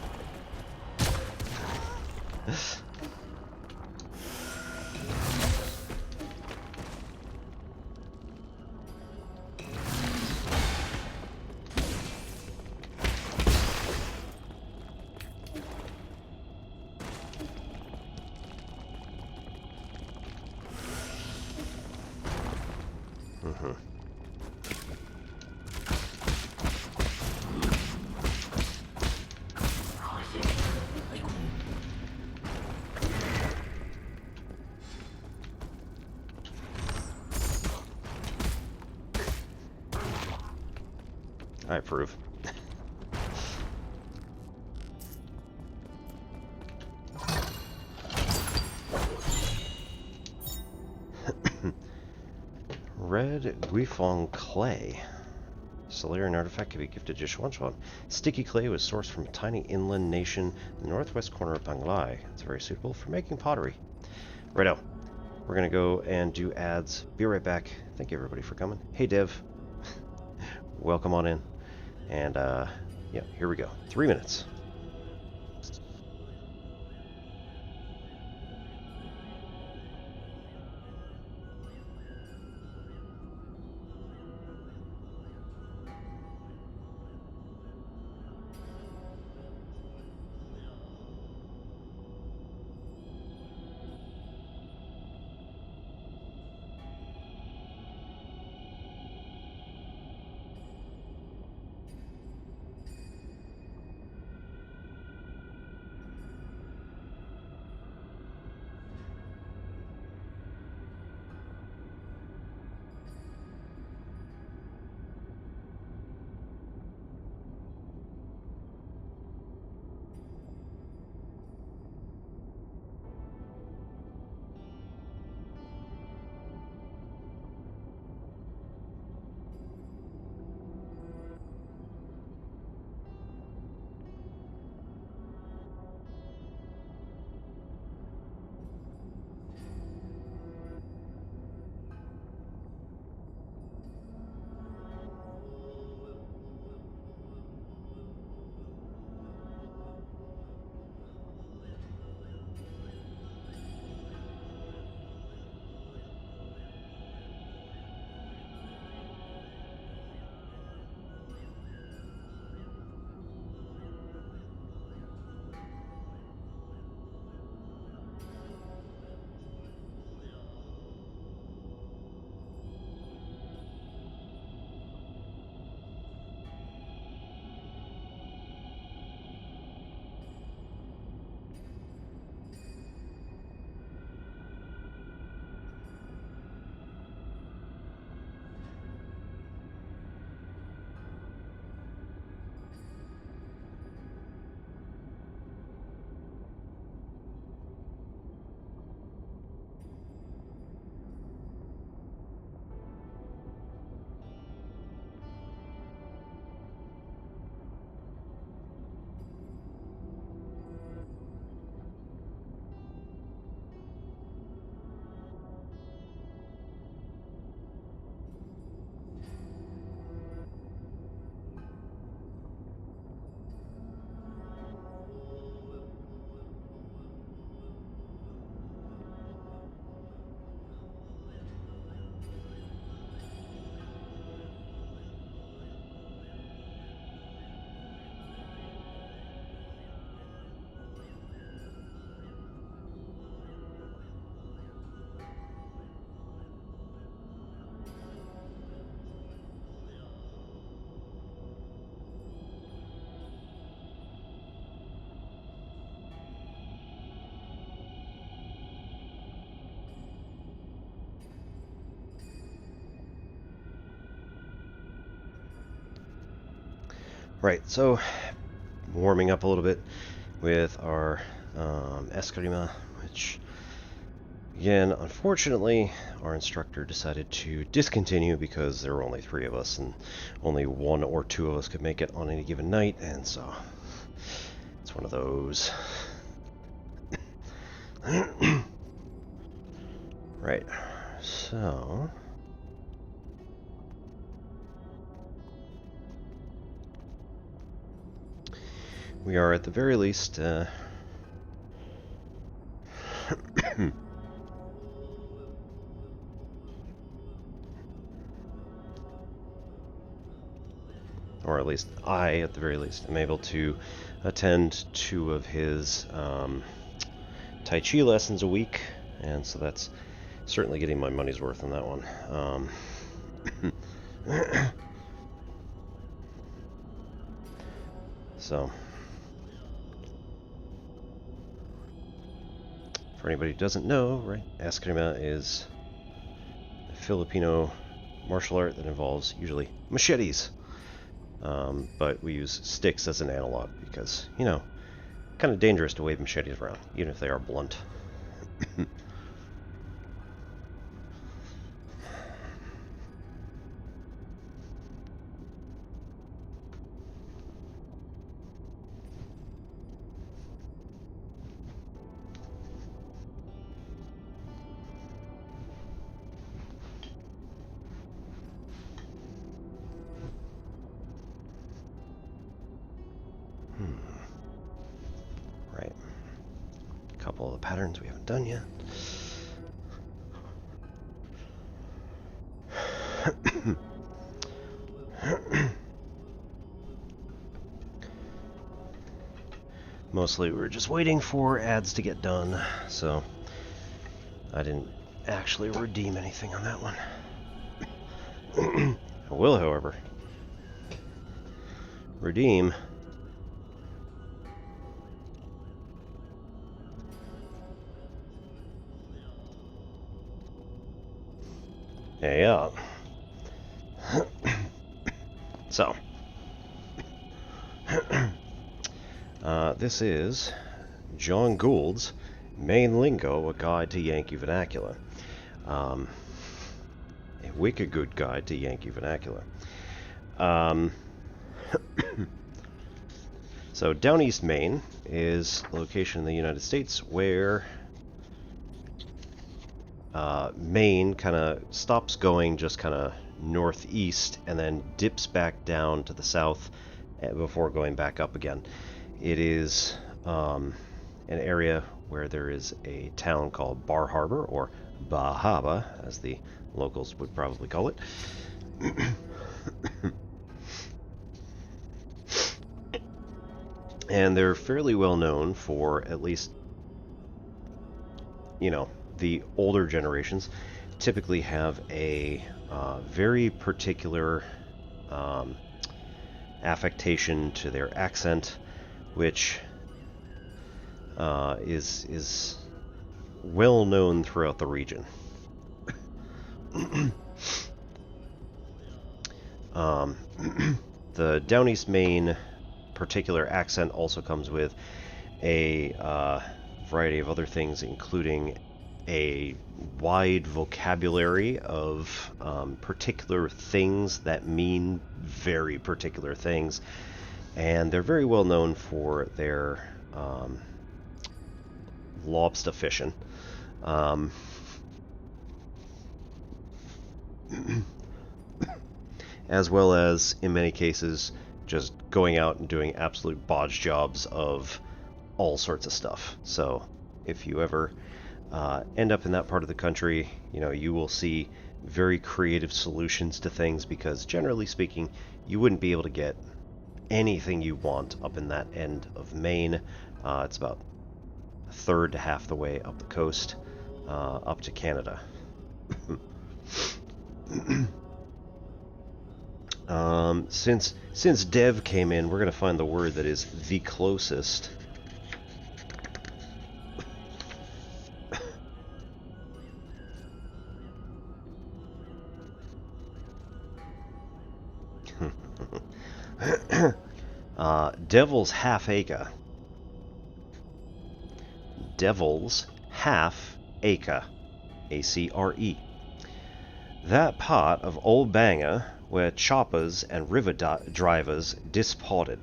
I approve. Red Guifong clay. Solarian artifact can be gifted to Chuan Chuan. Sticky clay was sourced from a tiny inland nation in the northwest corner of Banglai. It's very suitable for making pottery. Righto. We're gonna go and do ads. Be right back. Thank you everybody for coming. Hey Dev. Welcome on in. And yeah, here we go. 3 minutes. Right, so warming up a little bit with our eskrima, which, again, unfortunately, our instructor decided to discontinue because there were only 3 of us, and only 1 or 2 of us could make it on any given night, and so it's one of those. Right, so we are at the very least or at least I, at the very least, am able to attend 2 of his Tai Chi lessons a week, and so that's certainly getting my money's worth on that one. So, for anybody who doesn't know, right, eskrima is a Filipino martial art that involves usually machetes. But we use sticks as an analog because, you know, kind of dangerous to wave machetes around, even if they are blunt. Right. A couple of the patterns we haven't done yet. Mostly we're just waiting for ads to get done, so I didn't actually redeem anything on that one. I will, however, redeem yeah. So, this is John Gould's Main Lingo, a Guide to Yankee Vernacular. A wicked good guide to Yankee Vernacular. So, Down East Maine is a location in the United States where Maine kind of stops going just kind of northeast and then dips back down to the south before going back up again. It is an area where there is a town called Bar Harbor, or Bahaba, as the locals would probably call it. And they're fairly well known for, at least, you know, the older generations typically have a very particular affectation to their accent, which is well known throughout the region. The Down East Maine particular accent also comes with a variety of other things, including a wide vocabulary of particular things that mean very particular things, and they're very well known for their lobster fishing. As well as, in many cases, just going out and doing absolute bodge jobs of all sorts of stuff. So if you ever end up in that part of the country, you know, you will see very creative solutions to things, because generally speaking, you wouldn't be able to get anything you want up in that end of Maine. It's about a third to half the way up the coast, up to Canada. Since Dev came in, we're gonna find the word that is the closest. Devil's Half Acre. Devil's Half Acre. A-C-R-E. That part of Old Bangor where choppers and river drivers disported.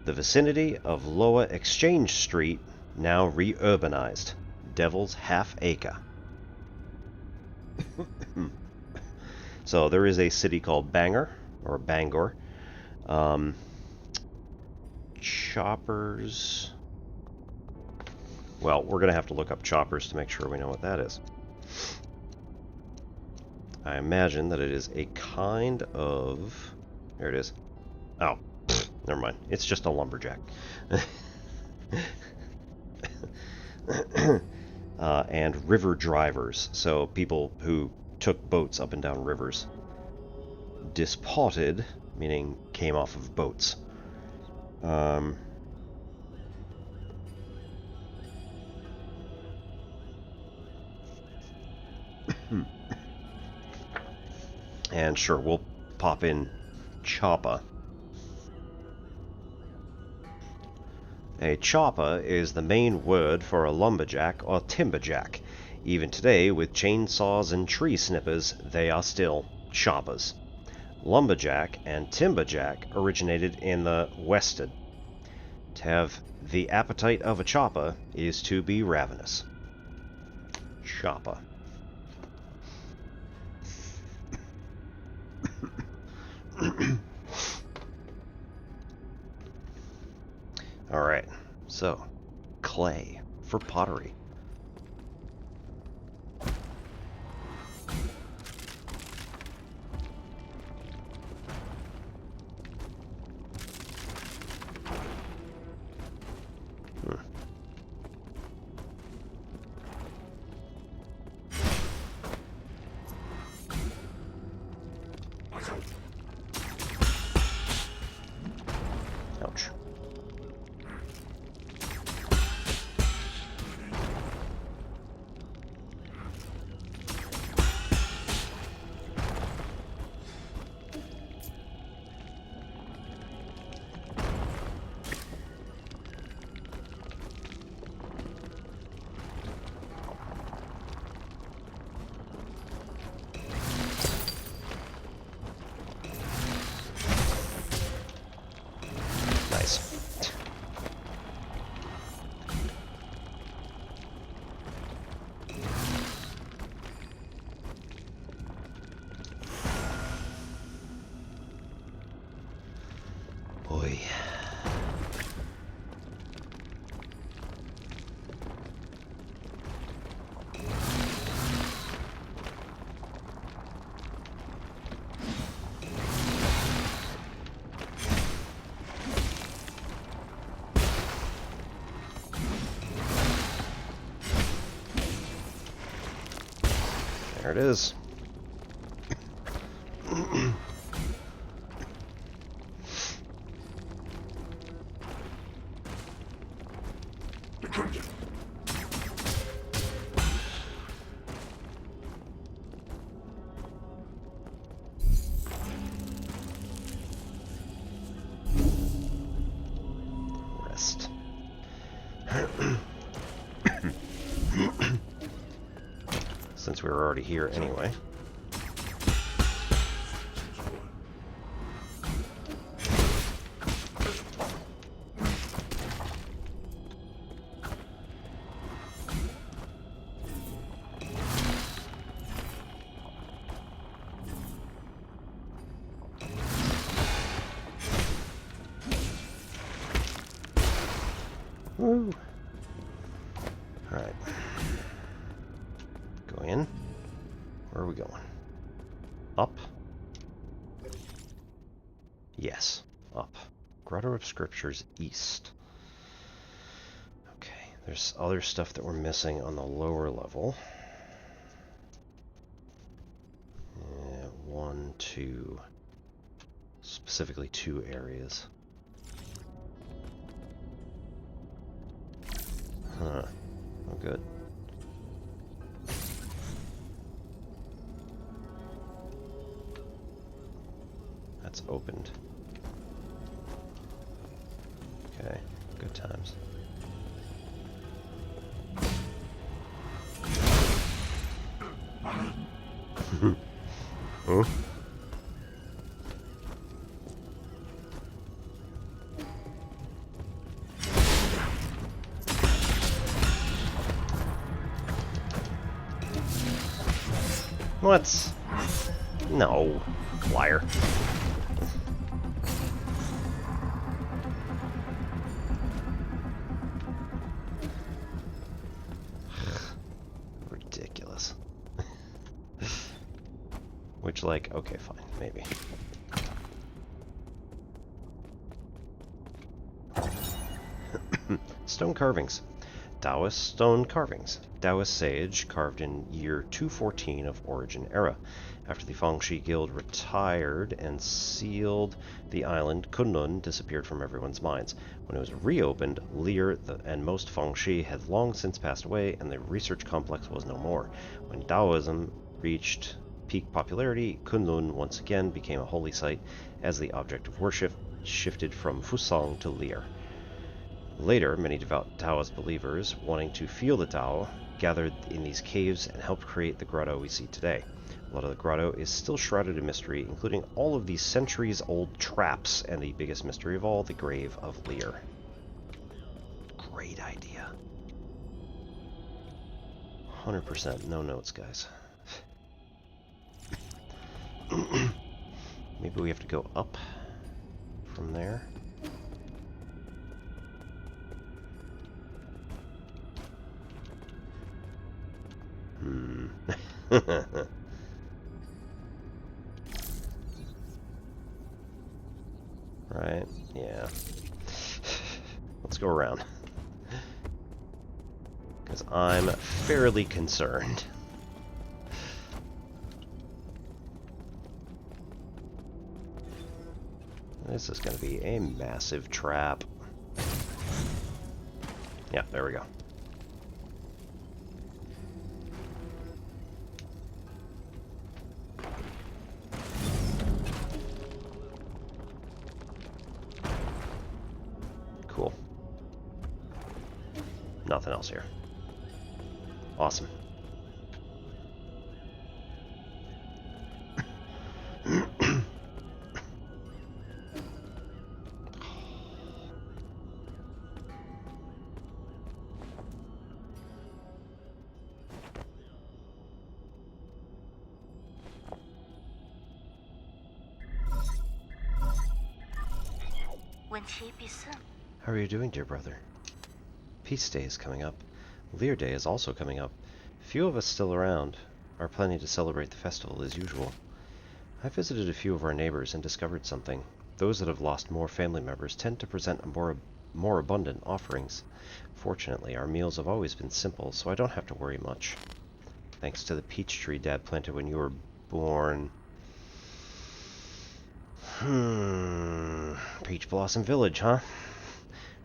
The vicinity of Lower Exchange Street, now re-urbanized. Devil's Half Acre. So there is a city called Bangor, or Bangor. Choppers... Well, we're going to have to look up choppers to make sure we know what that is. I imagine that it is a kind of... There it is. Oh, never mind. It's just a lumberjack. And river drivers, so people who took boats up and down rivers. Disported, meaning came off of boats. And sure, we'll pop in chopper. A chopper is the main word for a lumberjack or timberjack. Even today, with chainsaws and tree snippers, they are still choppers. Lumberjack and timberjack originated in the Western. To have the appetite of a chopper is to be ravenous. Chopper. Alright, so, clay for pottery. Ouch. Nice. Boy. There it is. Rest. Since we were already here anyway. Woo! Alright. Go in. Where are we going? Up? Yes, up. Grotto of Scriptures east. Okay, there's other stuff that we're missing on the lower level. One, two. Specifically 2 areas. Huh. Oh, good. That's opened. Good times. Huh? What? No. Liar. Ridiculous. Which, like, okay, fine, maybe. Stone carvings. Taoist stone carvings. Taoist sage carved in year 214 of Origin Era. After the Fangxi Guild retired and sealed the island, Kunlun disappeared from everyone's minds. When it was reopened, Lear and most Fangxi had long since passed away, and the research complex was no more. When Taoism reached peak popularity, Kunlun once again became a holy site as the object of worship shifted from Fusang to Lear. Later, many devout Taoist believers, wanting to feel the Tao, gathered in these caves and helped create the grotto we see today. A lot of the grotto is still shrouded in mystery, including all of these centuries-old traps, and the biggest mystery of all, the grave of Lear. Great idea. 100% no notes, guys. Maybe we have to go up from there. Right? Yeah. Let's go around. Because I'm fairly concerned. This is going to be a massive trap. Yeah, there we go. Cool. Nothing else here. Awesome. How are you doing, dear brother? Peace Day is coming up. Lear Day is also coming up. Few of us still around are planning to celebrate the festival as usual. I visited a few of our neighbors and discovered something. Those that have lost more family members tend to present more abundant offerings. Fortunately, our meals have always been simple, so I don't have to worry much. Thanks to the peach tree Dad planted when you were born. Peach Blossom Village, huh?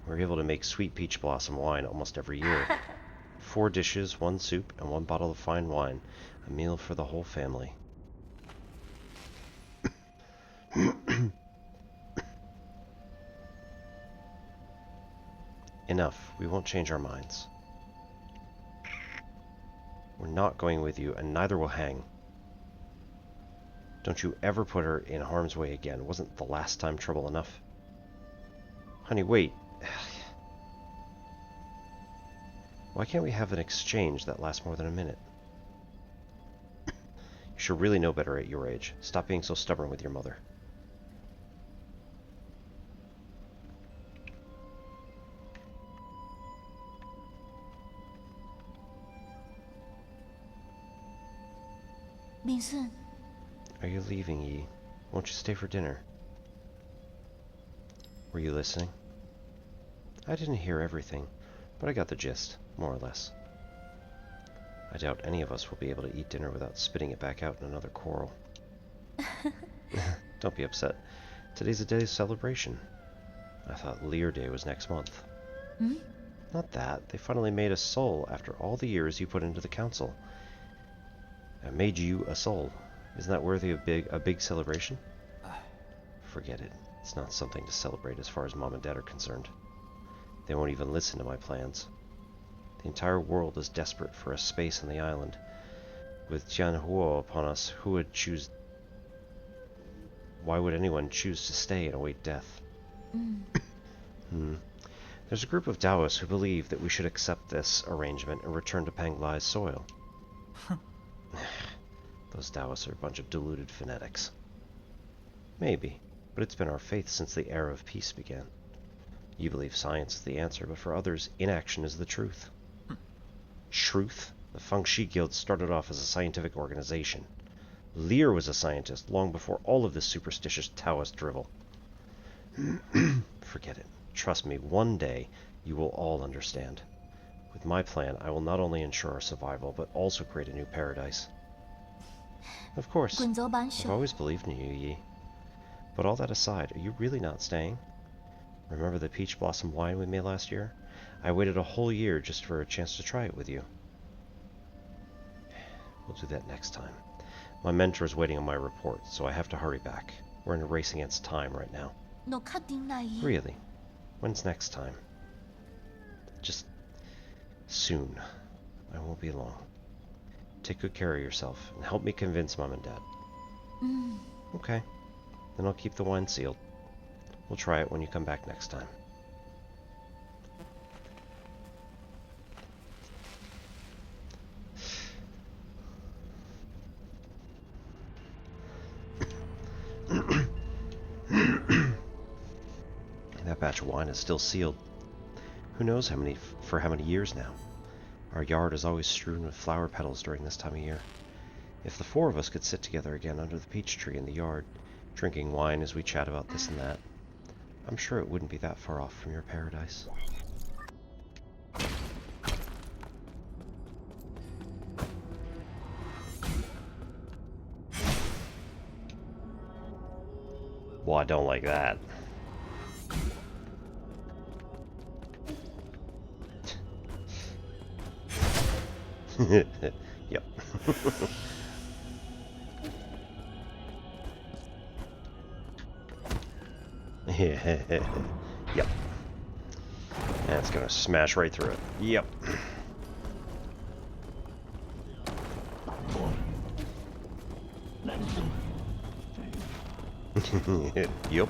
We're able to make sweet peach blossom wine almost every year. 4 dishes, 1 soup, and 1 bottle of fine wine. A meal for the whole family. Enough. We won't change our minds. We're not going with you, and neither will Hang. Don't you ever put her in harm's way again. Wasn't the last time trouble enough? Honey, wait. Why can't we have an exchange that lasts more than a minute? You should really know better at your age. Stop being so stubborn with your mother. Minsun. Are you leaving, Yi? Won't you stay for dinner? Were you listening? I didn't hear everything, but I got the gist, more or less. I doubt any of us will be able to eat dinner without spitting it back out in another quarrel. Don't be upset. Today's a day's celebration. I thought Lear Day was next month. Hmm? Not that. They finally made a soul after all the years you put into the council. I made you a soul. Isn't that worthy of a big celebration? Forget it. It's not something to celebrate as far as Mom and Dad are concerned. They won't even listen to my plans. The entire world is desperate for a space on the island. With Jianhuo upon us, who would choose... Why would anyone choose to stay and await death? There's a group of Taoists who believe that we should accept this arrangement and return to Panglai's soil. Those Taoists are a bunch of deluded fanatics. Maybe, but it's been our faith since the era of peace began. You believe science is the answer, but for others, inaction is the truth. Truth? The Fengshi Guild started off as a scientific organization. Lear was a scientist long before all of this superstitious Taoist drivel. Forget it. Trust me, one day you will all understand. With my plan, I will not only ensure our survival, but also create a new paradise. Of course, I've always believed in you, Yi. But all that aside, are you really not staying? Remember the peach blossom wine we made last year? I waited a whole year just for a chance to try it with you. We'll do that next time. My mentor is waiting on my report, so I have to hurry back. We're in a race against time right now. Really? When's next time? Just soon. I won't be long. Take good care of yourself and help me convince Mom and Dad. Okay. Then I'll keep the wine sealed. We'll try it when you come back next time. That batch of wine is still sealed. Who knows for how many years now? Our yard is always strewn with flower petals during this time of year. If the four of us could sit together again under the peach tree in the yard, drinking wine as we chat about this and that, I'm sure it wouldn't be that far off from your paradise. Well, I don't like that. Yep. Yep. And it's gonna smash right through it. Yep. Yep.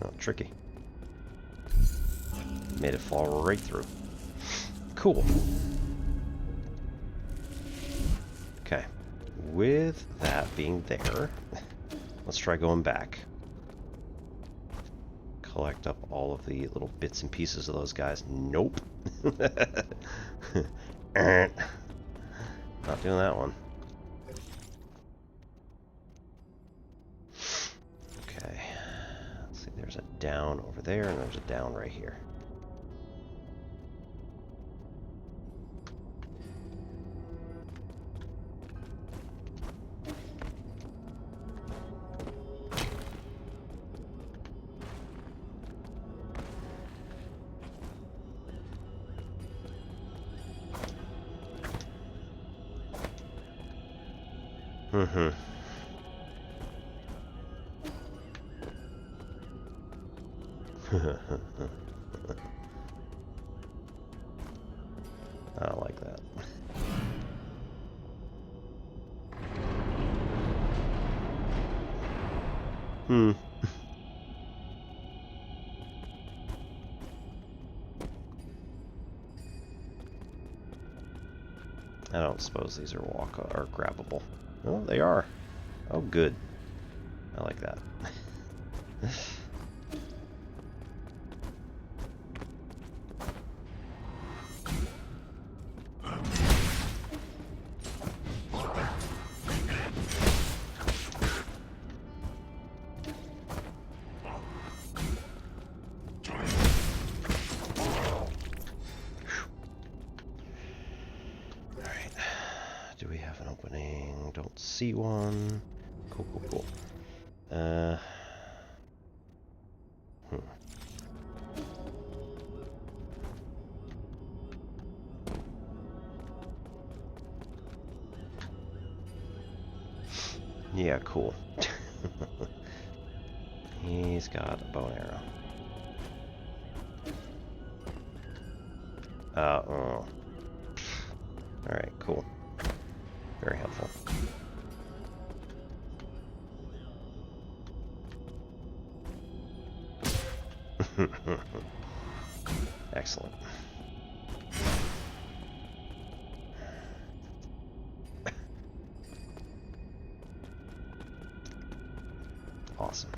Oh, tricky. Made it fall right through. Cool. Okay. With that being there, let's try going back. Collect up all of the little bits and pieces of those guys. Nope. Not doing that one. Okay. Let's see, there's a down over there, and there's a down right here. Mm-hmm. I don't like that. I don't suppose these are grabbable. Oh, they are. Oh, good. I like that. See one. Cool, cool, cool. Yeah, cool. He's got a bow and arrow. Oh. Alright, cool. Very helpful. Excellent. Awesome.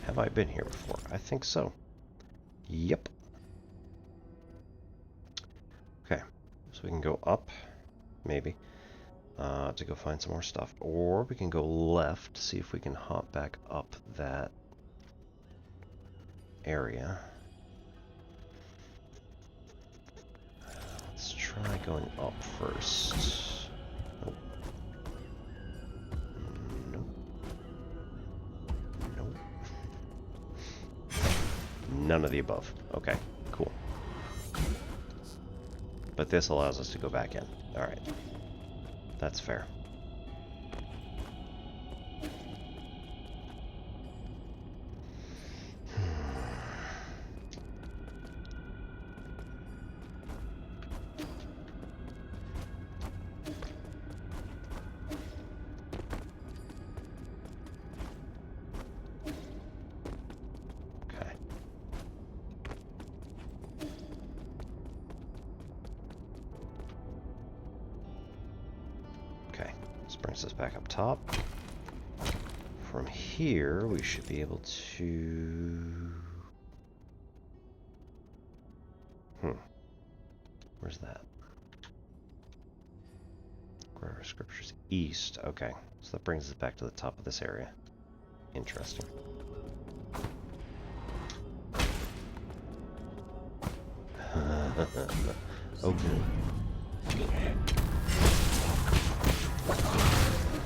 Have I been here before? I think so. Yep. Okay, so we can go up, maybe, to go find some more stuff. Or we can go left, see if we can hop back up that area. Let's try going up first. Nope. Nope. Nope. None of the above. Okay, cool. But this allows us to go back in. Alright. That's fair. Brings us back up top. From here, we should be able to... Where's that? Where are scriptures? East. Okay. So that brings us back to the top of this area. Interesting. Okay.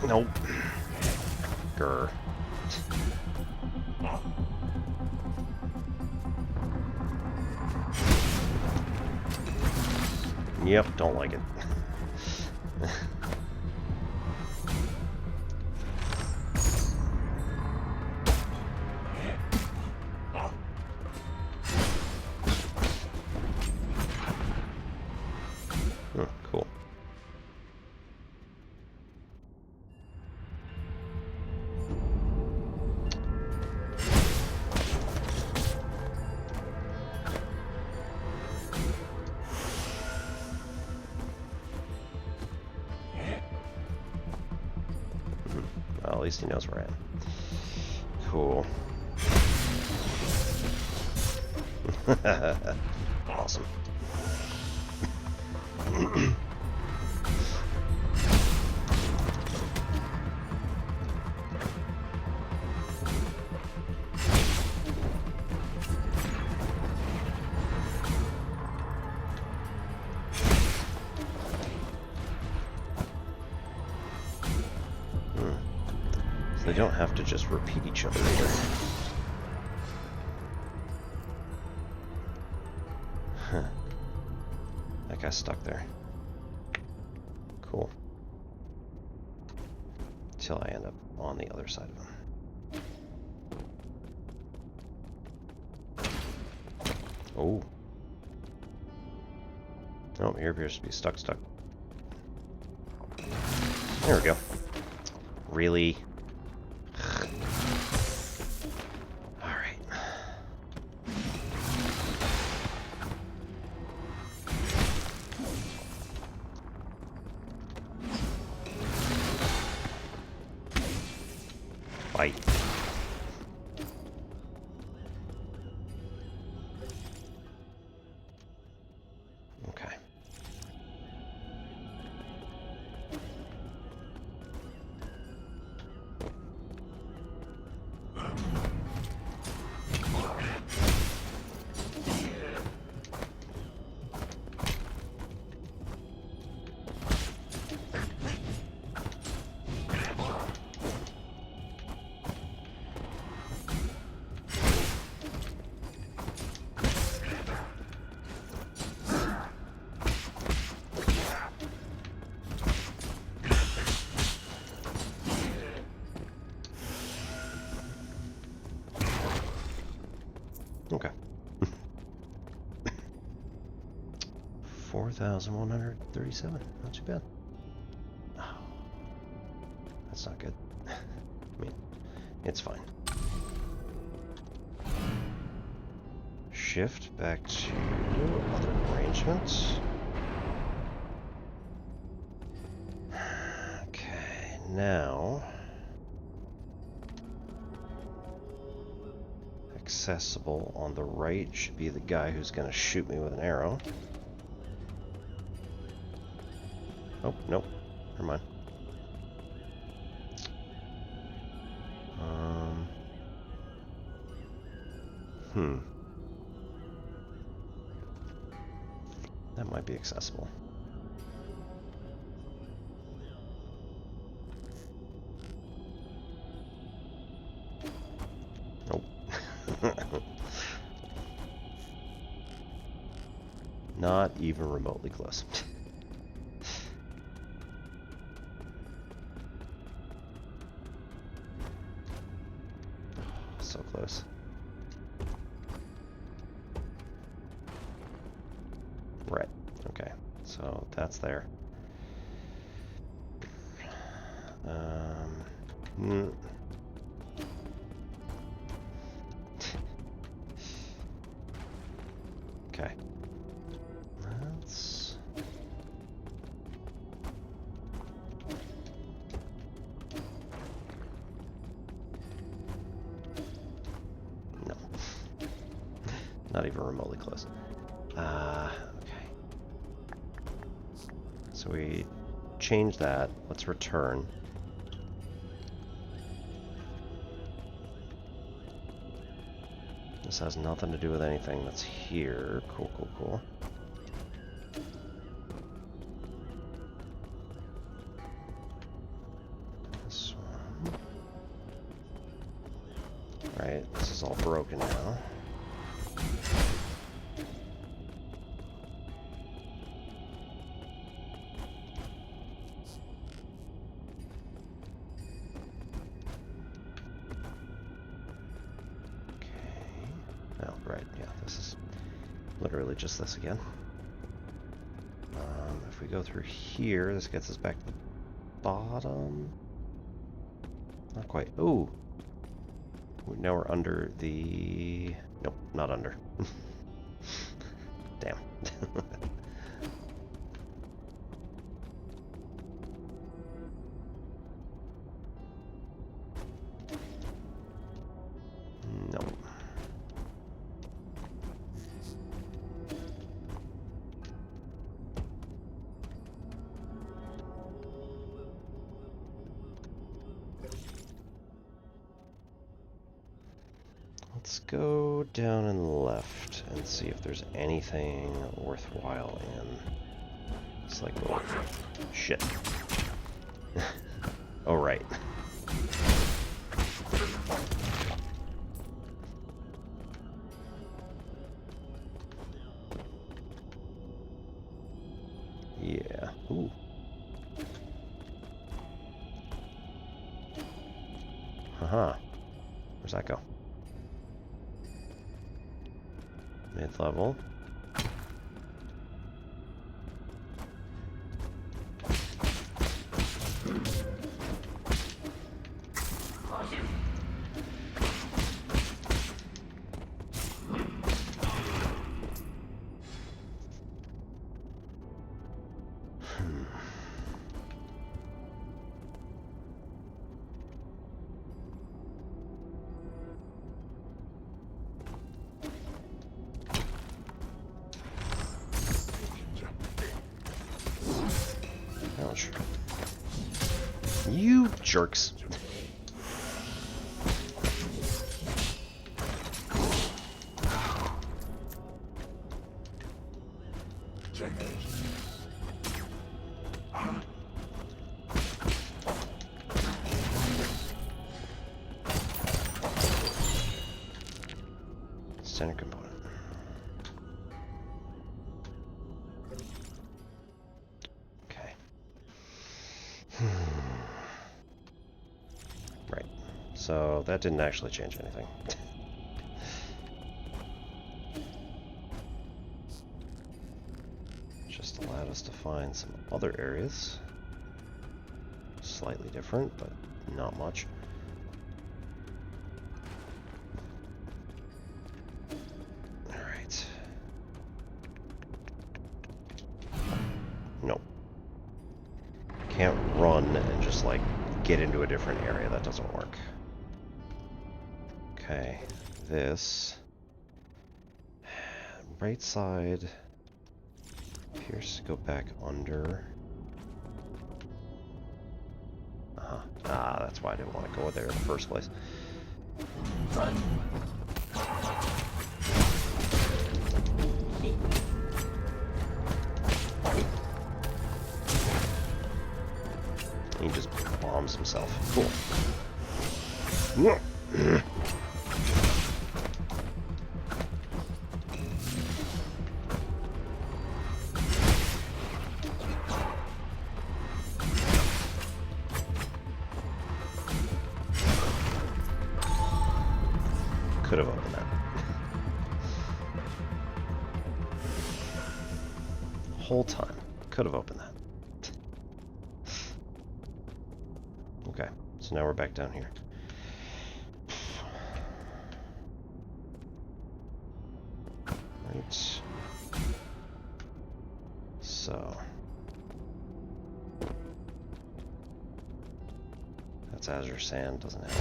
Nope. Grr. Yep, don't like it. Cool. Well, at least he knows where I am. Cool. Awesome. They don't have to just repeat each other either. Huh. That guy's stuck there. Cool. Till I end up on the other side of him. Oh. Oh, here appears to be stuck. There we go. Really? Alright. Fight. Okay. 2,137. Not too bad. Oh, that's not good. I mean, it's fine. Shift back to other arrangements. Okay, now accessible on the right should be the guy who's going to shoot me with an arrow. Oh, nope. Never mind. That might be accessible. Nope. Not even remotely close. So close. Right. Okay. So that's there. Okay. Let's... No. Not even remotely close. Okay. So we change that. Let's return. This has nothing to do with anything that's here. Cool, cool, cool. This one. Right, this is all broken now. Literally just this again. If we go through here, this gets us back to the bottom. Not quite. Ooh. Now we're under the... Nope, not under. Damn. Nope. Let's go down and left and see if there's anything worthwhile in. It's like, oh, shit. Oh, right. Yeah. Ooh. Haha. Where's that go? Mid-level. Ouch. You jerks. Center component. Okay. Right. So that didn't actually change anything. Just allow allowed us to find some other areas. Slightly different, but not much. Alright. Nope. Can't run and just, like, get into a different area. That doesn't work. Okay. This. Right side appears to go back under. Ah, that's why I didn't want to go there in the first place. He just bombs himself. Cool. Could have opened that. Whole time. Could have opened that. Okay, so now we're back down here. Right. So. That's Azure Sand, doesn't it?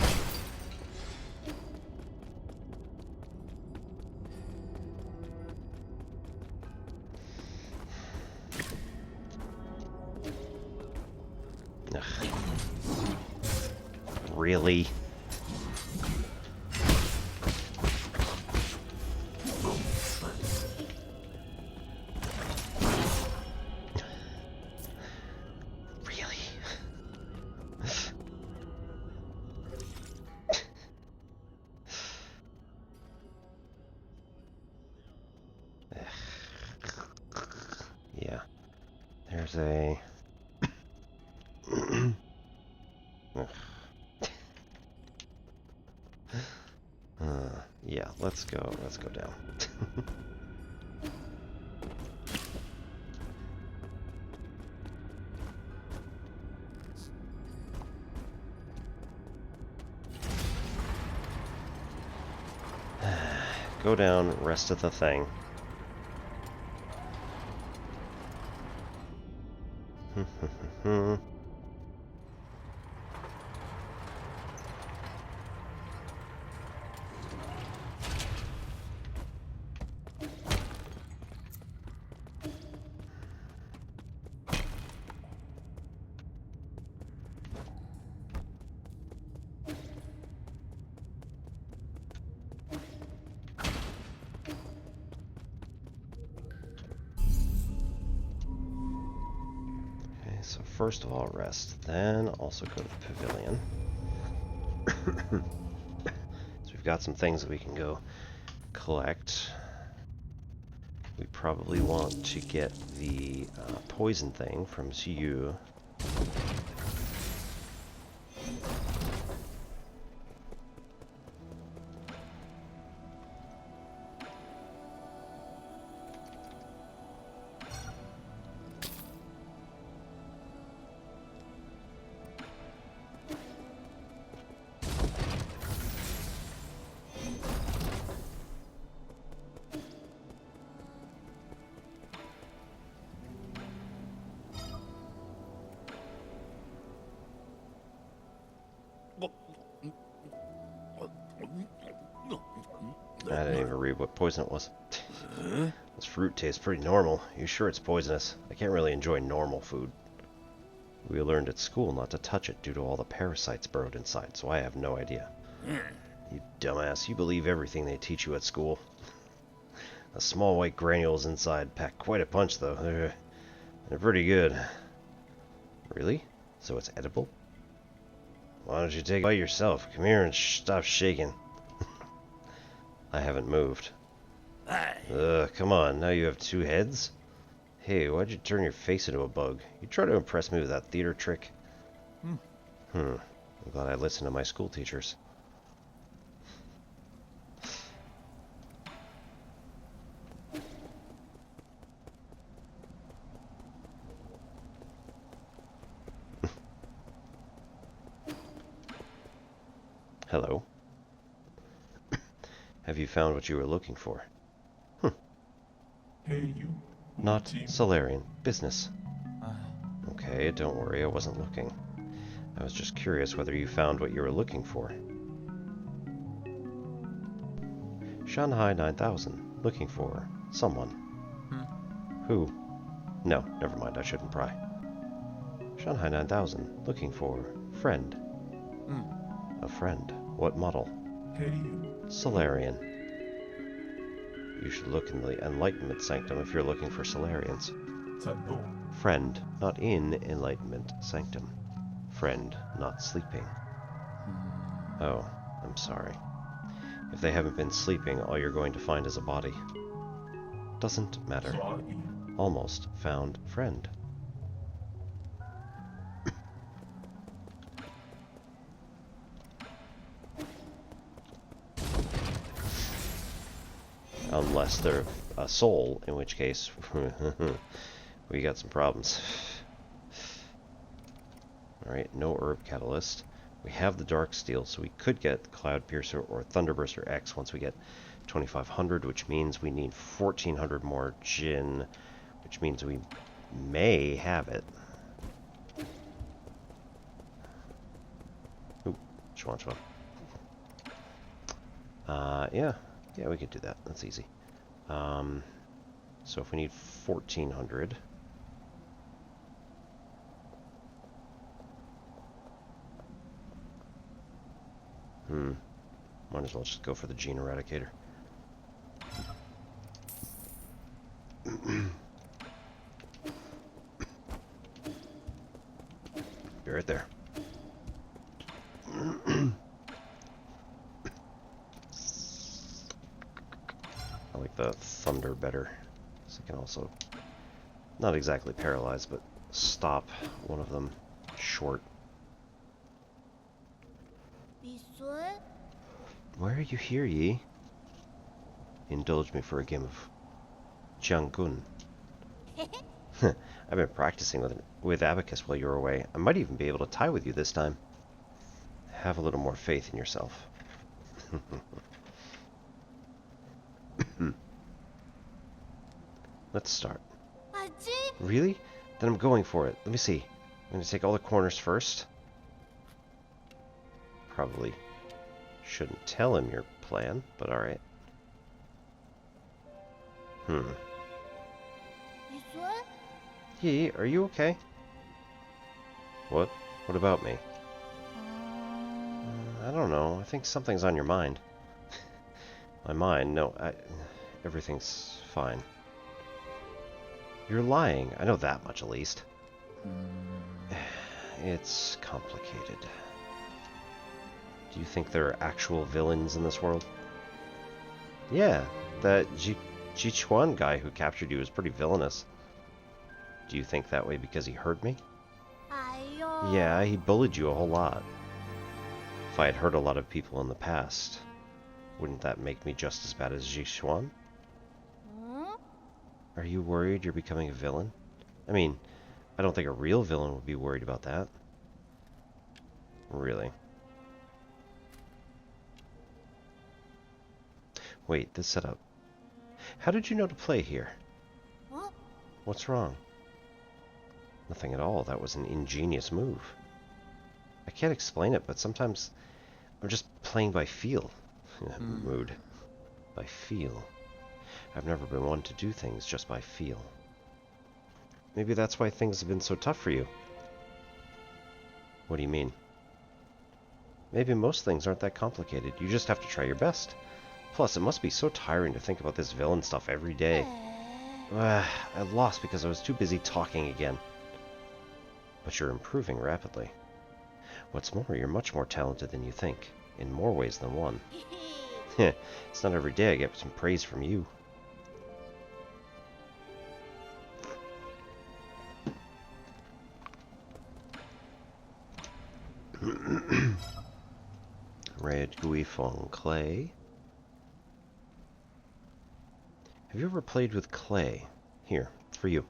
Really? Really? Yeah. There's a... yeah, let's go down. Go down, rest of the thing. So first of all, rest, then also go to the pavilion. So we've got some things that we can go collect. We probably want to get the poison thing from Xiu. I didn't even read what poison it was. This fruit tastes pretty normal. You sure it's poisonous? I can't really enjoy normal food. We learned at school not to touch it due to all the parasites burrowed inside, so I have no idea. You dumbass, you believe everything they teach you at school. The small white granules inside pack quite a punch, though. They're pretty good. Really? So it's edible? Why don't you take it by yourself? Come here and stop shaking. I haven't moved. Come on, now you have two heads? Hey, why'd you turn your face into a bug? You try to impress me with that theater trick? I'm glad I listened to my school teachers. Hello. Have you found what you were looking for? Hm. Hey, you. Not Solarian. Business. Ah, Okay, don't worry, I wasn't looking. I was just curious whether you found what you were looking for. Shanghai 9000. Looking for someone. Who? No, never mind, I shouldn't pry. Shanghai 9000. Looking for friend. A friend. What model? Hey, you. Solarian. You should look in the Enlightenment Sanctum if you're looking for Solarians. Tado. Friend, not in Enlightenment Sanctum. Friend, not sleeping. Oh, I'm sorry. If they haven't been sleeping, all you're going to find is a body. Doesn't matter. Sorry. Almost found friend. Unless they're a soul, in which case we got some problems. Alright, no herb catalyst. We have the dark steel, so we could get Cloud Piercer or Thunderburster X once we get 2500, which means we need 1400 more Jin, which means we may have it. Ooh, Chuan. Yeah, we could do that. That's easy. So if we need 1400, might as well just go for the Gene Eradicator. Be right there. I like the thunder better, so I can also, not exactly paralyze, but stop one of them short. Why are you here, Yi? Indulge me for a game of Jiangun. I've been practicing with Abacus while you were away. I might even be able to tie with you this time. Have a little more faith in yourself. Let's start. Really? Then I'm going for it. Let me see. I'm going to take all the corners first. Probably shouldn't tell him your plan, but alright. Yi, are you okay? What? What about me? I don't know. I think something's on your mind. My mind? No, everything's fine. You're lying. I know that much, at least. It's complicated. Do you think there are actual villains in this world? Yeah, that Tai Chi Chuan guy who captured you was pretty villainous. Do you think that way because he hurt me? Yeah, he bullied you a whole lot. If I had hurt a lot of people in the past, wouldn't that make me just as bad as Tai Chi Chuan? Are you worried you're becoming a villain? I mean, I don't think a real villain would be worried about that. Really? Wait, this setup. How did you know to play here? What's wrong? Nothing at all. That was an ingenious move. I can't explain it, but sometimes I'm just playing by feel. Mood. By feel. I've never been one to do things just by feel. Maybe that's why things have been so tough for you. What do you mean? Maybe most things aren't that complicated. You just have to try your best. Plus, it must be so tiring to think about this villain stuff every day. I lost because I was too busy talking again. But you're improving rapidly. What's more, you're much more talented than you think. In more ways than one. It's not every day I get some praise from you. Red Guifeng clay. Have you ever played with clay? Here, for you.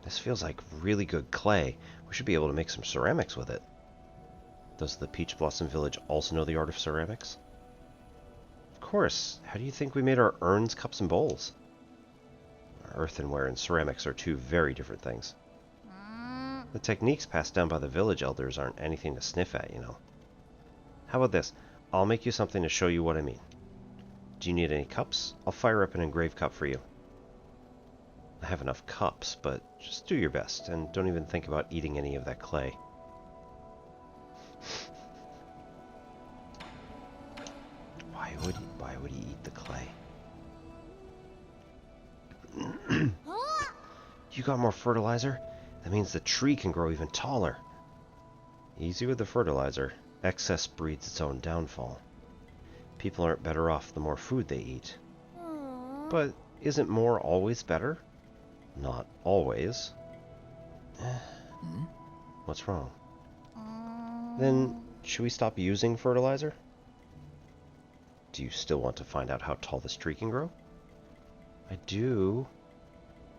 This feels like really good clay. We should be able to make some ceramics with it. Does the Peach Blossom Village also know the art of ceramics? Of course. How do you think we made our urns, cups, and bowls? Earthenware and ceramics are two very different things. The techniques passed down by the village elders aren't anything to sniff at, you know. How about this? I'll make you something to show you what I mean. Do you need any cups? I'll fire up an engraved cup for you. I have enough cups, but just do your best, and don't even think about eating any of that clay. Why would he eat the clay? You got more fertilizer? That means the tree can grow even taller. Easy with the fertilizer. Excess breeds its own downfall. People aren't better off the more food they eat. But isn't more always better? Not always. What's wrong? Then, should we stop using fertilizer? Do you still want to find out how tall this tree can grow? I do.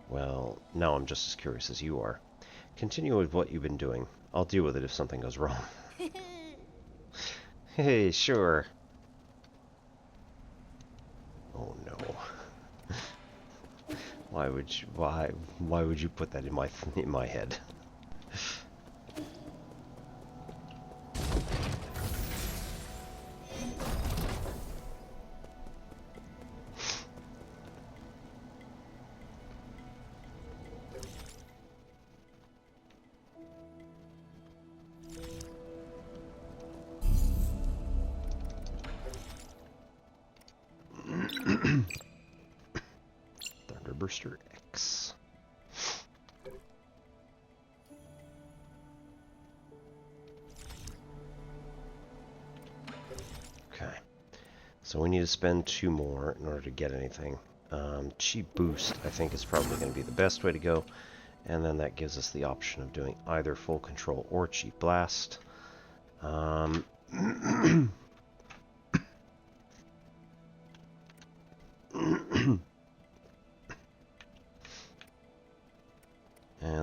Well, now I'm just as curious as you are. Continue with what you've been doing. I'll deal with it if something goes wrong. Hey, sure. Oh no. Why would you put that in my head? Thunderburster X. Okay. So we need to spend 2 more in order to get anything. Chi Boost, I think, is probably going to be the best way to go. And then that gives us the option of doing either Full Control or Chi Blast. And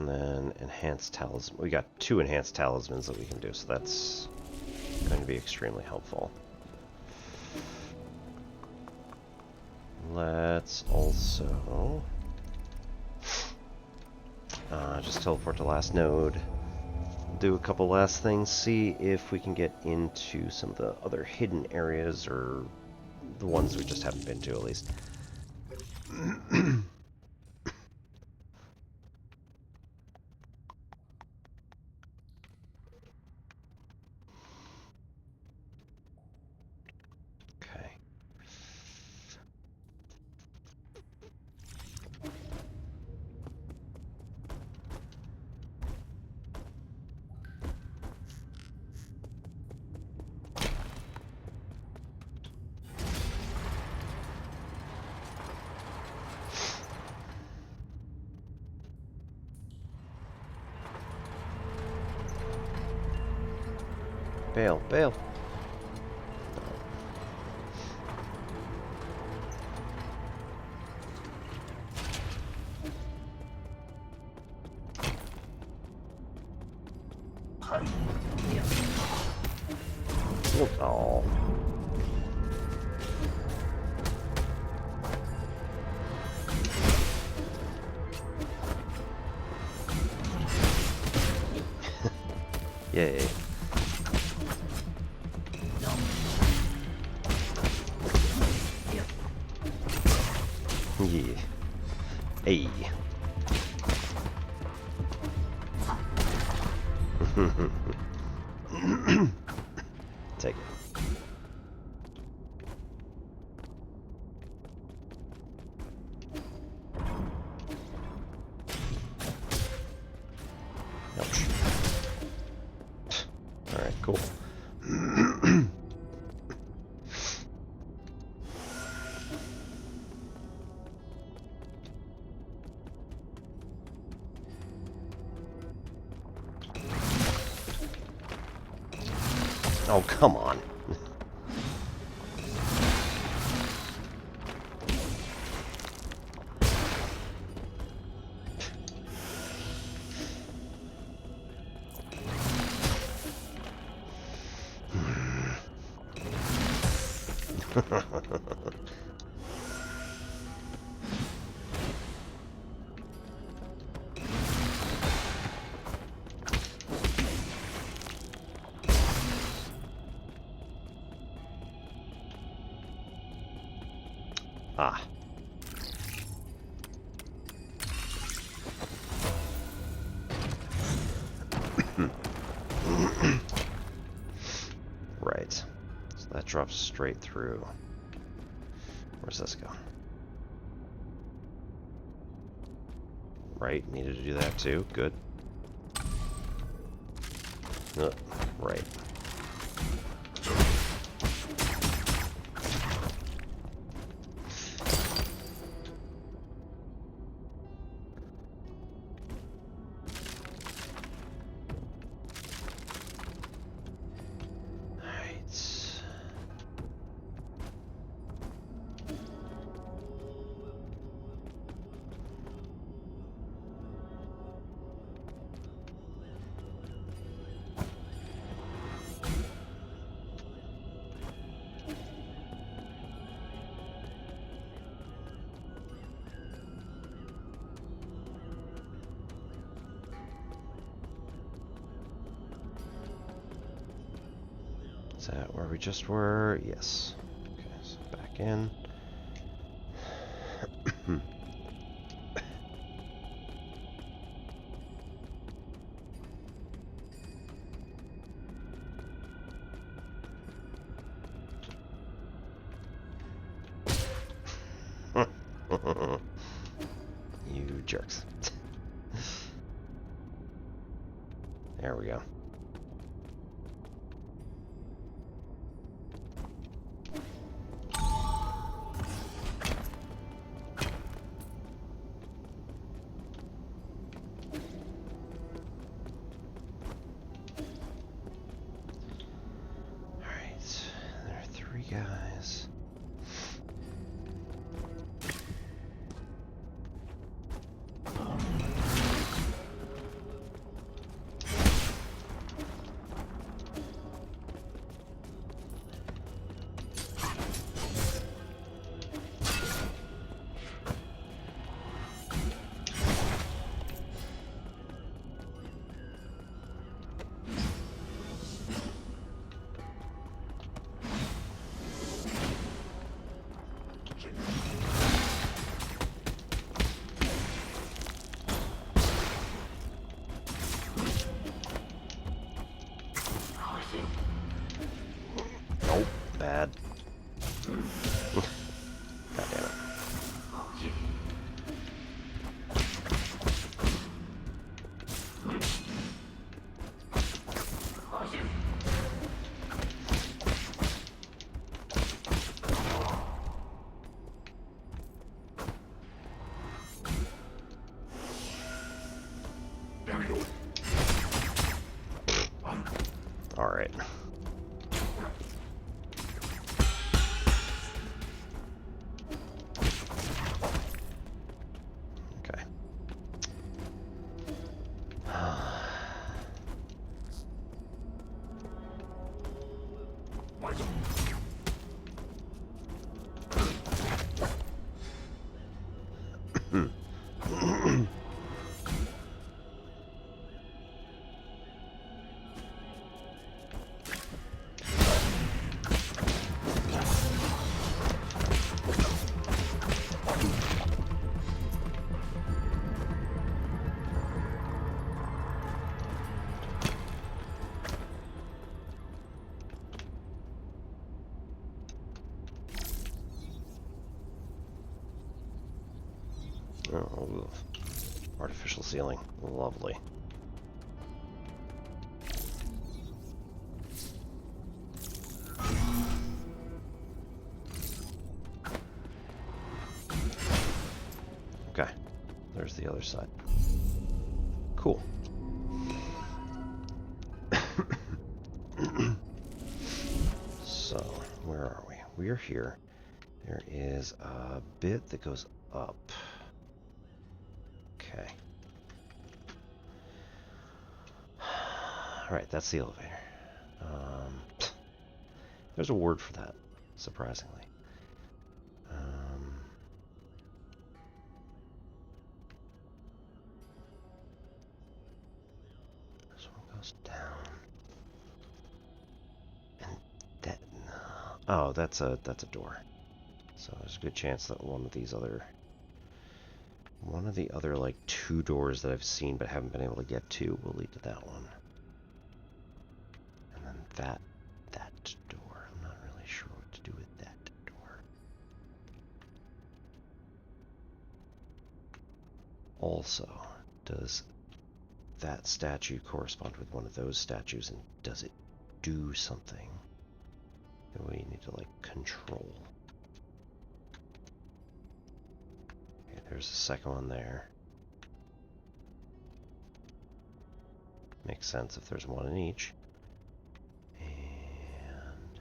then Enhanced Talisman. We got 2 Enhanced Talismans that we can do, so that's going to be extremely helpful. Let's also just teleport to last node, do a couple last things, see if we can get into some of the other hidden areas, or the ones we just haven't been to at least. Okay. Bail, bail. Oh. Yay. Yeah. Hey. Take it. Ouch. Alright, cool. Oh, come on. Ah. Right. So that drops straight through. Where's this go? Right, needed to do that too. Good. Right. Is that where we just were? Yes. Okay, so back in. You jerks. There we go. Guys. Nope, bad. God damn it. All right. Okay. Oh, artificial ceiling. Lovely. Okay. There's the other side. Cool. So, where are we? We are here. There is a bit that goes up. Okay. Alright, that's the elevator. There's a word for that. surprisingly. This one goes down. And that, oh, that's a door. So there's a good chance that one of the other like 2 doors that I've seen but haven't been able to get to will lead to that one. And then that door. I'm not really sure what to do with that door. Also, does that statue correspond with one of those statues, and does it do something that we need to like control? Okay, there's a second one there. Makes sense if there's one in each. And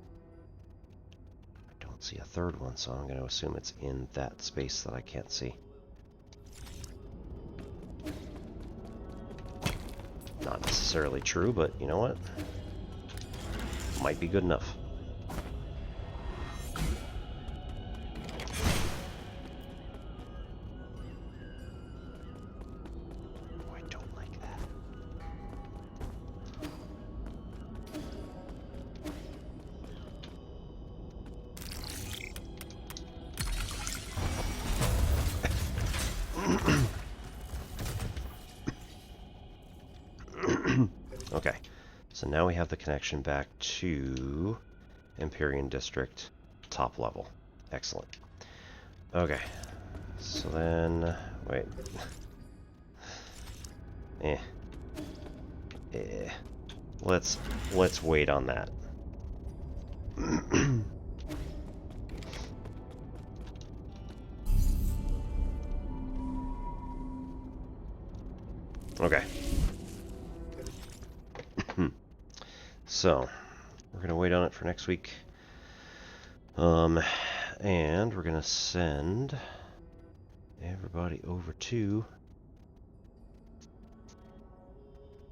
I don't see a third one, so I'm going to assume it's in that space that I can't see. Not necessarily true, but you know what? Might be good enough. Oh, I don't like that. Okay, so now we have the connection back to Empyrean District, top level. Excellent. Okay, so then, wait. Let's wait on that. Okay. So, we're gonna wait on it for next week. And we're gonna send everybody over to,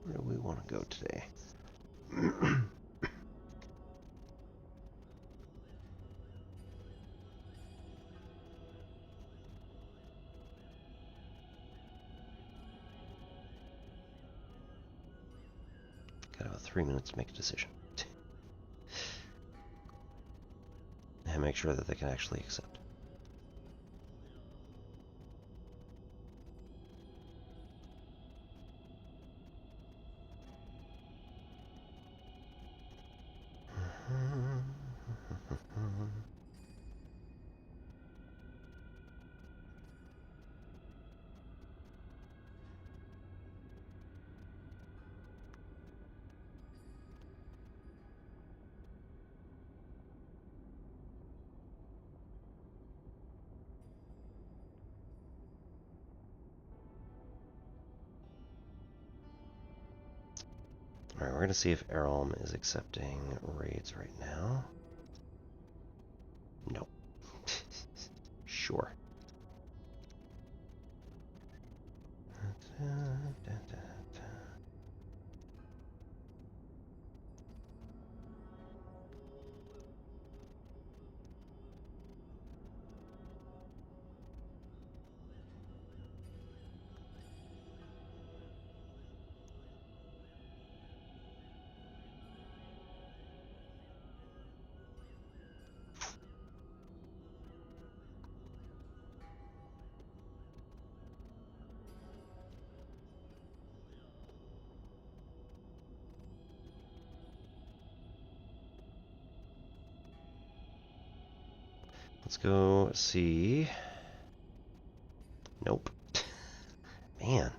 where do we want to go today? Got about 3 minutes to make a decision. And make sure that they can actually accept. Alright, we're going to see if Errolm is accepting raids right now. Nope. Sure. Let's go see. Nope. Man.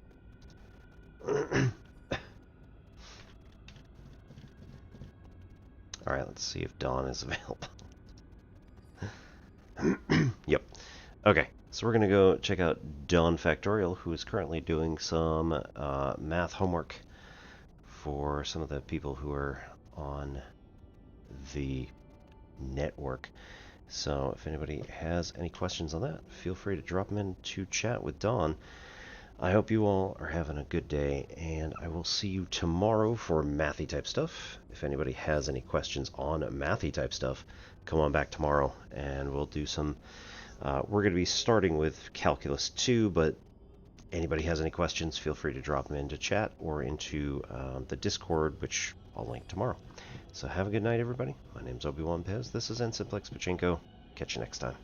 Alright, let's see if Dawn is available. Yep. Okay, so we're going to go check out Dawn Factorial, who is currently doing some math homework for some of the people who are on the network. So if anybody has any questions on that, feel free to drop them into chat with Dawn. I hope you all are having a good day, and I will see you tomorrow for mathy type stuff. If anybody has any questions on mathy type stuff, come on back tomorrow and we'll do some. We're going to be starting with Calculus 2, but anybody has any questions, feel free to drop them into chat or into the Discord, which I'll link tomorrow. So have a good night, everybody. My name's Obi-Wan Pez. This is N Simplex Pachinko. Catch you next time.